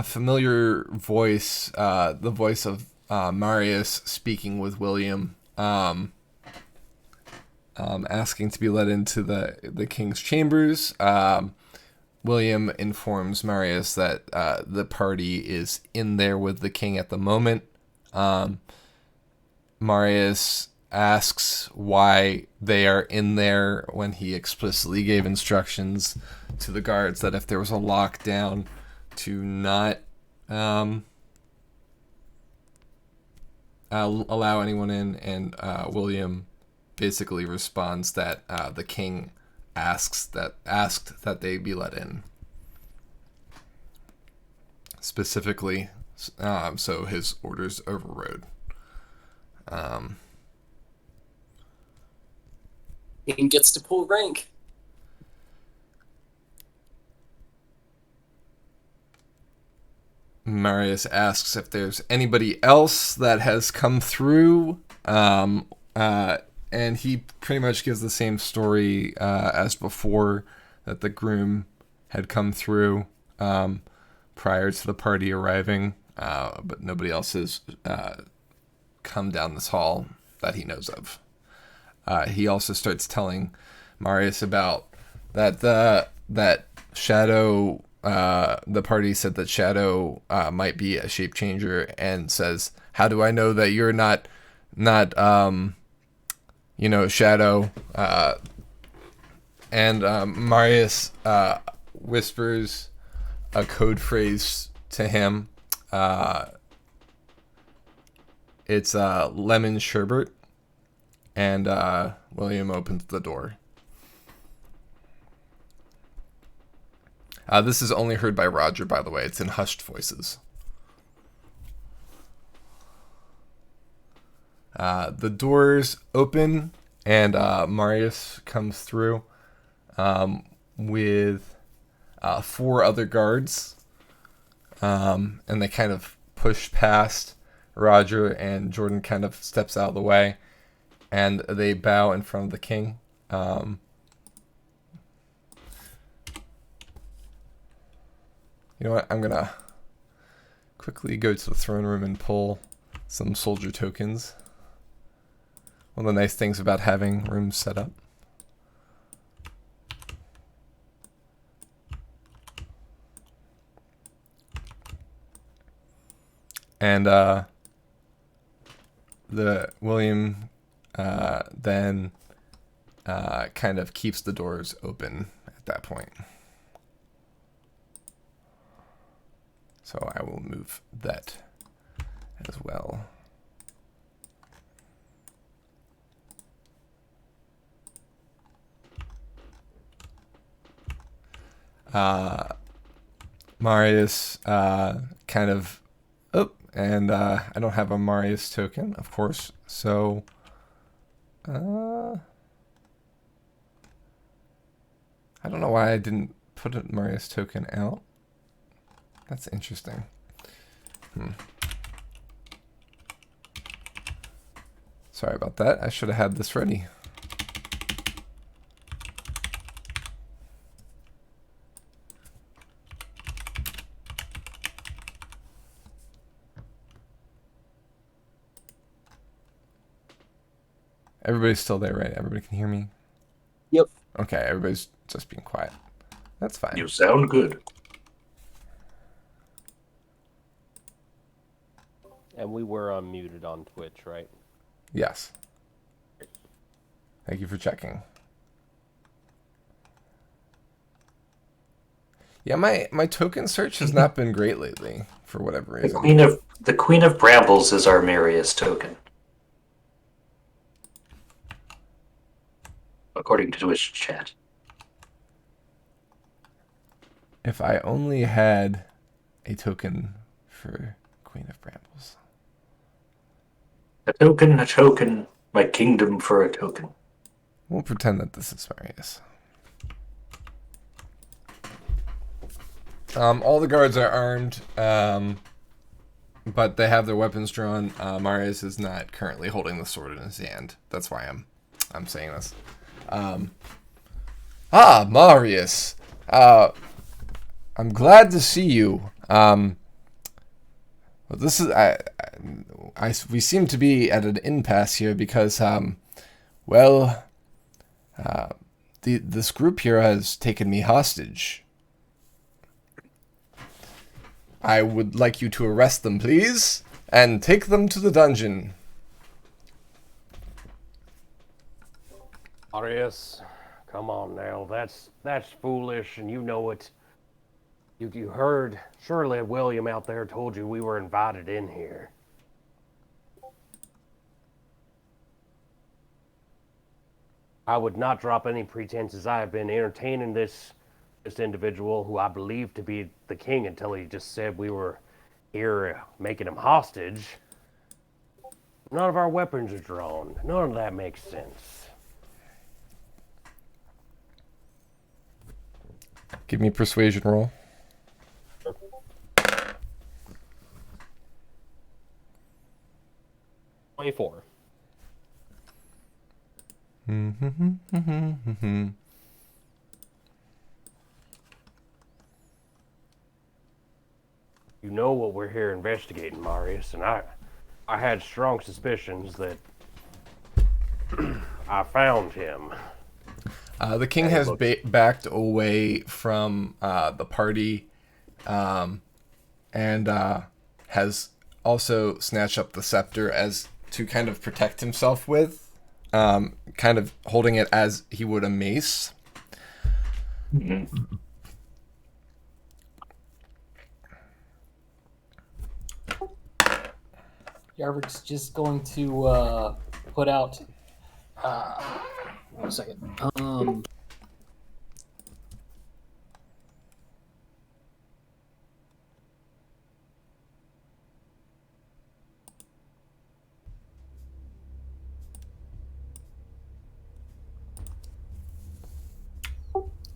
familiar voice, the voice of Marius speaking with William, asking to be let into the king's chambers. William informs Marius that the party is in there with the king at the moment. Marius asks why they are in there when he explicitly gave instructions to the guards that if there was a lockdown to not allow anyone in, and William basically responds that the king asked that they be let in. Specifically, so his orders overrode. King gets to pull rank. Marius asks if there's anybody else that has come through, and he pretty much gives the same story as before, that the groom had come through, prior to the party arriving, but nobody else has come down this hall that he knows of. He also starts telling Marius about that Shadow. The party said that Shadow might be a shape changer, and says, "How do I know that you're not Shadow?" And Marius whispers a code phrase to him. It's lemon sherbet, and William opens the door. This is only heard by Roger, by the way. It's in hushed voices. The doors open, and Marius comes through with 4 other guards. And they kind of push past Roger, and Jordan kind of steps out of the way. And they bow in front of the king. You know what? I'm going to quickly go to the throne room and pull some soldier tokens. One of the nice things about having rooms set up. And the William then kind of keeps the doors open at that point. So I will move that as well. Marius kind of... Oh, and I don't have a Marius token, of course. So... I don't know why I didn't put a Marius token out. That's interesting. Sorry about that. I should have had this ready. Everybody's still there, right? Everybody can hear me? Yep. Okay, everybody's just being quiet. That's fine. You sound good. And we were unmuted on Twitch, right? Yes. Thank you for checking. Yeah, my token search has not been great lately, for whatever reason. The Queen of Brambles is our Marius token, according to Twitch chat. If I only had a token for Queen of Brambles. A token, my kingdom for a token. We'll pretend that this is Marius. All the guards are armed, but they have their weapons drawn. Marius is not currently holding the sword in his hand. That's why I'm saying this. Marius. I'm glad to see you. This is we seem to be at an impasse here because this group here has taken me hostage. I would like you to arrest them, please, and take them to the dungeon. Arius, come on now. That's foolish, and you know it. You heard, surely William out there told you we were invited in here. I would not drop any pretenses. I have been entertaining this individual who I believe to be the king until he just said we were here making him hostage. None of our weapons are drawn. None of that makes sense. Give me a persuasion roll. $24. You know what we're here investigating, Marius, and I had strong suspicions that I found him. The king has backed away from the party, and has also snatched up the scepter as to kind of protect himself with, kind of holding it as he would a mace. Mm-hmm. Yarvik's just going to put out. 1 second.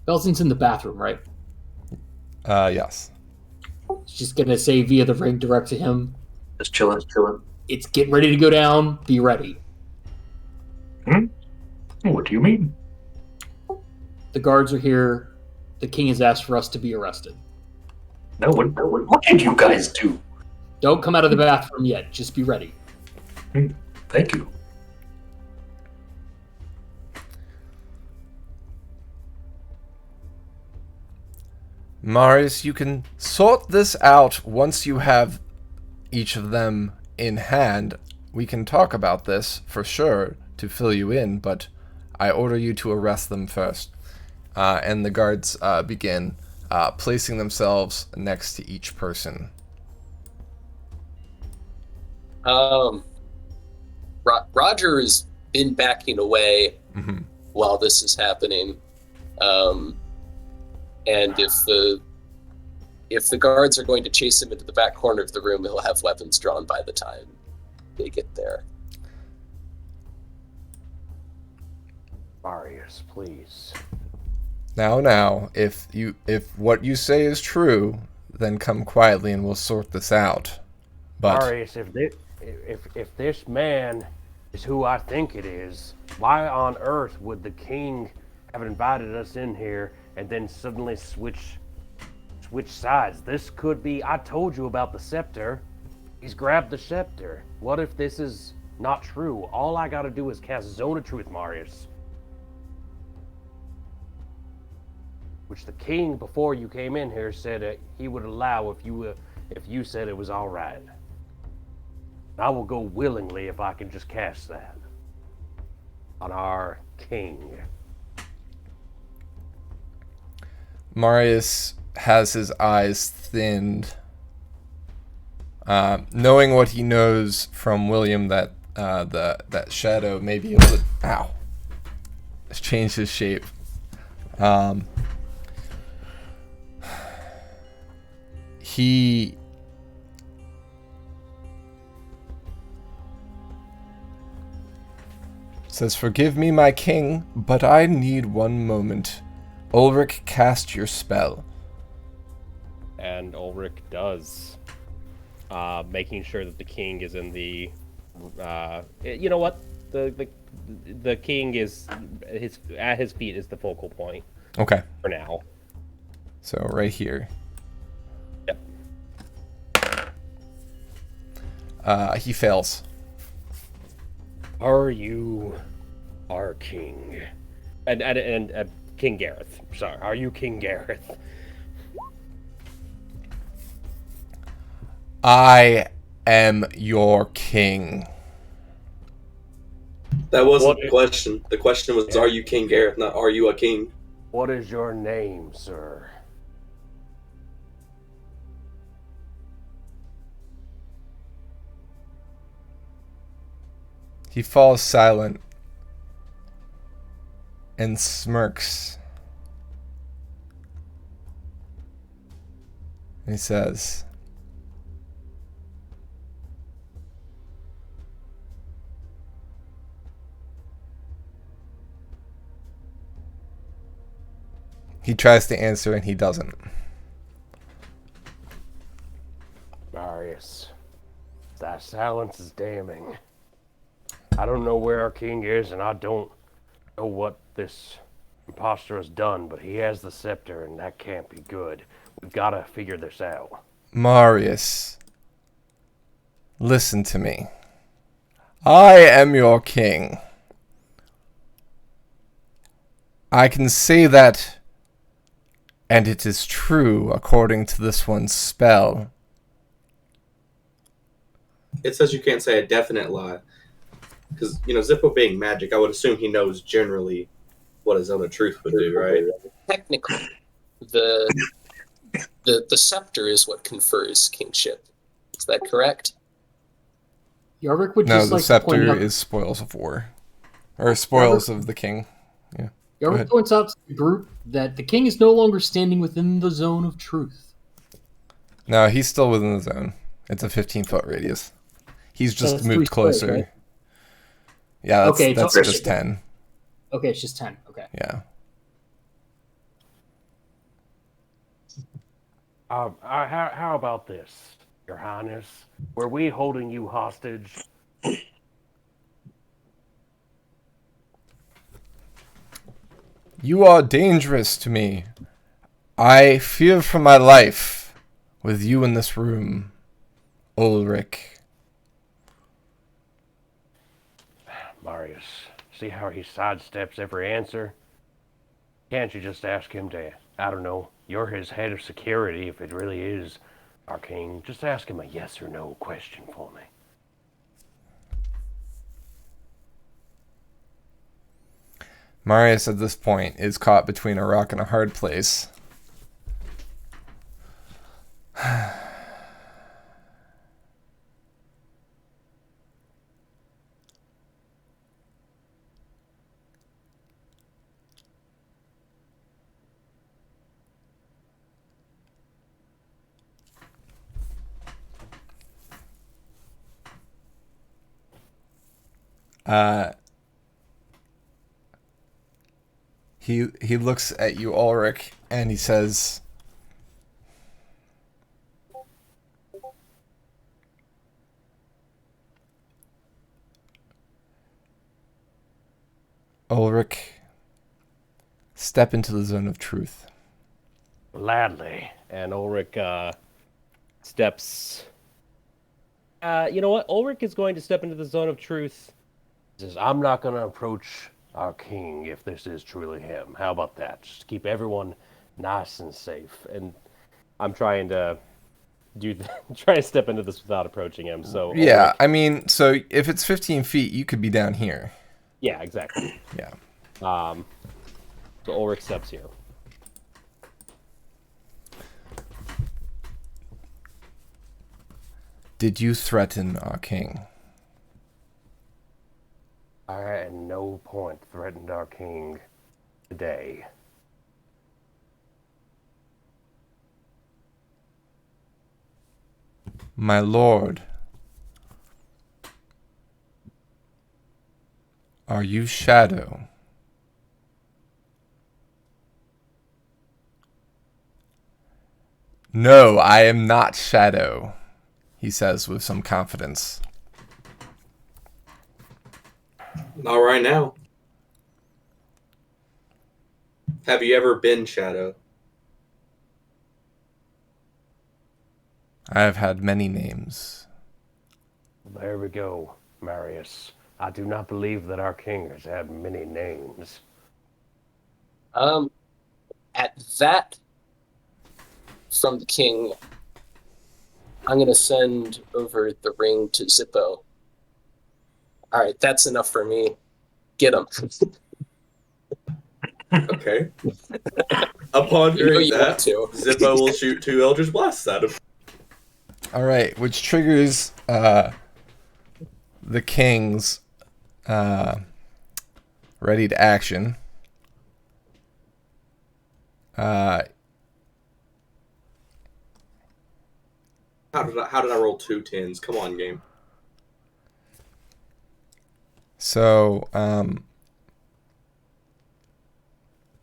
Belson's in the bathroom, right? Yes. He's just gonna say via the ring direct to him. Just chilling. It's getting ready to go down. Be ready. What do you mean? The guards are here. The king has asked for us to be arrested. No, what did you guys do? Don't come out of the bathroom yet. Just be ready. Thank you. Marius, you can sort this out once you have each of them in hand. We can talk about this for sure to fill you in, but I order you to arrest them first. And the guards begin placing themselves next to each person. Roger has been backing away while this is happening. And if the guards are going to chase him into the back corner of the room, he'll have weapons drawn by the time they get there. Marius, please. Now, if what you say is true, then come quietly and we'll sort this out. But Marius, if this man is who I think it is, why on earth would the king have invited us in here and then suddenly switch sides? This could be, I told you about the scepter. He's grabbed the scepter. What if this is not true? All I gotta do is cast Zone of Truth, Marius. Which the king, before you came in here, said he would allow if you said it was all right. I will go willingly if I can just cast that on our king. Marius has his eyes thinned, knowing what he knows from William that that shadow may be able to. Ow! It's changed his shape. He says, "Forgive me, my king, but I need one moment. Ulrich, cast your spell." And Ulrich does, making sure that the king is in the. You know what? The king is at his feet is the focal point. Okay. For now. So right here. Yep. He fails. Are you our king? And King Gareth. Sorry, are you King Gareth? I am your king. That wasn't the question. The question was, are you King Gareth, not are you a king? What is your name, sir? He falls silent and smirks. He says, he tries to answer and he doesn't. Marius, that silence is damning. I don't know where our king is, and I don't know what this imposter has done, but he has the scepter, and that can't be good. We've got to figure this out. Marius, listen to me. I am your king. I can say that, and it is true according to this one's spell. It says you can't say a definite lie. Because, Zippo being magic, I would assume he knows generally what a Zone of Truth would do, right? Technically, the scepter is what confers kingship. Is that correct? Yarvik would No, just the like to point scepter out, is spoils of war. Or spoils of the king. Yeah. Go Yarvik ahead. points out to the group that the king is no longer standing within the zone of truth. No, he's still within the zone. It's a 15-foot radius. He's just that's 3 moved squares, closer. right? Yeah, that's, Okay, that's so- just 10. Okay, it's just 10. Okay. Yeah. How about this, Your Highness? Were we holding you hostage? You are dangerous to me. I fear for my life with you in this room, Ulrich. Marius, see how he sidesteps every answer? Can't you just ask him to, I don't know, you're his head of security if it really is our king. Just ask him a yes or no question for me. Marius, at this point, is caught between a rock and a hard place. He looks at you, Ulrich, and he says, Ulrich, step into the zone of truth. Gladly. And Ulrich steps. You know what? Ulrich is going to step into the zone of truth. He says, I'm not going to approach our king if this is truly him. How about that? Just keep everyone nice and safe. And I'm trying to try to step into this without approaching him. So Yeah, Ulrich, I mean, so if it's 15 feet, you could be down here. yeah, exactly. Yeah. So Ulrich steps here. Did you threaten our king? I at no point threatened our king today. My lord, are you Shadow? No, I am not Shadow, he says with some confidence. Not right now. Have you ever been Shadow? I have had many names. There we go, Marius. I do not believe that our king has had many names. At that from the king, I'm going to send over the ring to Zippo. All right, that's enough for me. Get him. Okay. Upon You know hearing you that, want to. Zippo will shoot 2 Eldritch Blasts at him. All right, which triggers the king's ready to action. How did I roll 2 10s? Come on, game. So,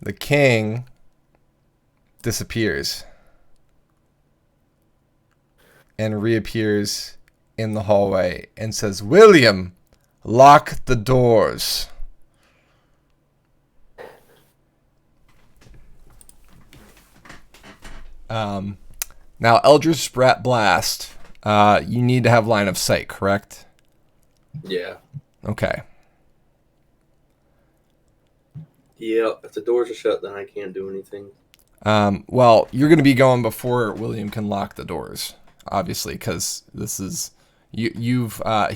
the king disappears and reappears in the hallway and says, William, lock the doors. Now, Eldritch Blast, you need to have line of sight, correct? Yeah. Okay. Yeah, if the doors are shut, then I can't do anything. Well, you're going to be going before William can lock the doors, obviously, because this is he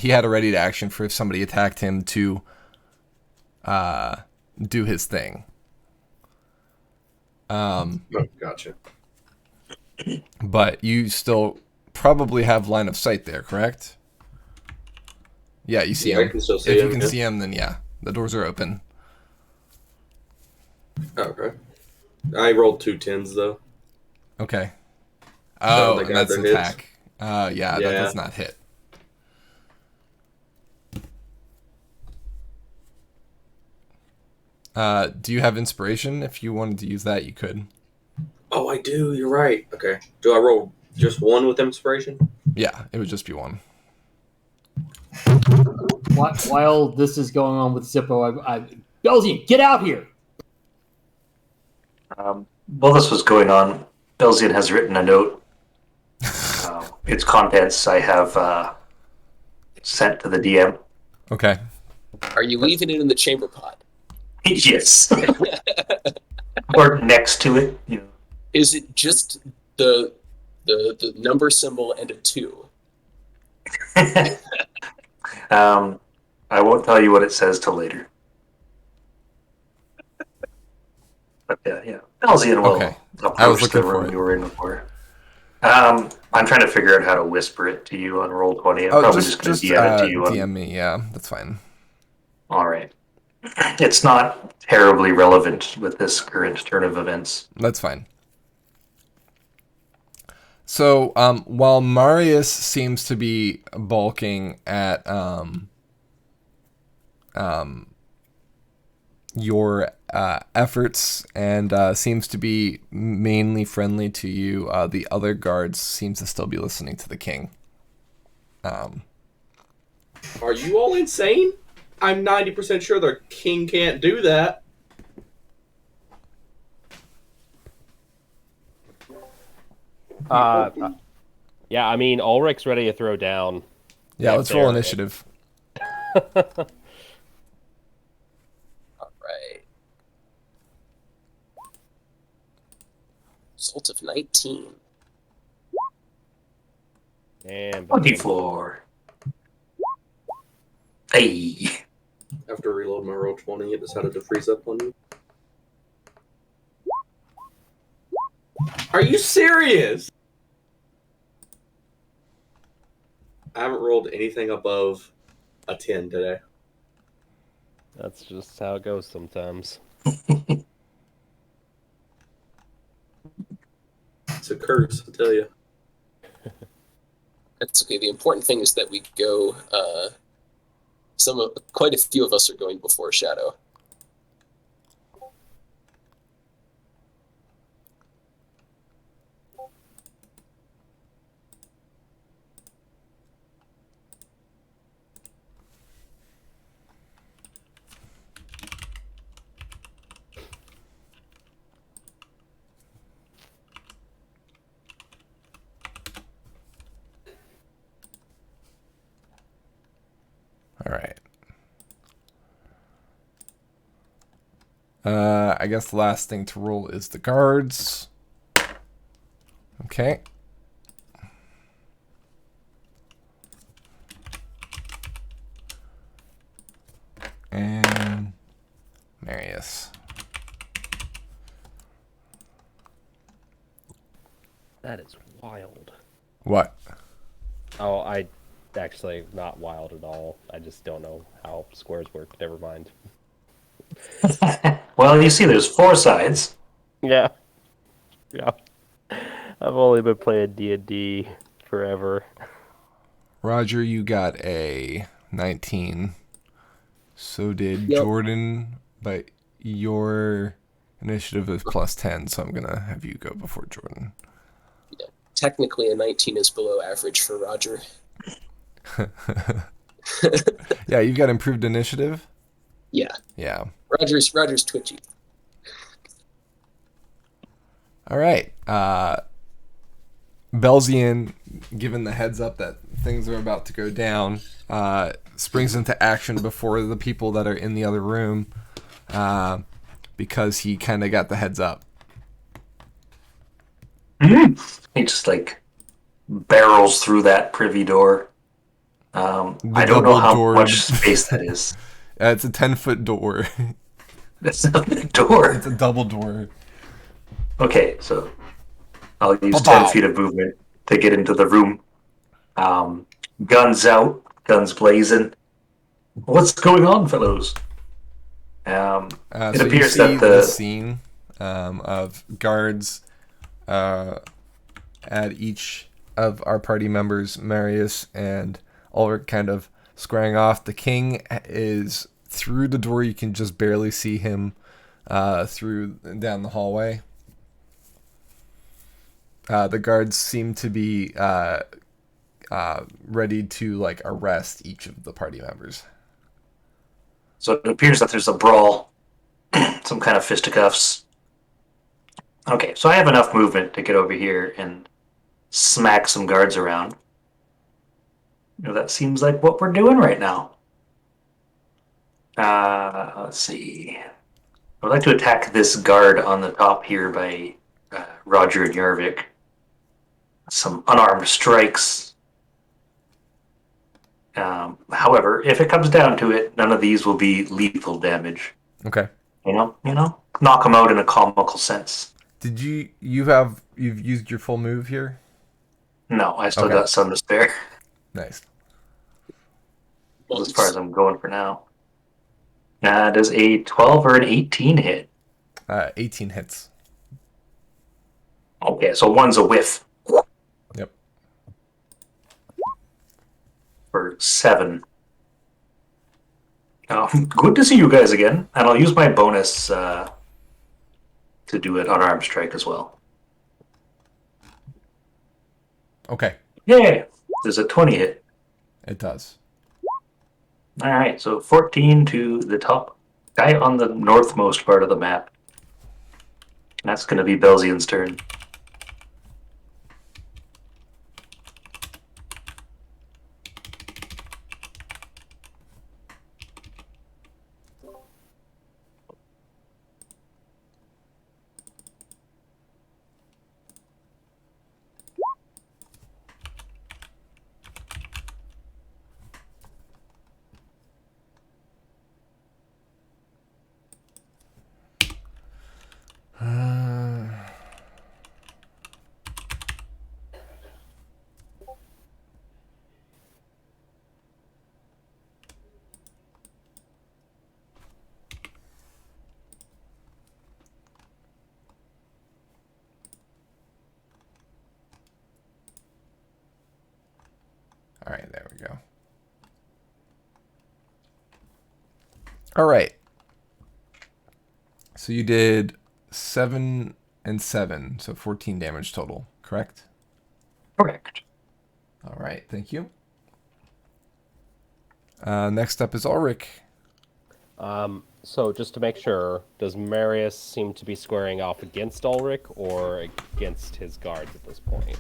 had a ready to action for if somebody attacked him to do his thing. Oh, gotcha. But you still probably have line of sight there, correct? Yeah, you see Yeah, I him. can still see If him, you can yeah. see him, then yeah, the doors are open. Okay. I rolled 2 10s though. Okay. So Oh, they and got that's their hits. attack. Yeah, that Yeah. does not hit. Do you have inspiration? If you wanted to use that, you could. Oh, I do. You're right. Okay. Do I roll just 1 with inspiration? Yeah, it would just be one. While this is going on with Zippo, Belzian, get out here! While this was going on, Belzian has written a note. Its contents I have sent to the DM. Okay. Are you leaving it in the chamber pot? Yes. Or next to it. You know. Is it just the number symbol and a 2? I won't tell you what it says till later. But yeah. Belzian will Okay. I was approach looking the for room it. you were in before. I'm trying to figure out how to whisper it to you on Roll20. I'm probably just going to DM it to you. DM me. Yeah, that's fine. All right. It's not terribly relevant with this current turn of events. That's fine. So, while Marius seems to be balking at your efforts and seems to be mainly friendly to you, the other guards seems to still be listening to the king. Are you all insane? I'm 90% sure the king can't do that. Yeah, I mean, Ulrich's ready to throw down. Yeah, If let's roll they're- initiative. All right. Result of 19. And 24. Hey. After I reload my Roll20, it decided to freeze up on you. Are you serious? I haven't rolled anything above a 10 today. that's just how it goes sometimes. It's a curse, I tell you. That's okay. The important thing is that we go. Quite a few of us are going before Shadow. All right. I guess the last thing to roll is the guards. Okay. And Marius. That is wild. What? Oh, I actually not wild at all. I just don't know how squares work. Never mind. Well, you see, there's 4 sides. Yeah. Yeah. I've only been playing D&D forever. Roger, you got a 19. So did Yep. Jordan, but your initiative is plus 10, so I'm going to have you go before Jordan. Technically, a 19 is below average for Roger. Yeah, you've got improved initiative? Yeah, Yeah. Roger's twitchy. Belzian, given the heads up that things are about to go down, springs into action before the people that are in the other room, because he kind of got the heads up. He just like barrels through that privy door. I don't know how double-doored- much space that is. It's a 10-foot door. That's not the door. It's a double door. Okay, so I'll use Ba-bow. 10 feet of movement to get into the room. Guns out, guns blazing. What's going on, fellows? It So appears you see that the scene of guards at each of our party members, Marius and Ulrich, kind of squaring off. The king is through the door. You can just barely see him through down the hallway. The guards seem to be ready to like arrest each of the party members. So it appears that there's a brawl, some kind of fisticuffs. Okay, so I have enough movement to get over here and smack some guards around. That seems like what we're doing right now. Let's see. I would like to attack this guard on the top here by Roger and Yarvik. Some unarmed strikes. However, if it comes down to it, none of these will be lethal damage. Okay. You know, knock them out in a comical sense. Did you've used your full move here? No, I still Okay. got some to spare. Nice. As far as I'm going for now. Does a 12 or an 18 hit? 18 hits. Okay, so one's a whiff. Yep. For 7. Good to see you guys again, and I'll use my bonus to do an unarmed strike as well. Okay. Yay! Does a 20 hit? It does. All right, so 14 to the top guy on the northmost part of the map. And that's going to be Belzian's turn. All right, there we go. All right. So you did 7 and 7, so 14 damage total, correct? Correct. All right, thank you. Next up is Ulrich. So just to make sure, does Marius seem to be squaring off against Ulrich or against his guards at this point?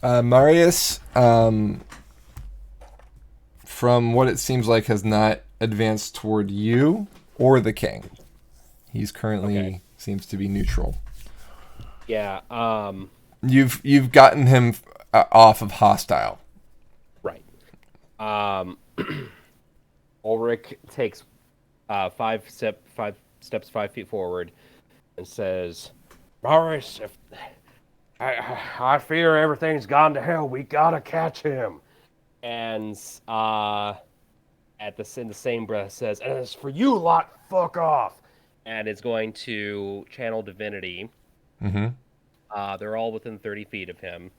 Marius, from what it seems like, has not advanced toward you or the king. He's currently seems to be neutral. Yeah. You've gotten him off of hostile. Right. Ulrich takes 5 steps 5 feet forward and says, Morris, if I fear everything's gone to hell, we gotta catch him. and in the same breath says, And as for you lot, fuck off. and is going to channel divinity. Mm-hmm. They're all within 30 feet of him.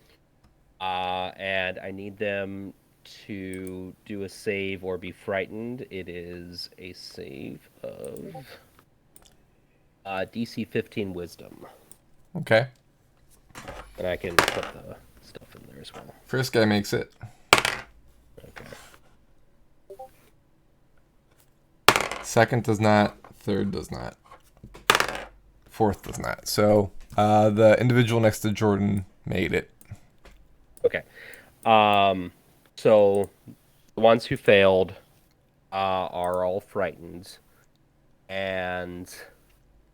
And I need them to do a save or be frightened. It is a save of DC 15 Wisdom. Okay. And I can put the stuff in there as well. First guy makes it. Okay. Second does not. Third does not. Fourth does not. So the individual next to Jordan made it. So the ones who failed are all frightened, and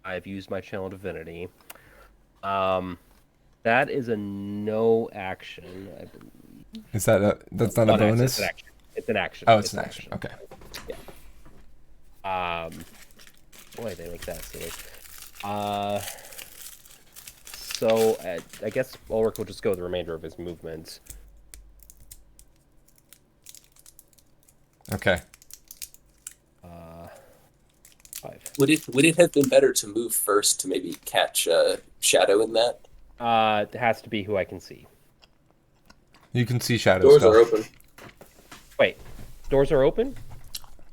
I've used my channel divinity. That is a no action, I believe. Is that that's not a bonus? It's an action. It's an action. Oh, it's an action. Okay. Yeah. Boy, they make that silly. So I guess Ulrich will just go the remainder of his movements. Okay. 5. Would it have been better to move first to maybe catch Shadow in that? It has to be who I can see. You can see shadows. Doors still. are open. Wait, doors are open?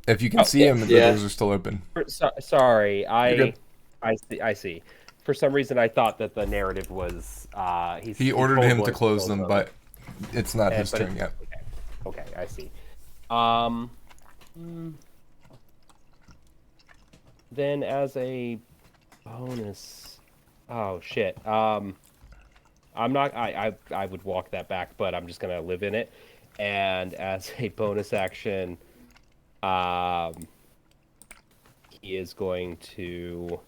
If you can see him, the doors are still open. Sorry, You're I see. For some reason, I thought that the narrative was He ordered told him to Lloyd close them, but it's not his but turn yet. Okay, I see. Then as a bonus, oh shit. I'm not. I would walk that back, but I'm just gonna live in it. And as a bonus action, he is going to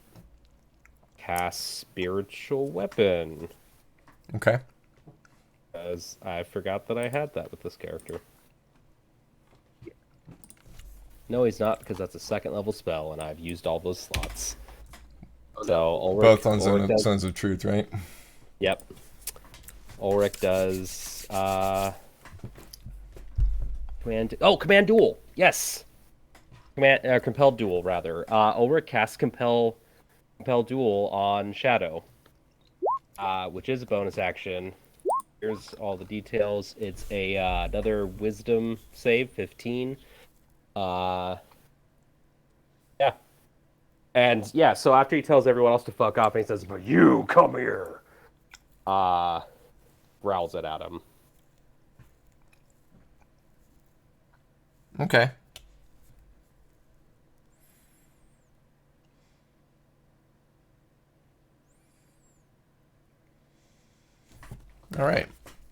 cast Spiritual Weapon. Okay. Because I forgot that I had that with this character. No, he's not, because that's a second level spell, and I've used all those slots. So Ulrich, Both on Zones of Truth, right? Yep. Ulrich does Command Duel. Yes. Compelled Duel rather. Ulrich casts Compel Duel on Shadow, which is a bonus action. Here's all the details. It's a another Wisdom save, 15. Yeah. And yeah, so after he tells everyone else to fuck off, and he says, "But you come here," growls it at him. Okay. All right.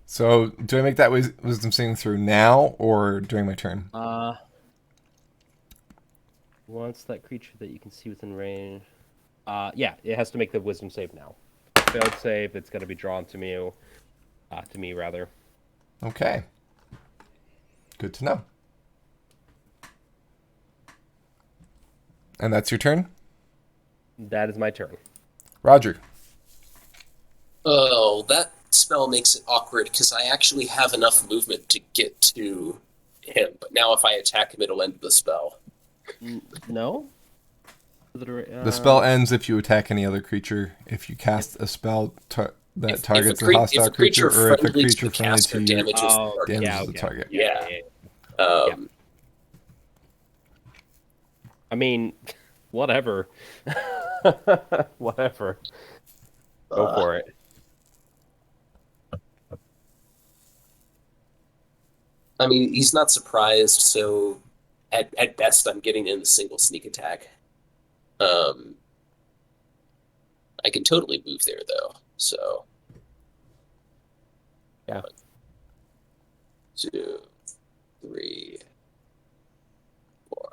So, do I make that wisdom saving throw now or during my turn? Once that creature that you can see within range. Yeah, it has to make the wisdom save now. Failed save, it's going to be drawn to me. To me, rather. Okay. Good to know. And that's your turn? That is my turn. Roger. Oh, that spell makes it awkward because I actually have enough movement to get to him. But now if I attack him, it'll end the spell. No? The spell ends if you attack any other creature. If you cast a spell that targets a hostile creature, or if a creature friendly to you damages the target. Yeah. I mean, whatever. Whatever. Go for it. I mean, he's not surprised, so at best I'm getting in the single sneak attack. I can totally move there, though, so... Yeah. 1, 2, 3, 4.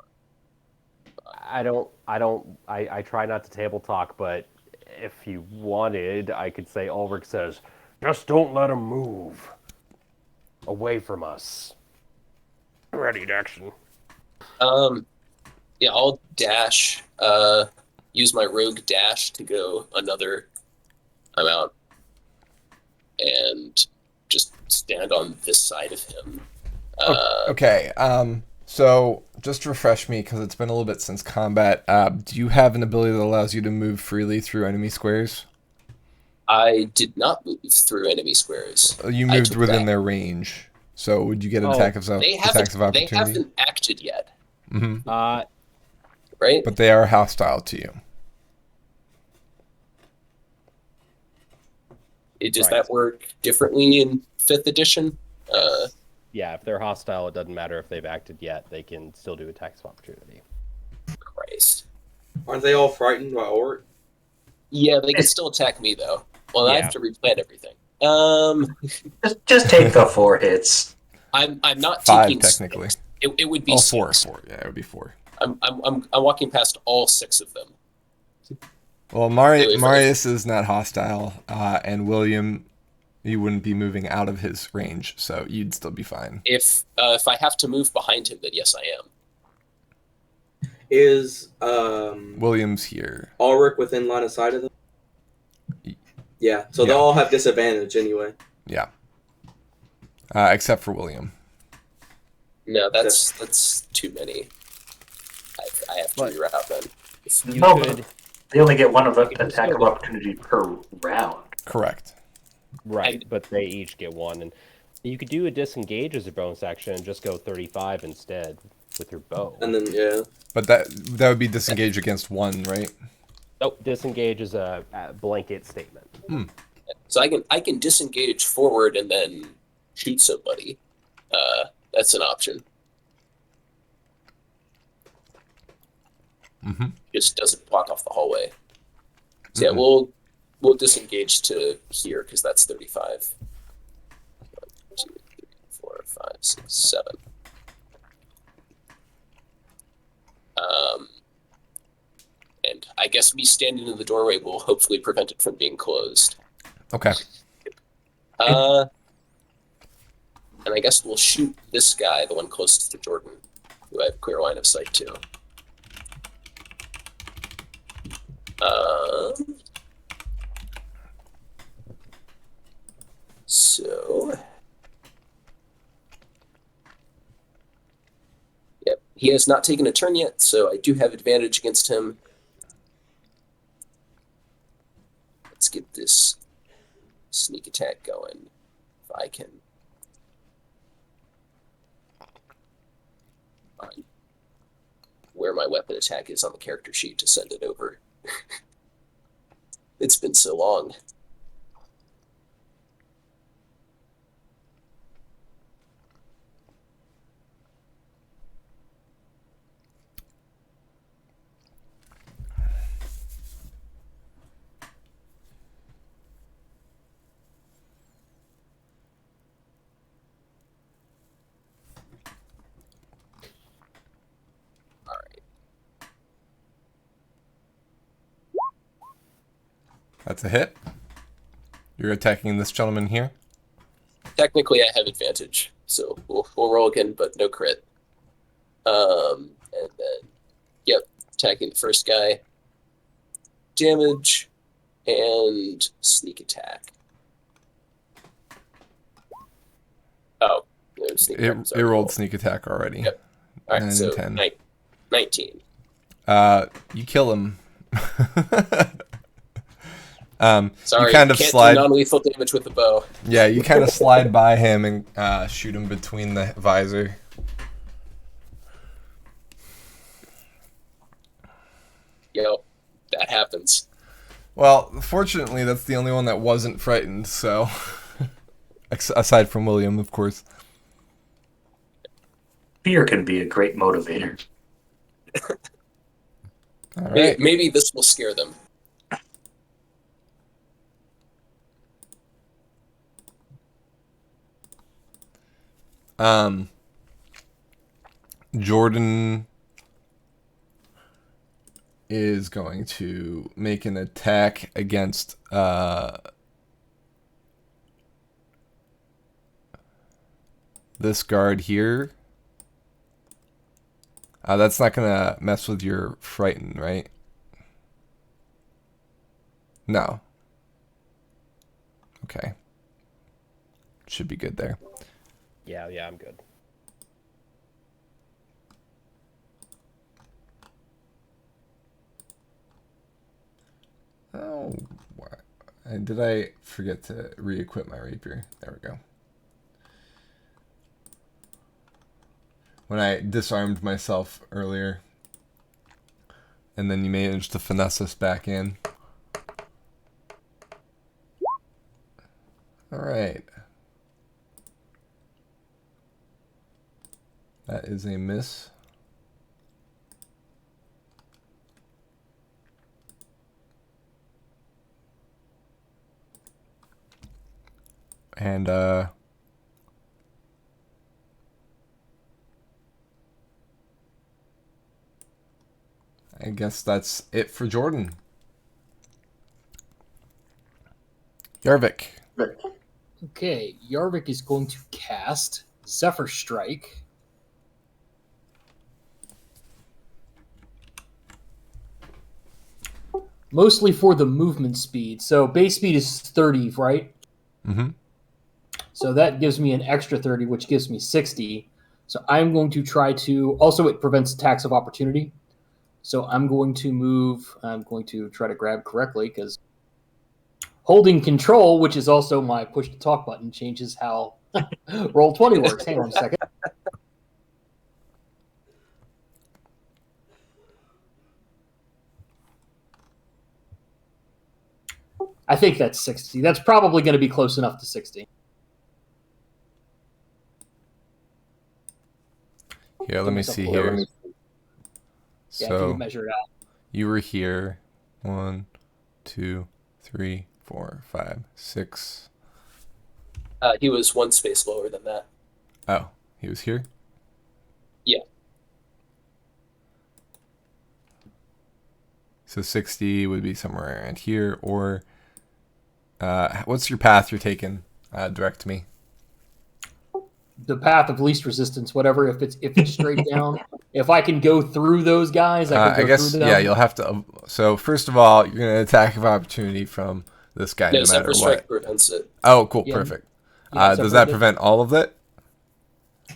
I try not to table talk, but if you wanted, I could say Ulrich says, "Just don't let him move away from us." Ready to action. Yeah, I'll dash, use my rogue dash to go another amount, and just stand on this side of him. Okay. So just to refresh me, because it's been a little bit since combat, do you have an ability that allows you to move freely through enemy squares? I did not move through enemy squares. You moved within their range. So would you get attacks of opportunity? They haven't acted yet. Mm-hmm. Right? But they are hostile to you. Does that work differently in 5th edition? Yeah, if they're hostile, it doesn't matter if they've acted yet. They can still do attacks of opportunity. Christ. Aren't they all frightened by Ulrich? Yeah, they can still attack me, though. Well, I Yeah. have to replan everything. Just take the 4 hits. I'm not 5 taking technically. It would be Oh, 6. 4. Yeah, it would be 4. I'm walking past all 6 of them. Well, Marius is not hostile, and William, you wouldn't be moving out of his range, so you'd still be fine. If I have to move behind him, then yes, I am. Is William's here. Ulrich within line of sight of them? Yeah, so Yeah. they'll all have disadvantage anyway. Yeah. Except for William. No, that's too many. I have to reroute then. You No, could, they only get one of the You can attack still of go- opportunity per round. Correct. right, but they each get 1, and you could do a disengage as a bonus action and just go 35 instead with your bow. And then, yeah. But that would be disengage against 1, right? Oh, disengage is a blanket statement. So I can disengage forward and then shoot somebody. That's an option. Mm-hmm. Just doesn't block off the hallway. So yeah, we'll disengage to here because that's 35. 1, 2, 3, 4, 5, 6, 7. And I guess me standing in the doorway will hopefully prevent it from being closed. Okay. And I guess we'll shoot this guy, the one closest to Jordan, who I have clear line of sight to. So, yep, he has not taken a turn yet, so I do have advantage against him. Let's get this sneak attack going, if I can find where my weapon attack is on the character sheet to send it over. It's been so long. That's a hit. You're attacking this gentleman here. Technically, I have advantage, so we'll roll again, but no crit. And then, yep, attacking the first guy. Damage and sneak attack. Oh, no, sneak attack. It rolled sneak attack already. Yep. All right, 9 so and 10. 19. You kill him. Sorry, you kind of can't slide. do non-lethal damage with the bow. Yeah, you kind of slide by him and shoot him between the visor. Yep, that happens. Well, fortunately, that's the only one that wasn't frightened. So, aside from William, of course. Fear can be a great motivator. All right. Maybe this will scare them. Jordan is going to make an attack against this guard here. That's not gonna mess with your frighten, right? No. Okay. Should be good there. Yeah, I'm good. Oh, what? And did I forget to re-equip my rapier? There we go. When I disarmed myself earlier, and then you managed to finesse us back in. All right. That is a miss. And I guess that's it for Jordan. Yarvik. Okay, Yarvik is going to cast Zephyr Strike. Mostly for the movement speed. So base speed is 30, right? Mm-hmm. So that gives me an extra 30, which gives me 60. So I'm going to try to... Also, it prevents attacks of opportunity. So I'm going to move... I'm going to try to grab correctly, because holding control, which is also my push to talk button, changes how roll 20 works. Hang on a second. I think that's 60. That's probably going to be close enough to 60. Here, let me see here. Yeah, if you So measure it out. you were here. 1, 2, 3, 4, 5, 6. He was one space lower than that. Oh, he was here? Yeah. So 60 would be somewhere around here, or what's your path you're taking? Direct me. The path of least resistance, whatever. If it's straight down, if I can go through those guys, I can go guess, through them. yeah, you'll have to. So first of all, you're gonna attack of opportunity from this guy, no matter Zephyr what. Strike prevents it. Oh, cool, Yeah. perfect. Yeah, Does that prevent all of it?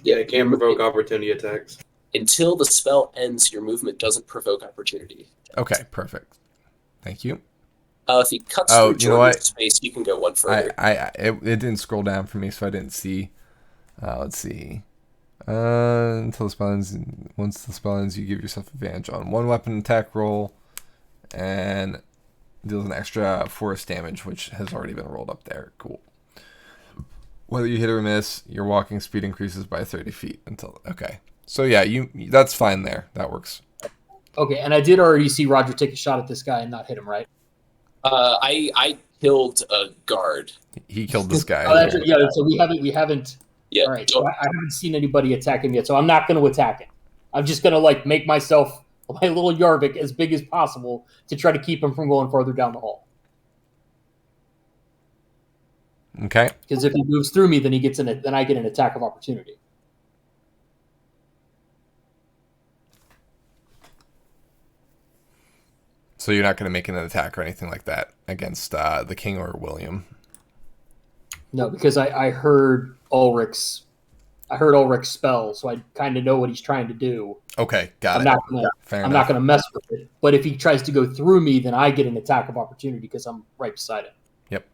Yeah, it can't provoke opportunity attacks. Until the spell ends, your movement doesn't provoke opportunity. Okay, perfect. Thank you. If he cuts Oh, through you know what? Jordan's space, you can go one further. It didn't scroll down for me, so I didn't see. Let's see. Until the spell ends, once the spell ends, you give yourself advantage on one weapon attack roll, and deals an extra force damage, which has already been rolled up there. Cool. Whether you hit or miss, your walking speed increases by 30 feet until. Okay. So yeah, that's fine there. That works. Okay, and I did already see Roger take a shot at this guy and not hit him, right? I killed a guard. He killed this guy. Oh, that's, yeah. So we haven't. Yeah. All right. So I haven't seen anybody attack him yet, so I'm not going to attack him. I'm just going to make myself my little Yarvik as big as possible to try to keep him from going farther down the hall. Okay. Because if he moves through me, then then I get an attack of opportunity. So you're not going to make an attack or anything like that against the king or William. No, because I heard Ulrich's spell, so I kind of know what he's trying to do. Okay, got I'm it. I'm not going to mess with it. But if he tries to go through me, then I get an attack of opportunity because I'm right beside him. Yep.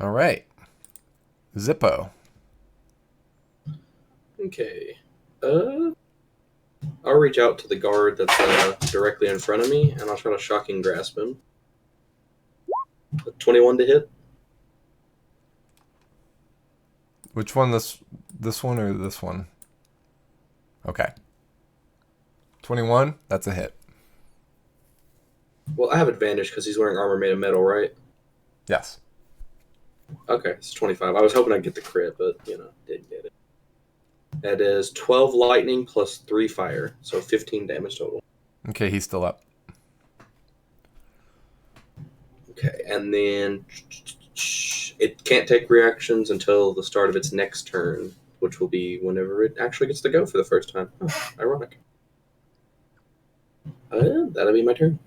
All right. Zippo. Okay. I'll reach out to the guard that's directly in front of me, and I'll try to shocking grasp him. 21 to hit. Which one? This one or this one? Okay. 21. That's a hit. Well, I have advantage because he's wearing armor made of metal, right? Yes. Okay, it's 25. I was hoping I'd get the crit, but, didn't get it. That is 12 lightning plus 3 fire, so 15 damage total. Okay, he's still up. Okay, and then it can't take reactions until the start of its next turn, which will be whenever it actually gets to go for the first time. Oh, ironic. That'll be my turn.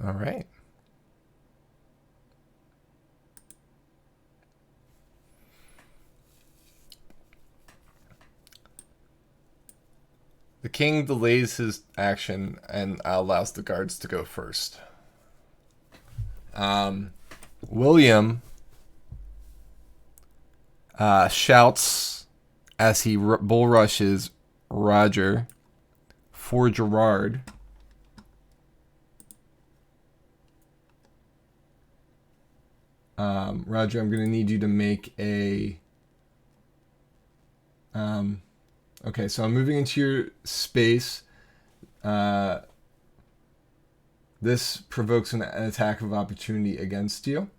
All right. The king delays his action and allows the guards to go first. William shouts as he bull rushes Roger for Gerard. Roger, I'm going to need you to make a... Okay, so I'm moving into your space. This provokes an attack of opportunity against you.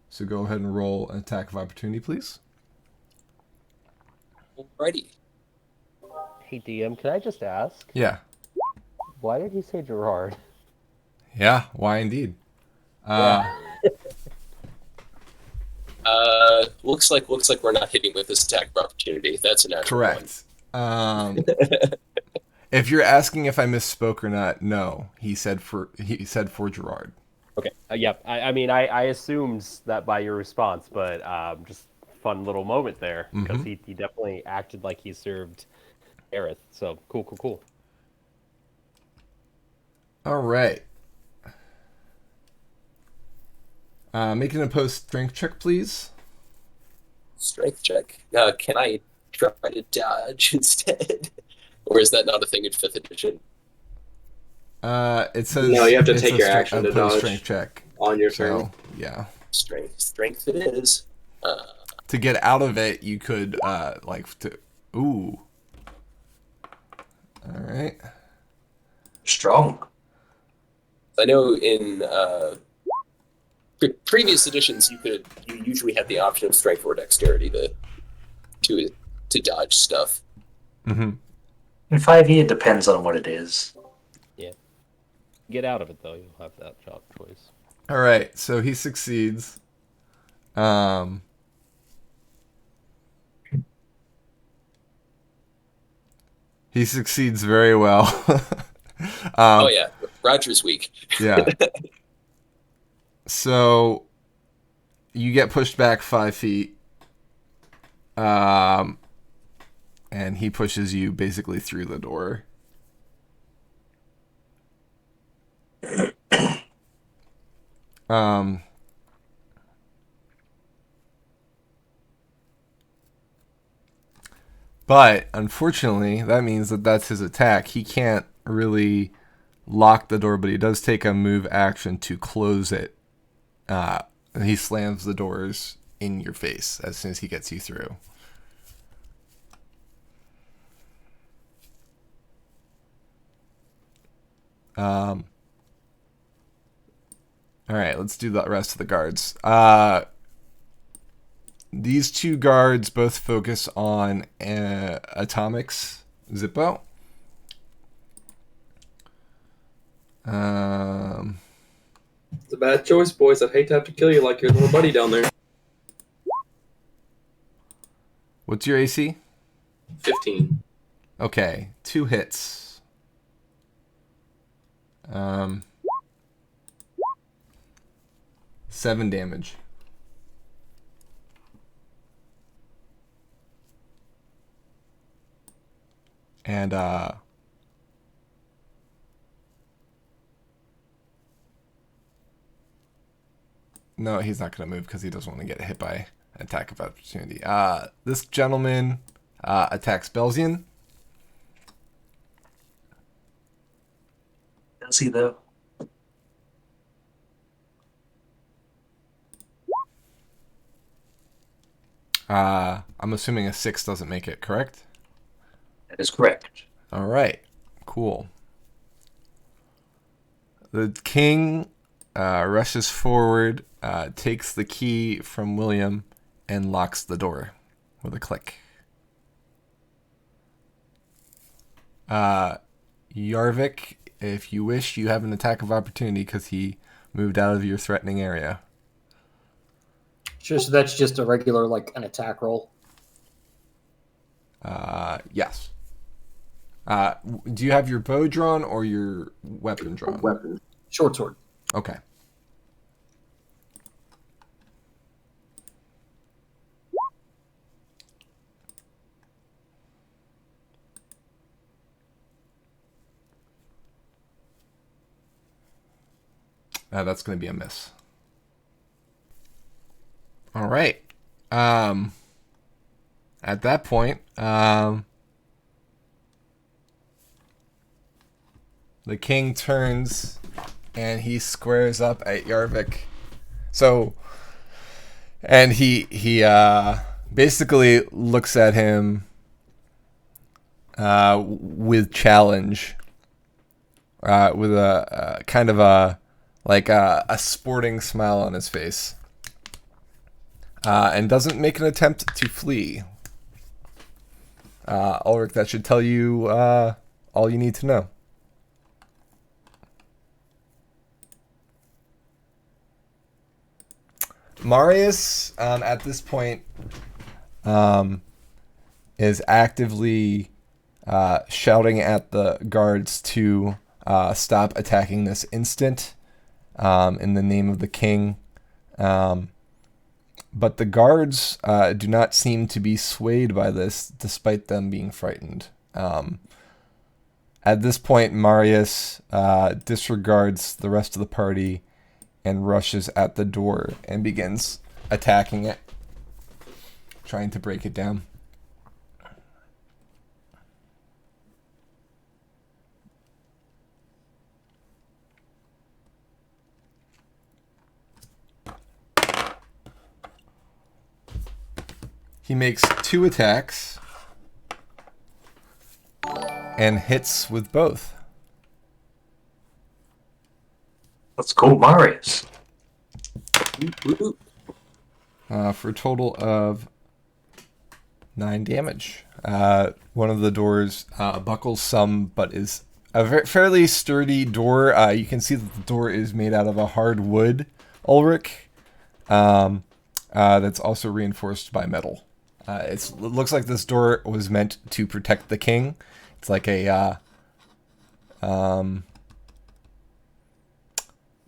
So go ahead and roll an attack of opportunity, please. Alrighty. Hey, DM, can I just ask? Yeah. Why did he say Gerard? Yeah, why indeed? Looks like we're not hitting with this attack of opportunity. That's a natural one. Correct. If you're asking if I misspoke or not, no. He said for Gerard. Okay. Yep. I mean, I assumed that by your response, but just fun little moment there because he definitely acted like he served Aerith. So cool. All right. Make an opposed strength check, please. Strength check. Can I try to dodge instead? Or is that not a thing in 5th edition? It says No, you have to it's take a your action to opposed dodge strength check. on your So turn. yeah, Strength it is. to get out of it, you could Ooh. All right. Strong. I know in previous editions you usually had the option of strength or dexterity to dodge stuff. Mm-hmm. In 5e, it depends on what it is. Yeah. Get out of it though. You'll have that choice. All right. So he succeeds. He succeeds very well. Oh yeah, Roger's weak. Yeah. So you get pushed back 5 feet. And he pushes you basically through the door. But unfortunately, that means that that's his attack. He can't really lock the door, but he does take a move action to close it. He slams the doors in your face as soon as he gets you through. All right, let's do the rest of the guards. These two guards both focus on atomics. Zippo. It's a bad choice, boys. I'd hate to have to kill you like your little buddy down there. What's your AC? 15. Okay, 2 hits. 7 damage. And no, he's not going to move because he doesn't want to get hit by attack of opportunity. This gentleman attacks Belzian. Does he, though? I'm assuming a 6 doesn't make it, correct? That is correct. All right, cool. The king rushes forward, takes the key from William, and locks the door with a click. Yarvik, if you wish, you have an attack of opportunity because he moved out of your threatening area. Sure, so that's just a regular, like, an attack roll. Yes. Do you have your bow drawn or your weapon drawn? Short sword. Okay. That's going to be a miss. All right. At that point, the king turns and he squares up at Yarvik. So, and he basically looks at him with challenge, with a kind of a like a sporting smile on his face, and doesn't make an attempt to flee. Ulrich, that should tell you all you need to know. Marius, at this point, is actively shouting at the guards to stop attacking this instant, in the name of the king. But the guards do not seem to be swayed by this, despite them being frightened. At this point, Marius disregards the rest of the party and rushes at the door and begins attacking it, trying to break it down. He makes 2 attacks and hits with both. Let's go, Marius. For a total of 9 damage. One of the doors buckles some, but is a fairly sturdy door. You can see that the door is made out of a hard wood, Ulrich. That's also reinforced by metal. It looks like this door was meant to protect the king. It's like a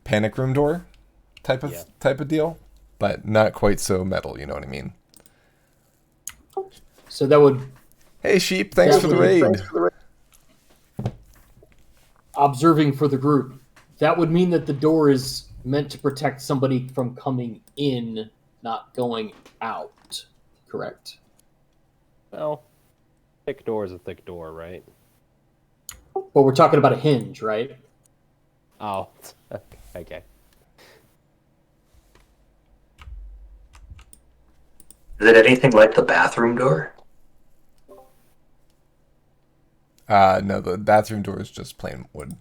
panic room door type of deal, but not quite so metal. You know what I mean? So that would, Hey sheep, thanks for the raid. observing for the group, that would mean that the door is meant to protect somebody from coming in, not going out. Correct. Well, thick door is a thick door, right? But we're talking about a hinge, right? Oh, okay. Is it anything like the bathroom door? No, the bathroom door is just plain wood.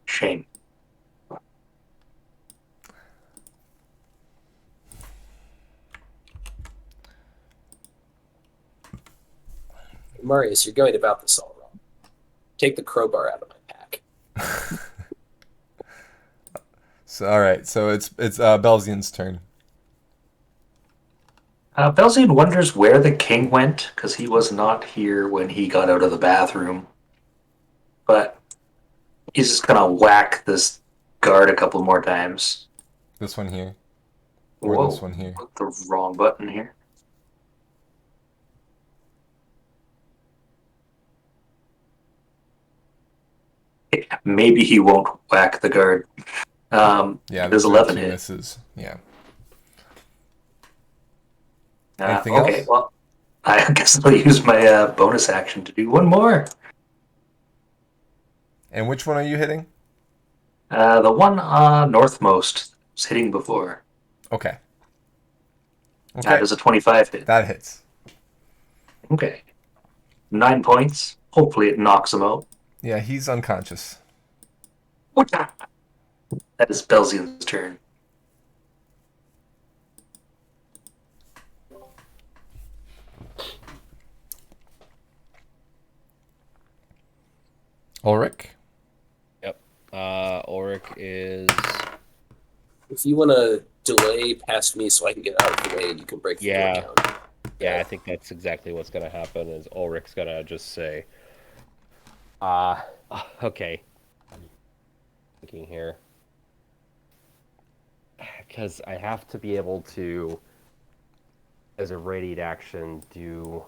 Shame. Marius, you're going about this all wrong. Take the crowbar out of my pack. So all right, so it's Belzian's turn. Belzian wonders where the king went, because he was not here when he got out of the bathroom. But he's just gonna whack this guard a couple more times. This one here, or Whoa, this one here. put the wrong button here. Maybe he won't whack the guard. Yeah, there's those are 11 2 hit. misses. Yeah. Anything Okay, else? well, I guess I'll use my bonus action to do one more. And which one are you hitting? The one northmost was hitting before. Okay. That is a 25 hit. That hits. Okay. 9 points. Hopefully it knocks him out. Yeah, he's unconscious. That is Belzian's turn. Ulrich? Yep. Ulrich is. If you want to delay past me so I can get out of the way and you can break the Yeah. door down. Yeah, I think that's exactly what's gonna happen. Is Ulrich's gonna just say, okay. I'm thinking here because I have to be able to, as a readied action, do.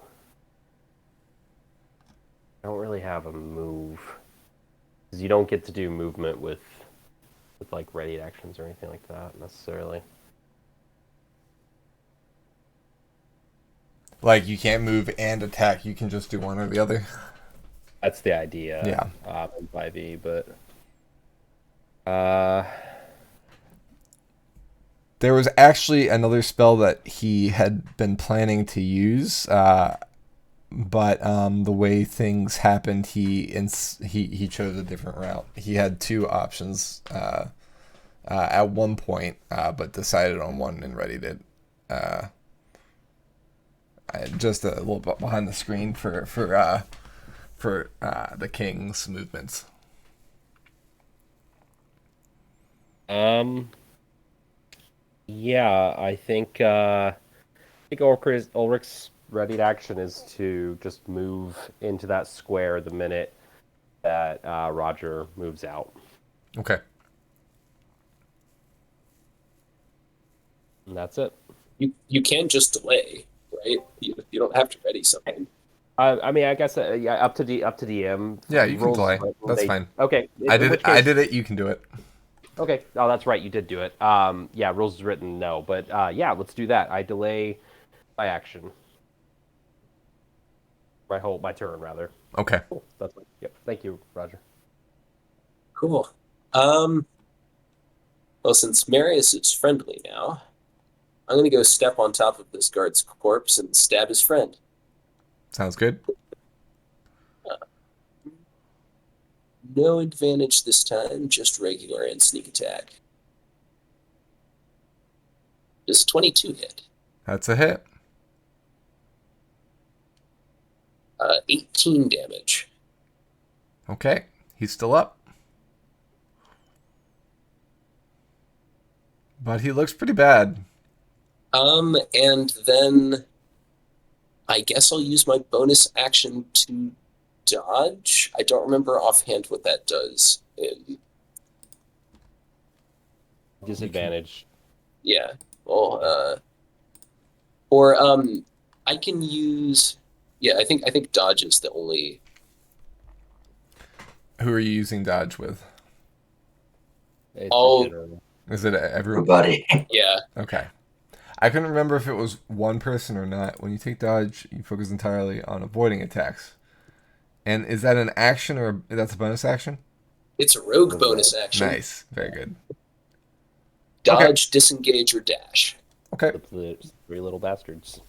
I don't really have a move because you don't get to do movement with like readied actions or anything like that necessarily. Like, you can't move and attack. You can just do one or the other. That's the idea. Yeah. In 5e, but There was actually another spell that he had been planning to use, but the way things happened, he chose a different route. He had two options at one point, but decided on one and readied it. Just a little bit behind the screen for the king's movements. Yeah, I think Ulrich's readied action is to just move into that square the minute that Roger moves out. Okay. And that's it. You can just delay, right? You don't have to ready something. I mean, I guess yeah, up to DM. Yeah, you can Rules, delay. That's fine. Okay, I did it. You can do it. Okay. Oh, that's right. You did do it. Yeah, rules is written. No, but yeah, let's do that. I delay my action. My turn rather. Okay. Cool. That's fine. Yep. Thank you, Roger. Cool. Well, since Marius is friendly now, I'm gonna go step on top of this guard's corpse and stab his friend. Sounds good. No advantage this time, just regular and sneak attack. Does 22 hit? That's a hit. 18 damage. Okay. He's still up. But he looks pretty bad. And then I guess I'll use my bonus action to dodge. I don't remember offhand what that does. Disadvantage. Yeah. Well, I can use. Yeah, I think dodge is the only. Who are you using dodge with? It's Oh. general. Is it everyone? Everybody. Yeah. Okay. I couldn't remember if it was one person or not. When you take dodge, you focus entirely on avoiding attacks. And is that an action or that's a bonus action? It's a rogue bonus action. Nice. Very good. Dodge, disengage, or dash. Okay. The three little bastards.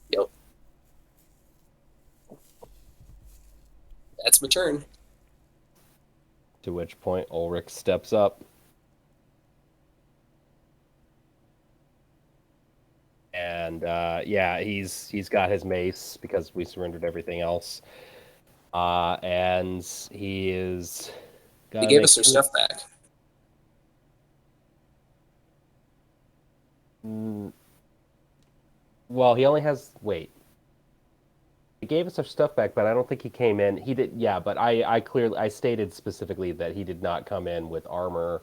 Yep. That's my turn. To which point Ulrich steps up. And yeah, he's got his mace because we surrendered everything else. And he is. They gave us their stuff back. Well, he only has. Wait. He gave us our stuff back, but I don't think he came in. He did, yeah. But I stated specifically that he did not come in with armor.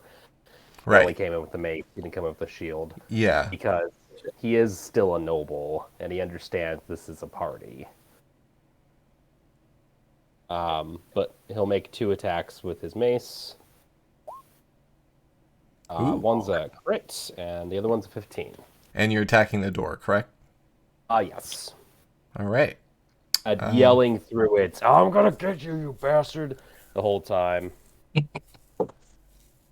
Right. He only came in with the mace. He didn't come in with the shield. Yeah. Because he is still a noble, and he understands this is a party. But he'll make 2 attacks with his mace. One's a crit, and the other one's a 15. And you're attacking the door, correct? Yes. All right. Yelling through it, I'm gonna get you, you bastard, the whole time.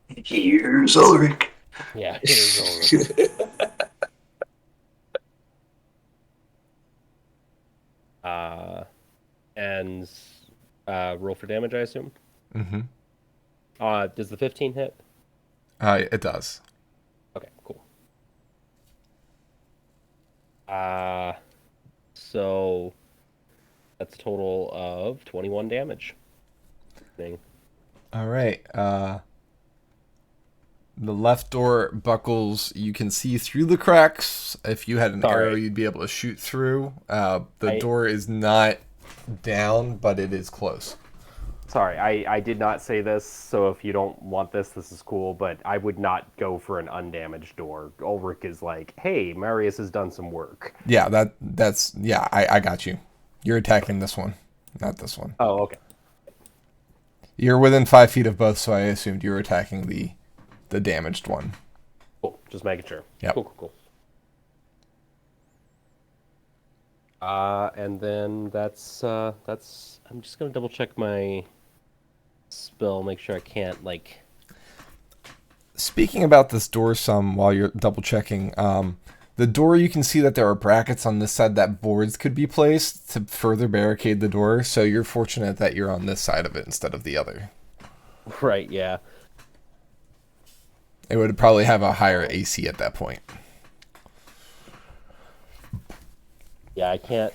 Here's Ulrich. Yeah, here's Ulrich. And roll for damage, I assume? Mm-hmm. Does the 15 hit? It does. Okay, cool. So that's a total of 21 damage. All right. The left door buckles. You can see through the cracks. If you had an arrow, you'd be able to shoot through. The door is not down, but it is close. Sorry, I did not say this, so if you don't want this, this is cool, but I would not go for an undamaged door. Ulrich is like, hey, Marius has done some work. Yeah, that's I got you. You're attacking this one, not this one. Oh, okay. You're within 5 feet of both, so I assumed you were attacking the damaged one. Cool, just making sure. Yep. Cool. And then that's I'm just gonna double check my spell, make sure I can't Speaking about this door some while you're double checking, The door, you can see that there are brackets on this side that boards could be placed to further barricade the door. So you're fortunate that you're on this side of it instead of the other. Right, yeah. It would probably have a higher AC at that point. Yeah, I can't...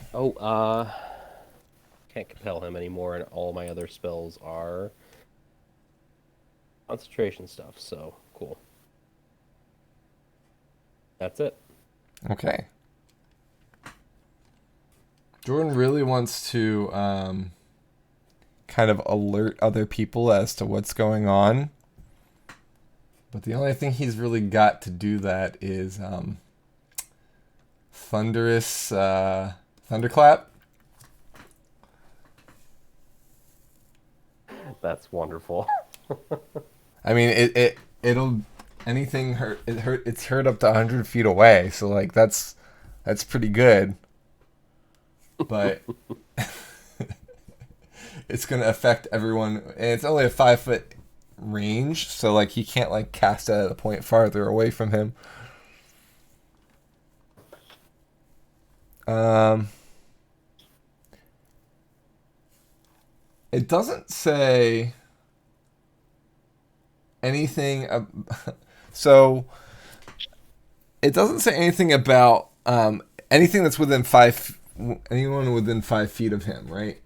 can't compel him anymore, and all my other spells are concentration stuff, so cool. That's it. Okay. Jordan really wants to kind of alert other people as to what's going on. But the only thing he's really got to do that is thunderous thunderclap. That's wonderful. I mean, it'll anything hurt. It's heard up to 100 feet away. So like that's pretty good. But it's gonna affect everyone, and it's only a 5-foot range. So like he can't like cast it at a point farther away from him. It doesn't say anything. So it doesn't say anything about anything that's within anyone within 5 feet of him, right?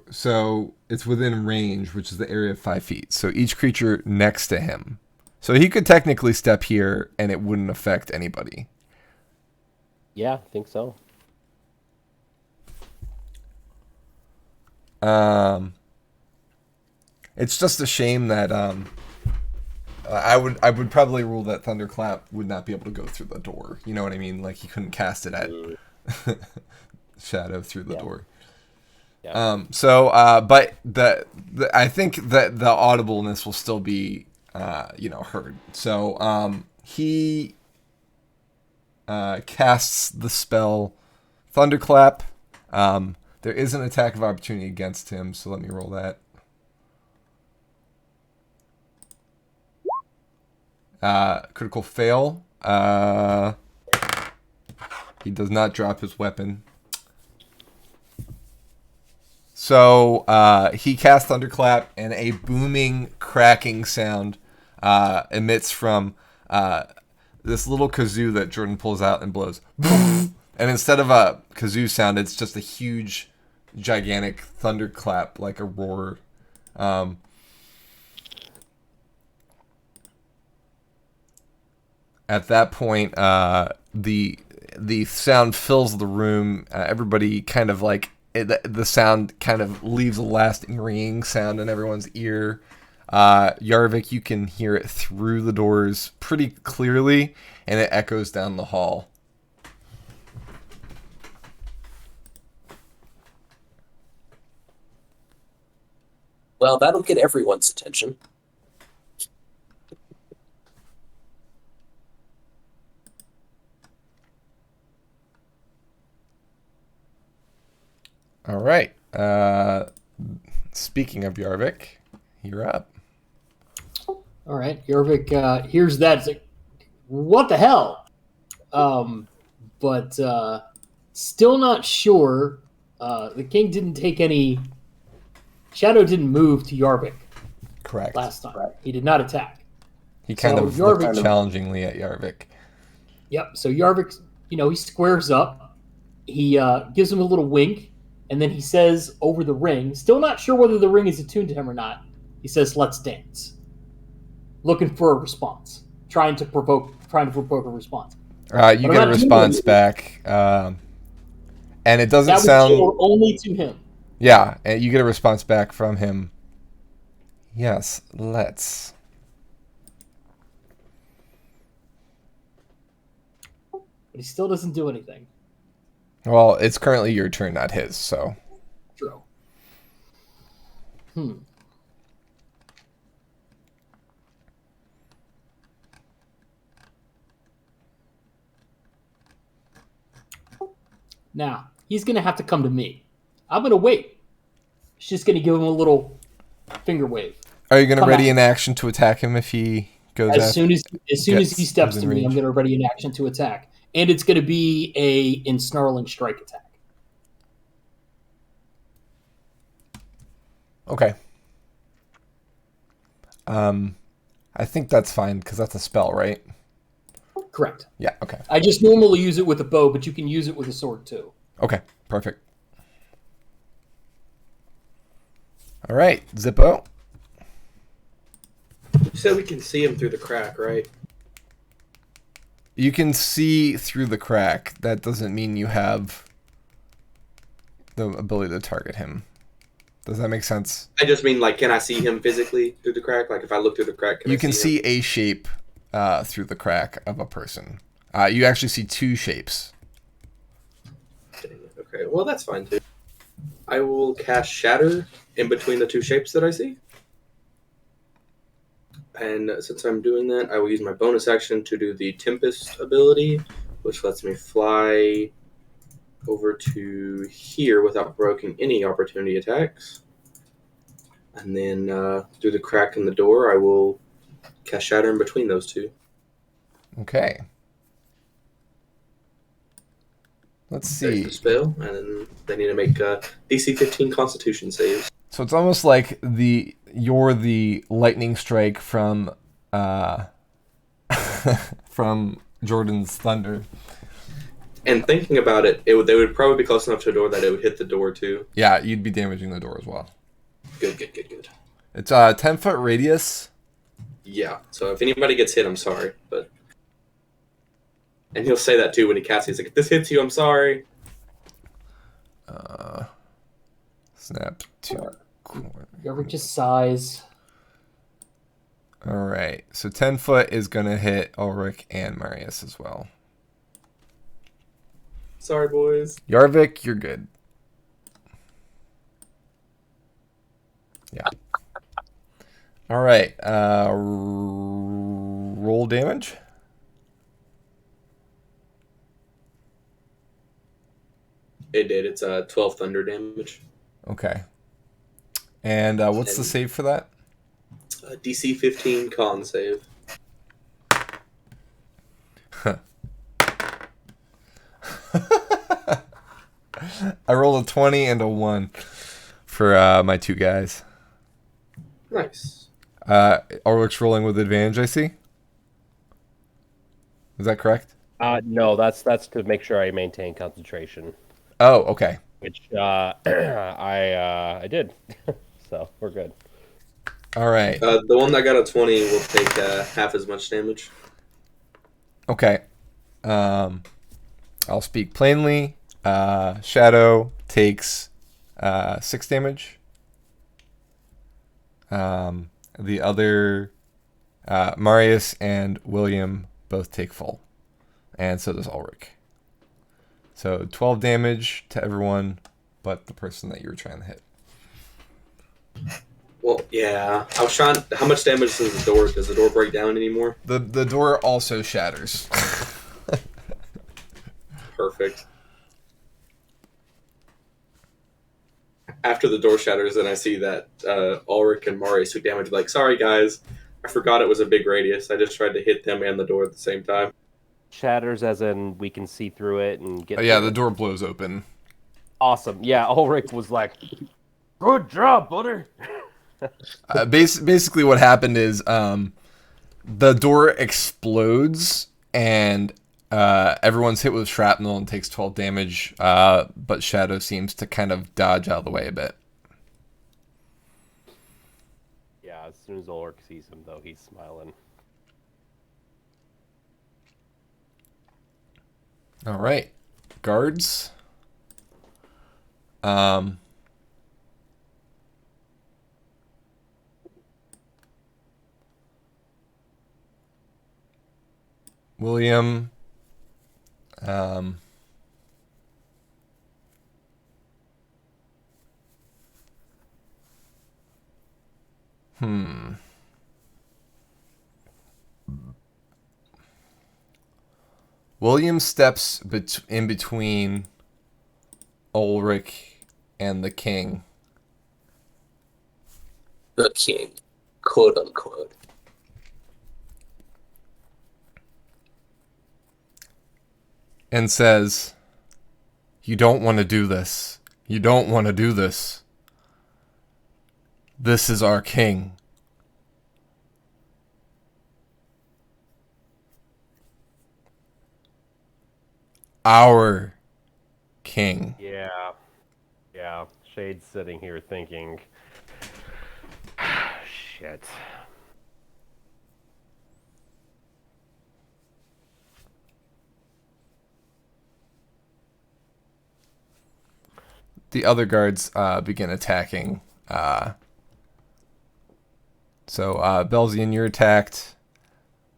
So it's within range, which is the area of 5 feet. So each creature next to him. So he could technically step here, and it wouldn't affect anybody. Yeah, I think so. It's just a shame that I would probably rule that Thunderclap would not be able to go through the door. You know what I mean? Like he couldn't cast it at Shadow through the door. Yeah. But I think that the audibleness will still be heard. So he casts the spell Thunderclap. There is an attack of opportunity against him, so let me roll that. Critical fail. He does not drop his weapon. So he casts Thunderclap, and a booming, cracking sound emits from this little kazoo that Jordan pulls out and blows. And instead of a kazoo sound, it's just a huge, gigantic thunderclap, like a roar. At that point, the sound fills the room. Everybody kind of like the sound kind of leaves a lasting ringing sound in everyone's ear. Yarvik, you can hear it through the doors pretty clearly, and it echoes down the hall. Well, that'll get everyone's attention. All right. Speaking of Yarvik, you're up. All right, Yarvik hears that. It's like, what the hell? But still not sure. The king didn't take any... Shadow didn't move to Yarvik. Correct. Last time. Right. He did not attack. He kind of looked challengingly at Yarvik. Yep. So Yarvik, he squares up. He gives him a little wink, and then he says over the ring, still not sure whether the ring is attuned to him or not, he says, "Let's dance." Looking for a response. Trying to provoke a response. You get a response back. And it doesn't that sound... only to him. Yeah, and you get a response back from him. Yes, let's. But he still doesn't do anything. Well, it's currently your turn, not his, so. True. Now, he's going to have to come to me. I'm going to wait. She's just going to give him a little finger wave. Are you going to Come ready at an action to attack him if he goes As after? soon as he gets steps within to me, I'm range. going to ready an action to attack, and it's going to be a ensnarling strike attack. Okay. I think that's fine because that's a spell, right? Correct. Yeah. Okay. I just normally use it with a bow, but you can use it with a sword too. Okay. Perfect. All right, Zippo. You said we can see him through the crack, right? You can see through the crack. That doesn't mean you have the ability to target him. Does that make sense? I just mean, like, can I see him physically through the crack? Like, if I look through the crack, You can him? see a shape through the crack of a person. You actually see two shapes. Okay, well, that's fine, too. I will cast Shatter in between the two shapes that I see. And since I'm doing that, I will use my bonus action to do the Tempest ability, which lets me fly over to here without provoking any opportunity attacks. And then through the crack in the door, I will cast Shatter in between those two. Okay. Let's There's see. the spell, and then they need to make DC 15 Constitution saves. So it's almost like you're the lightning strike from from Jordan's thunder. And thinking about it, they would probably be close enough to a door that it would hit the door too. Yeah, you'd be damaging the door as well. Good. It's a 10-foot radius. Yeah. So if anybody gets hit, I'm sorry, but and he'll say that too when he casts. He's like, "If this hits you, I'm sorry." Snap to corner. Ever just sighs. All right. So 10 foot is gonna hit Ulrich and Marius as well. Sorry, boys. Yarvik, you're good. Yeah. All right. Roll damage. It did. It's 12 thunder damage. Okay. And what's the save for that? DC 15 con save. I rolled a 20 and a 1 for my two guys. Nice. Ulrich's rolling with advantage, I see. Is that correct? No, that's to make sure I maintain concentration, Oh, okay. which I did. So we're good. All right. The one that got a 20 will take half as much damage. Okay. I'll speak plainly. Shadow takes 6 damage. The other, Marius and William both take full. And so does Ulrich. So 12 damage to everyone but the person that you were trying to hit. Well, yeah. I was trying. How much damage does the door? Does the door break down anymore? The door also shatters. Perfect. After the door shatters, then I see that Ulrich and Marius took damage. Like, sorry guys, I forgot it was a big radius. I just tried to hit them and the door at the same time. Shatters as in we can see through it and get. Yeah, through the it. door blows open. Awesome. Yeah, Ulrich was like, "Good job, butter." Basically, what happened is the door explodes and everyone's hit with shrapnel and takes 12 damage, but Shadow seems to kind of dodge out of the way a bit. Yeah, as soon as Ulrich sees him, though, he's smiling. All right, guards. William. William steps in between Ulrich and the king. The king. quote unquote. And says, "You don't want to do this. You don't want to do this. This is our king." Our king. Yeah. Yeah. Shade's sitting here thinking, shit. The other guards begin attacking. So, Belzian, you're attacked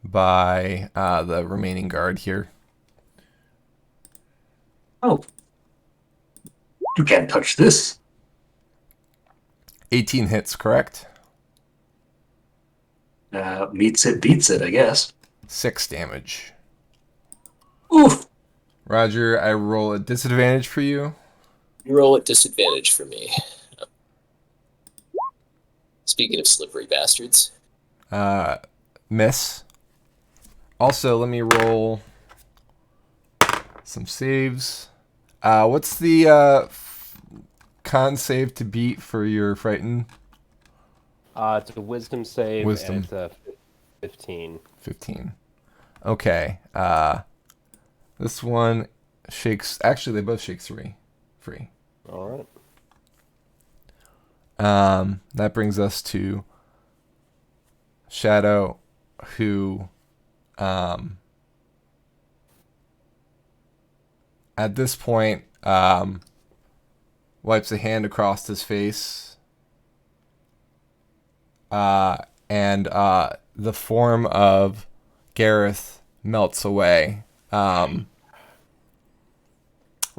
by the remaining guard here. Oh. You can't touch this. 18 hits, correct? Meets it, beats it, I guess. 6 damage. Oof. Roger, I roll a disadvantage for you. You roll at disadvantage for me. Speaking of slippery bastards. Miss. Also, let me roll some saves. What's the con save to beat for your frightened? It's a wisdom save. Wisdom. And it's a 15. 15. Okay. This one shakes. Actually, they both shake 3 free. All right. That brings us to Shadow, who at this point wipes a hand across his face, and the form of Gareth melts away.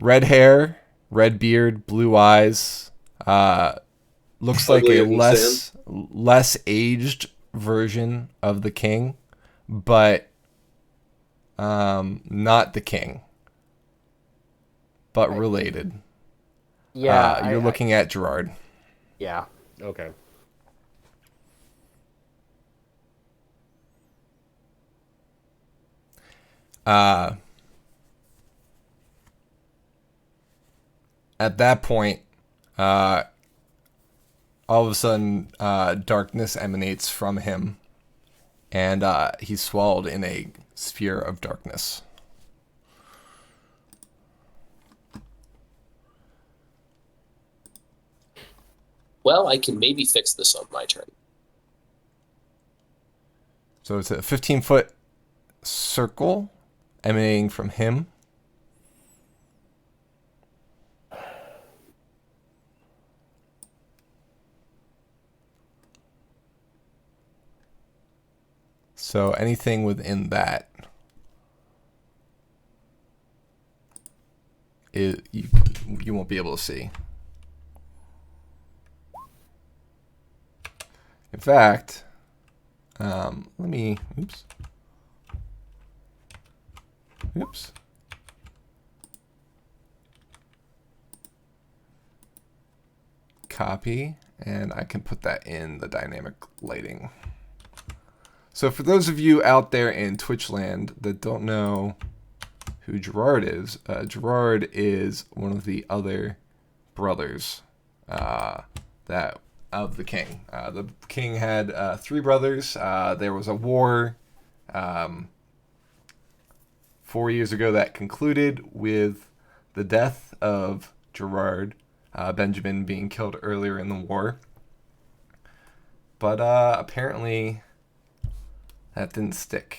Red hair, red beard, blue eyes. Looks like a less aged version of the king, but not the king, but related. Yeah. You're looking at Gerard. Yeah. Okay. At that point, all of a sudden, darkness emanates from him, and he's swallowed in a sphere of darkness. Well, I can maybe fix this on my turn. So it's a 15-foot circle emanating from him. So anything within that is you won't be able to see. In fact, let me. Oops. Copy, and I can put that in the dynamic lighting. So for those of you out there in Twitch land that don't know who Gerard is one of the other brothers that of the king. The king had 3 brothers. There was a war 4 years ago that concluded with the death of Gerard, Benjamin being killed earlier in the war. But apparently that didn't stick.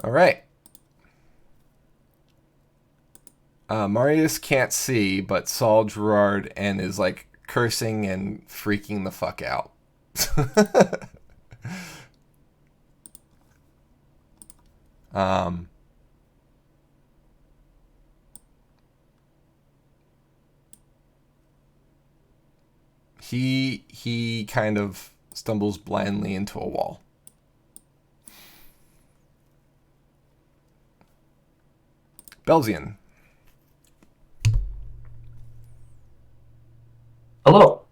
All right. Marius can't see, but saw Gerard and is like cursing and freaking the fuck out. He kind of stumbles blindly into a wall. Belzian. Hello.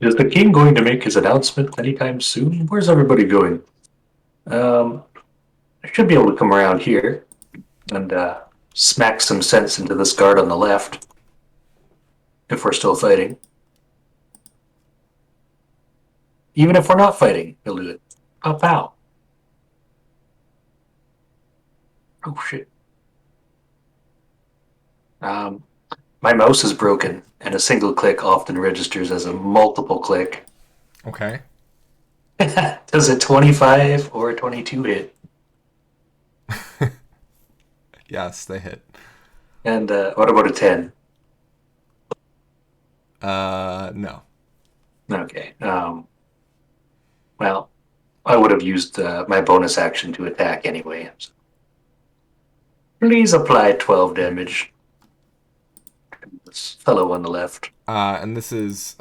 Is the king going to make his announcement anytime soon? Where's everybody going? I should be able to come around here and smack some sense into this guard on the left. If we're still fighting. Even if we're not fighting, he'll do it. Pow pow. Oh shit. My mouse is broken, and a single click often registers as a multiple click. Okay. Does a 25 or a 22 hit? Yes, they hit. And what about a 10? No. Okay. Well, I would have used my bonus action to attack anyway. So. Please apply 12 damage. This fellow on the left. And this is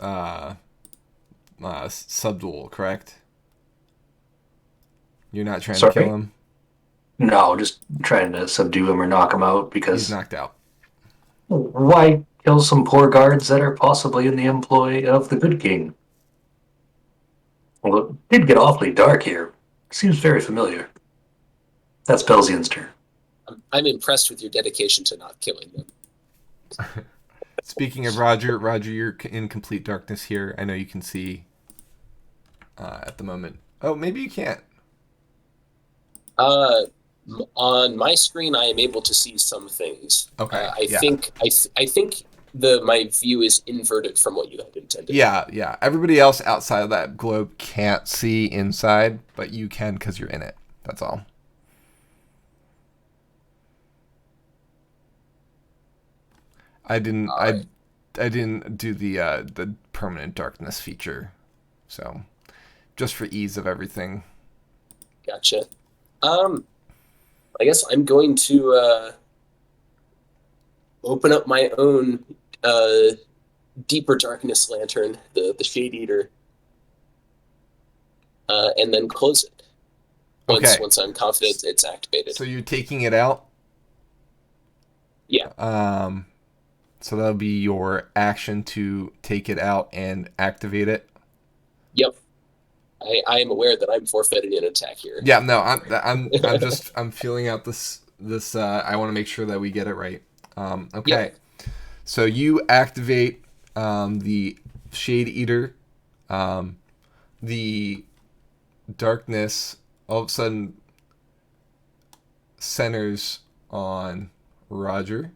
subdual, correct? You're not trying to kill him? No, just trying to subdue him or knock him out because... He's knocked out. Why kill some poor guards that are possibly in the employ of the good king? Well, it did get awfully dark here. Seems very familiar. That's Belzian's turn. I'm impressed with your dedication to not killing them. Speaking of Roger, you're in complete darkness here. I know you can see at the moment. Oh, maybe you can't. On my screen, I am able to see some things. Okay. I think my view is inverted from what you had intended. Yeah. Everybody else outside of that globe can't see inside, but you can because you're in it. That's all. I didn't. I didn't do the permanent darkness feature, so just for ease of everything. Gotcha. I guess I'm going to open up my own deeper darkness lantern, the Shade Eater, and then close it. Once I'm confident it's activated. So you're taking it out? Yeah. So that'll be your action to take it out and activate it. Yep. I am aware that I'm forfeiting an attack here. Yeah, no, I'm feeling out this. I want to make sure that we get it right. Okay. Yep. So you activate the Shade Eater. The darkness all of a sudden centers on Roger.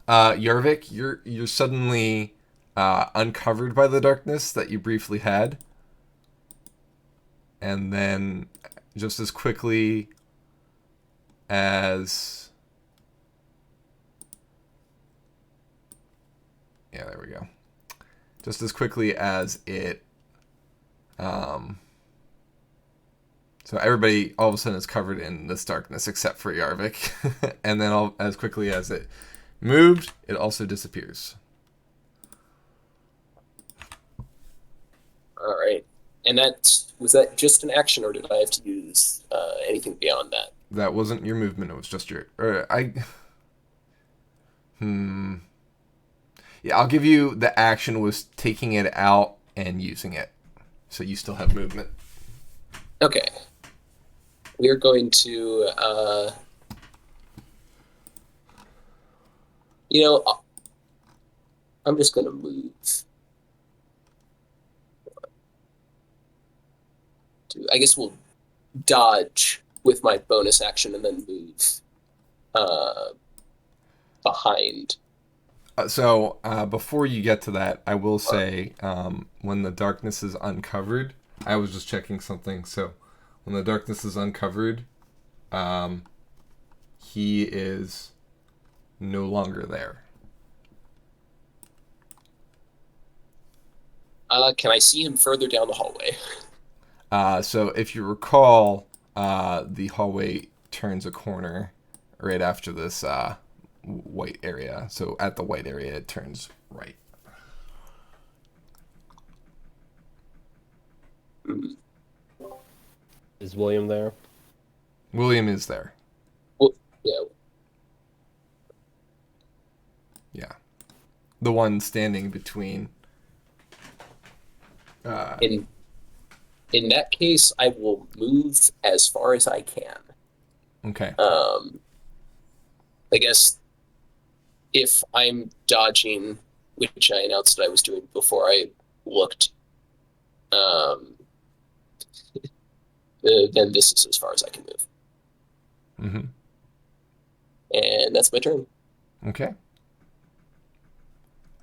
Yarvik, you're suddenly uncovered by the darkness that you briefly had, and then just as quickly as there we go. Just as quickly as it, so everybody all of a sudden is covered in this darkness except for Yarvik, and then as quickly as it moved, it also disappears. All right. And was that just an action, or did I have to use anything beyond that? That wasn't your movement. It was just your... Yeah, I'll give you the action was taking it out and using it. So you still have movement. Okay. We're going to... I'm just going to move. I guess we'll dodge with my bonus action and then move behind. So before you get to that, I will say when the darkness is uncovered, I was just checking something. So when the darkness is uncovered, he is no longer there. Can I see him further down the hallway? So if you recall, the hallway turns a corner right after this white area. So at the white area, it turns right. Is William there? William is there. Well, yeah. Yeah. The one standing between. In that case, I will move as far as I can. Okay. I guess if I'm dodging, which I announced that I was doing before I looked, then this is as far as I can move. Mm-hmm. And that's my turn. Okay.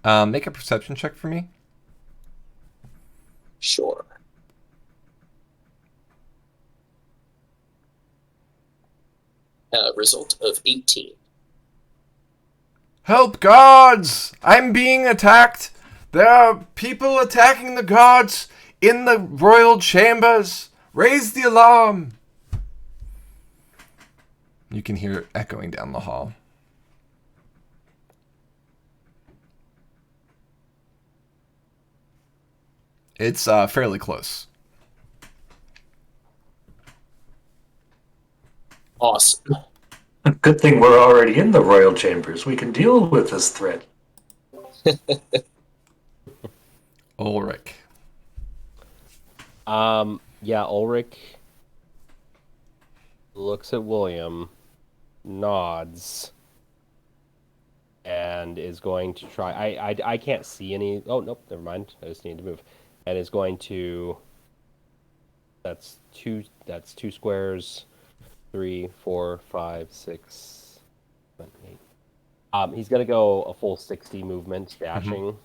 Make a perception check for me. Sure. Result of 18. Help, gods! I'm being attacked. There are people attacking the gods in the royal chambers. Raise the alarm. You can hear it echoing down the hall. It's fairly close. Awesome. Good thing we're already in the royal chambers. We can deal with this threat. Ulrich. Yeah, Ulrich looks at William, nods, and is going to try. I can't see any. Oh nope, never mind. I just need to move, and is going to. That's two. That's 2 squares. 3, 4, 5, 6, 7, 8. He's gonna go a full 60 movement dashing.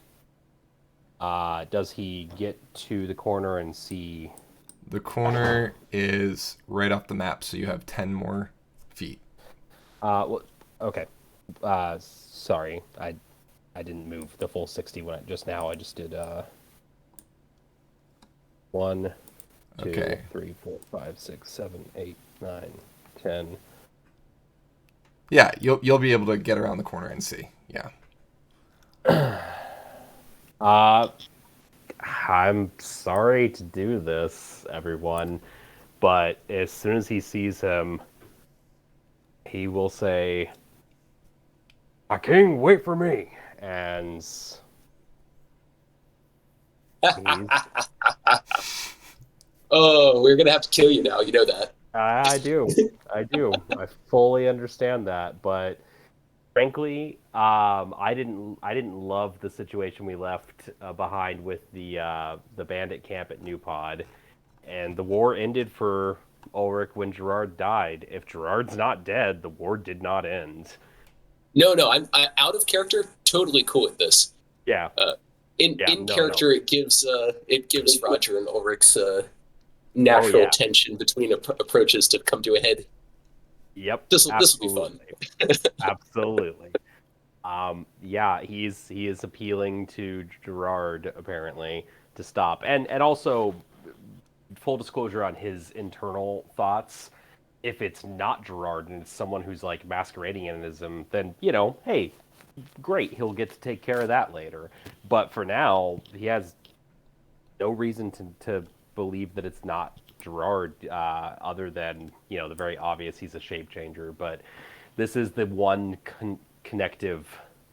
Does he get to the corner and see? The corner is right off the map, so you have 10 more feet. Well, okay. Sorry, I didn't move the full 60 when just now. I just did 1, 2, Okay. 3, 4, 5, 6, 7, 8, 9, 10. Yeah, you'll be able to get around the corner and see. Yeah. I'm sorry to do this, everyone, but as soon as he sees him, he will say, "My king, wait for me," and Oh, we're gonna have to kill you now. You know that. I do. I fully understand that, but frankly, I didn't love the situation we left behind with the bandit camp at New Pod, and the war ended for Ulrich when Gerard died. If Gerard's not dead, the war did not end. No, I'm out of character. Totally cool with this. Yeah. In character, it gives Roger and Ulrich's natural tension between approaches to come to a head. Yep. This will be fun. Absolutely. Yeah, he is appealing to Gerard apparently to stop, and also full disclosure on his internal thoughts. If it's not Gerard and it's someone who's like masquerading as him, then hey, great, he'll get to take care of that later. But for now, he has no reason to believe that it's not Gerard, other than the very obvious, he's a shape changer. But this is the one connective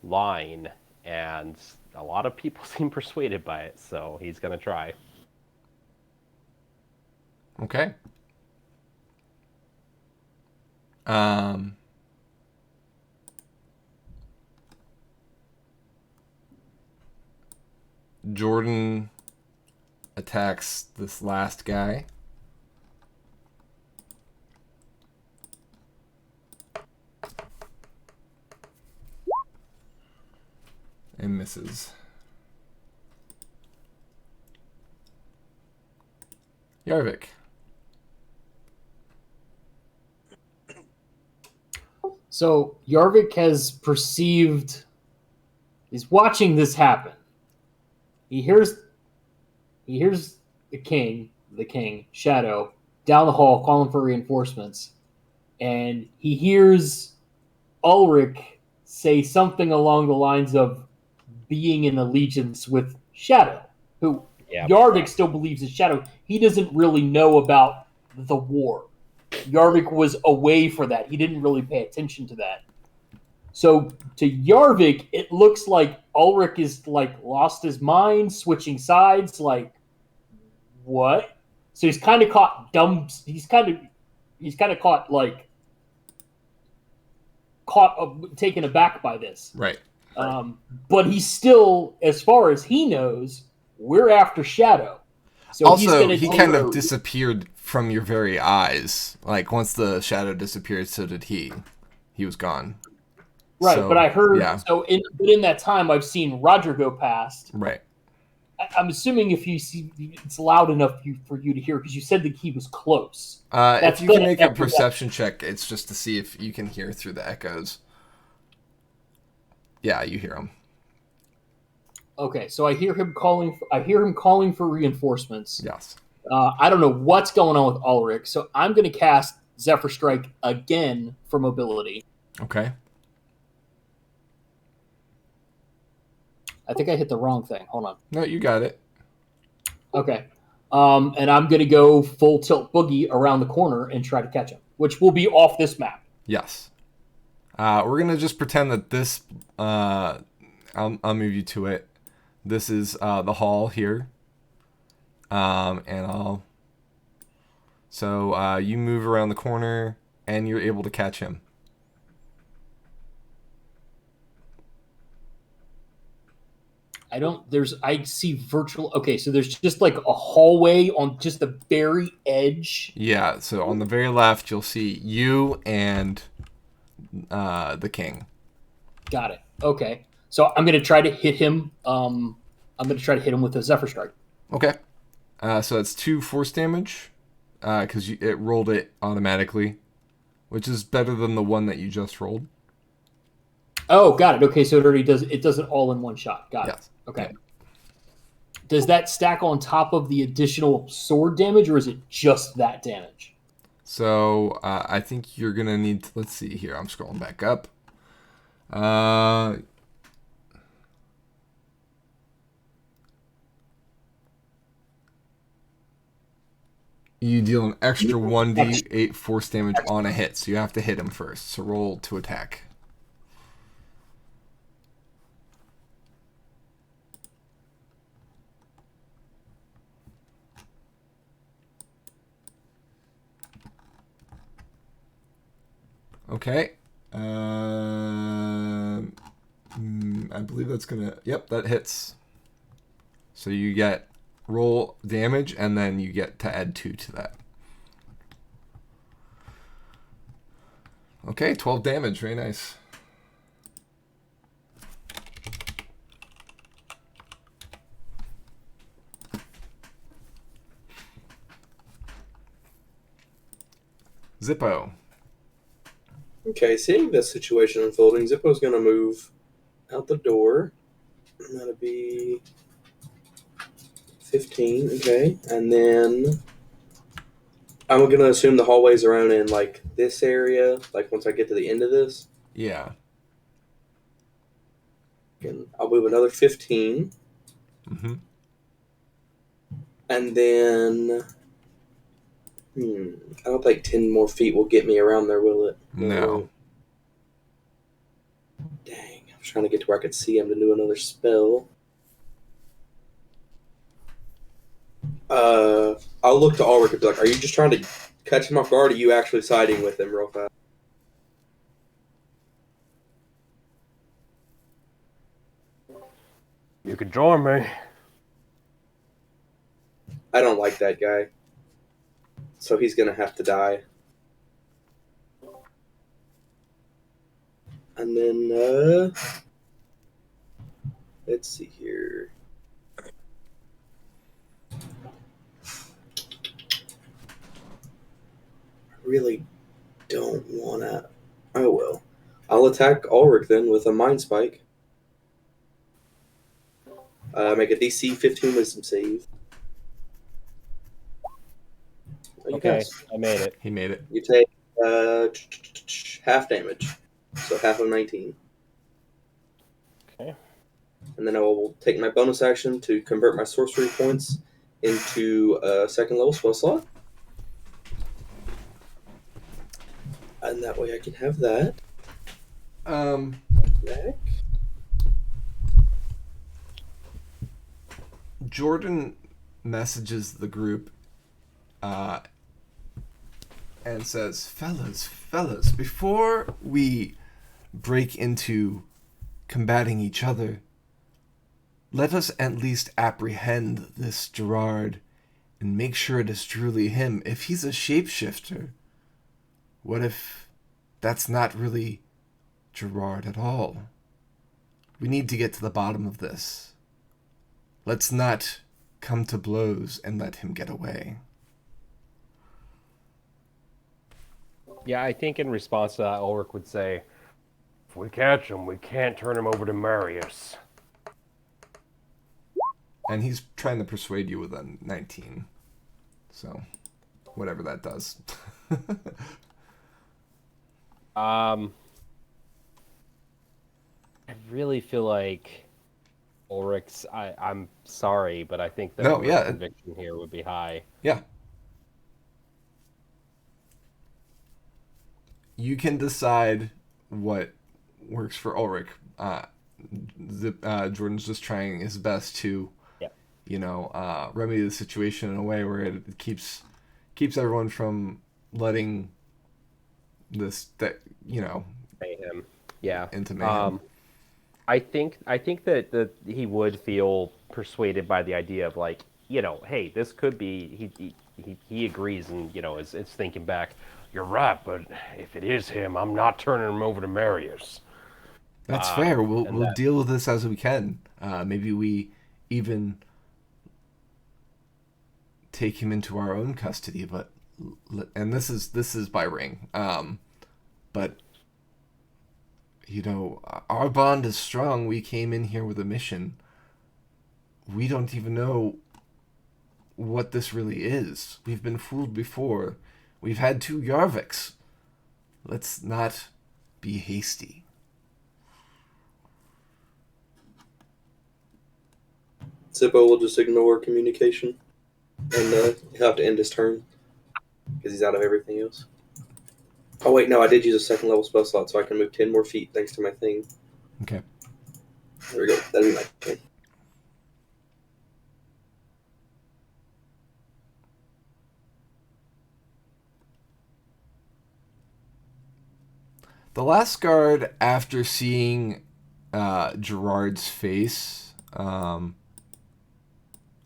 line, and a lot of people seem persuaded by it, so he's gonna try. Okay. Jordan attacks this last guy. And misses. Yarvik. So Yarvik has perceived, he's watching this happen. He hears the king, Shadow, down the hall calling for reinforcements. And he hears Ulrich say something along the lines of being in allegiance with Shadow, who Yarvik still believes is Shadow. He doesn't really know about the war. Yarvik was away for that. He didn't really pay attention to that. So to Yarvik, it looks like Ulrich is like lost his mind, switching sides. Like, what? So he's kind of caught dumb. He's kind of caught taken aback by this. Right. But he's still, as far as he knows, we're after Shadow. So Also, he kind of disappeared from your very eyes. Like, once the shadow disappeared, so did he. He was gone. Right, So, but I heard... yeah. So in that time, I've seen Roger go past. Right. I'm assuming if you see... It's loud enough for you to hear, because you said that he was close. If you can make a perception check, it's just to see if you can hear through the echoes. Yeah, you hear him. Okay, so I hear him calling for reinforcements. Yes. I don't know what's going on with Ulrich, so I'm going to cast Zephyr Strike again for mobility. Okay. I think I hit the wrong thing. Hold on. No, you got it. Okay. And I'm going to go full tilt boogie around the corner and try to catch him, which will be off this map. Yes. We're going to just pretend that this... I'll move you to it. This is the hall here. So you move around the corner and you're able to catch him. I see virtual. Okay, so there's just like a hallway on just the very edge. Yeah, so on the very left, you'll see you and the king. Got it. Okay. So I'm going to try to hit him. I'm going to try to hit him with a Zephyr Strike. Okay. So it's 2 force damage because it rolled it automatically, which is better than the one that you just rolled. Oh, got it. Okay, so it already does it all in one shot. Got it. Okay. Yeah. Does that stack on top of the additional sword damage, or is it just that damage? So I think you're going to need to, let's see here. I'm scrolling back up. You deal an extra 1d8 force damage on a hit, so you have to hit him first. So roll to attack. Okay. I believe that's gonna... Yep, that hits. So you get roll damage, and then you get to add 2 to that. Okay, 12 damage. Very nice. Zippo. Okay, seeing this situation unfolding, Zippo's going to move out the door. And that'll be 15, okay. And then I'm going to assume the hallway's around in, like, this area, like, once I get to the end of this. Yeah. And I'll move another 15. Mm-hmm. And then... I don't think 10 more feet will get me around there, will it? No. Dang, I was trying to get to where I could see him to do another spell. I'll look to Ulrich and be like, are you just trying to catch him off guard, or are you actually siding with him real fast? You could join me. I don't like that guy. So he's going to have to die. And then, let's see here. I really don't want to. Oh, well. I'll attack Ulrich then with a Mind Spike. Make a DC 15 Wisdom save. Okay, I made it. He made it. You take half damage, so half of 19. Okay. And then I will take my bonus action to convert my sorcery points into a second level spell slot. And that way I can have that back. Jordan messages the group and says, fellas, before we break into combating each other, let us at least apprehend this Gerard and make sure it is truly him. If he's a shapeshifter, what if that's not really Gerard at all? We need to get to the bottom of this. Let's not come to blows and let him get away. Yeah, I think in response to that, Ulrich would say, if we catch him, we can't turn him over to Marius. And he's trying to persuade you with a 19. So, whatever that does. I really feel like Ulrich's, I'm sorry, but I think that Ulrich's conviction here would be high. Yeah. You can decide what works for Ulrich. Jordan's just trying his best to, remedy the situation in a way where it keeps everyone from letting this mayhem. Yeah. Into mayhem. I think that he would feel persuaded by the idea of like, hey, this could be he agrees and is thinking back. You're right, but if it is him, I'm not turning him over to Marius. That's fair. We'll deal with this as we can. Maybe we even take him into our own custody. But this is by ring. But our bond is strong. We came in here with a mission. We don't even know what this really is. We've been fooled before. We've had 2 Yarviks. Let's not be hasty. Zippo will just ignore communication, and he'll have to end his turn because he's out of everything else. Oh wait, no, I did use a 2nd level spell slot, so I can move 10 more feet thanks to my thing. Okay. There we go. That'll be my turn. The last guard, after seeing Gerard's face,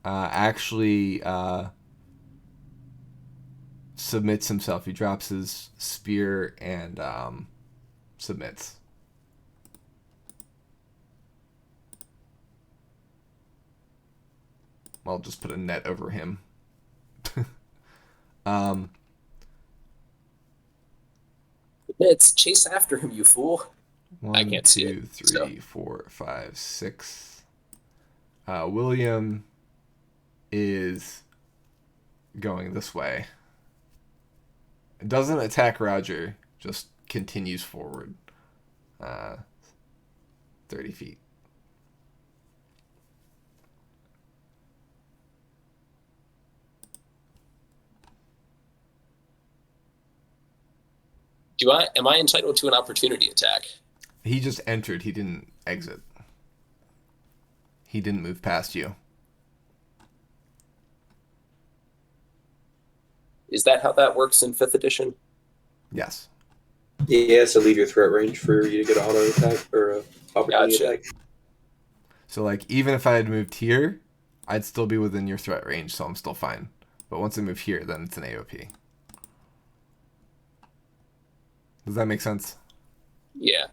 actually submits himself. He drops his spear and submits. I'll just put a net over him. Let's chase after him, you fool. 1, I can't see 2, it, 3, so. 4, 5, 6. William is going this way. It doesn't attack Roger, just continues forward. 30 feet. Am I entitled to an opportunity attack? He just entered. He didn't exit. He didn't move past you. Is that how that works in 5th edition? Yes. Yeah, so leave your threat range for you to get an auto attack or opportunity attack. So, even if I had moved here, I'd still be within your threat range, so I'm still fine. But once I move here, then it's an AOP. Does that make sense? Yeah.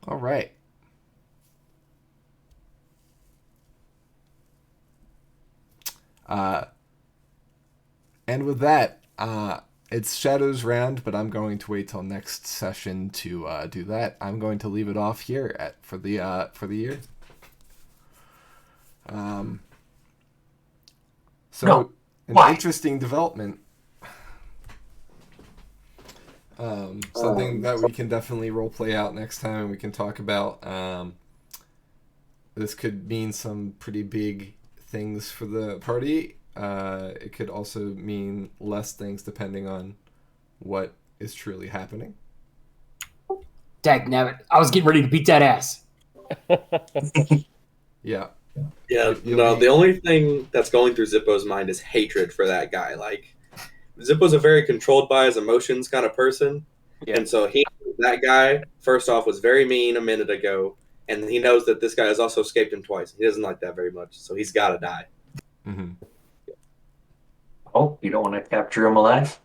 All right. And with that, it's Shadow's round, but I'm going to wait till next session to do that. I'm going to leave it off here for the year. So No. an Why? interesting development. Something that we can definitely role play out next time, and we can talk about. This could mean some pretty big things for the party. It could also mean less things depending on what is truly happening. Dagnabbit. I was getting ready to beat that ass. Yeah. Yeah, You'll no, be- the only thing that's going through Zippo's mind is hatred for that guy. Like, Zippo's a very controlled by his emotions kind of person. Yeah. And so that guy, first off, was very mean a minute ago. And he knows that this guy has also escaped him twice. He doesn't like that very much. So he's got to die. Mm-hmm. Oh, you don't want to capture him alive?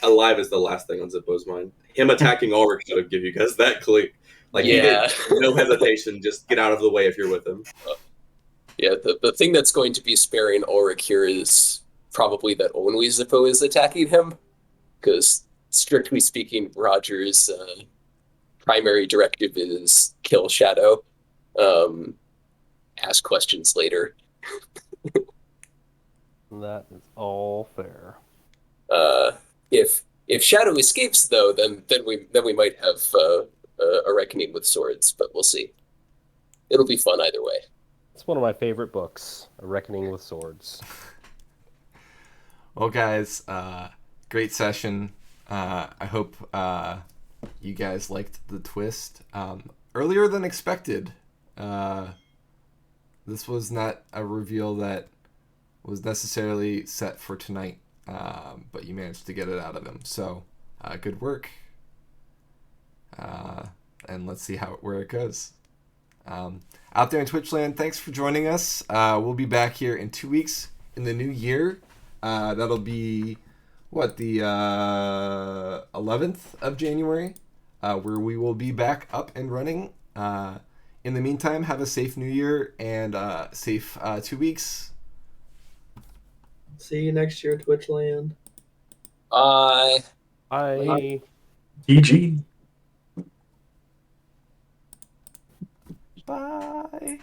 Alive is the last thing on Zippo's mind. Him attacking Ulrich should have give you guys that click. Like, he Yeah. did no hesitation. Just get out of the way if you're with him. Yeah, the thing that's going to be sparing Ulrich here is probably that only Zippo is attacking him. Because, strictly speaking, Roger's primary directive is kill Shadow. Ask questions later. That is all fair. If Shadow escapes, though, then we might have a reckoning with swords, but we'll see. It'll be fun either way. It's one of my favorite books, A Reckoning with Swords. Well, guys, great session. I hope you guys liked the twist. Earlier than expected. This was not a reveal that was necessarily set for tonight, but you managed to get it out of him. So, good work. And let's see where it goes. Out there in Twitchland, thanks for joining us. We'll be back here in 2 weeks in the new year. That'll be, the 11th of January, where we will be back up and running. In the meantime, have a safe new year and safe 2 weeks. See you next year, Twitchland. Bye. I GG. Bye.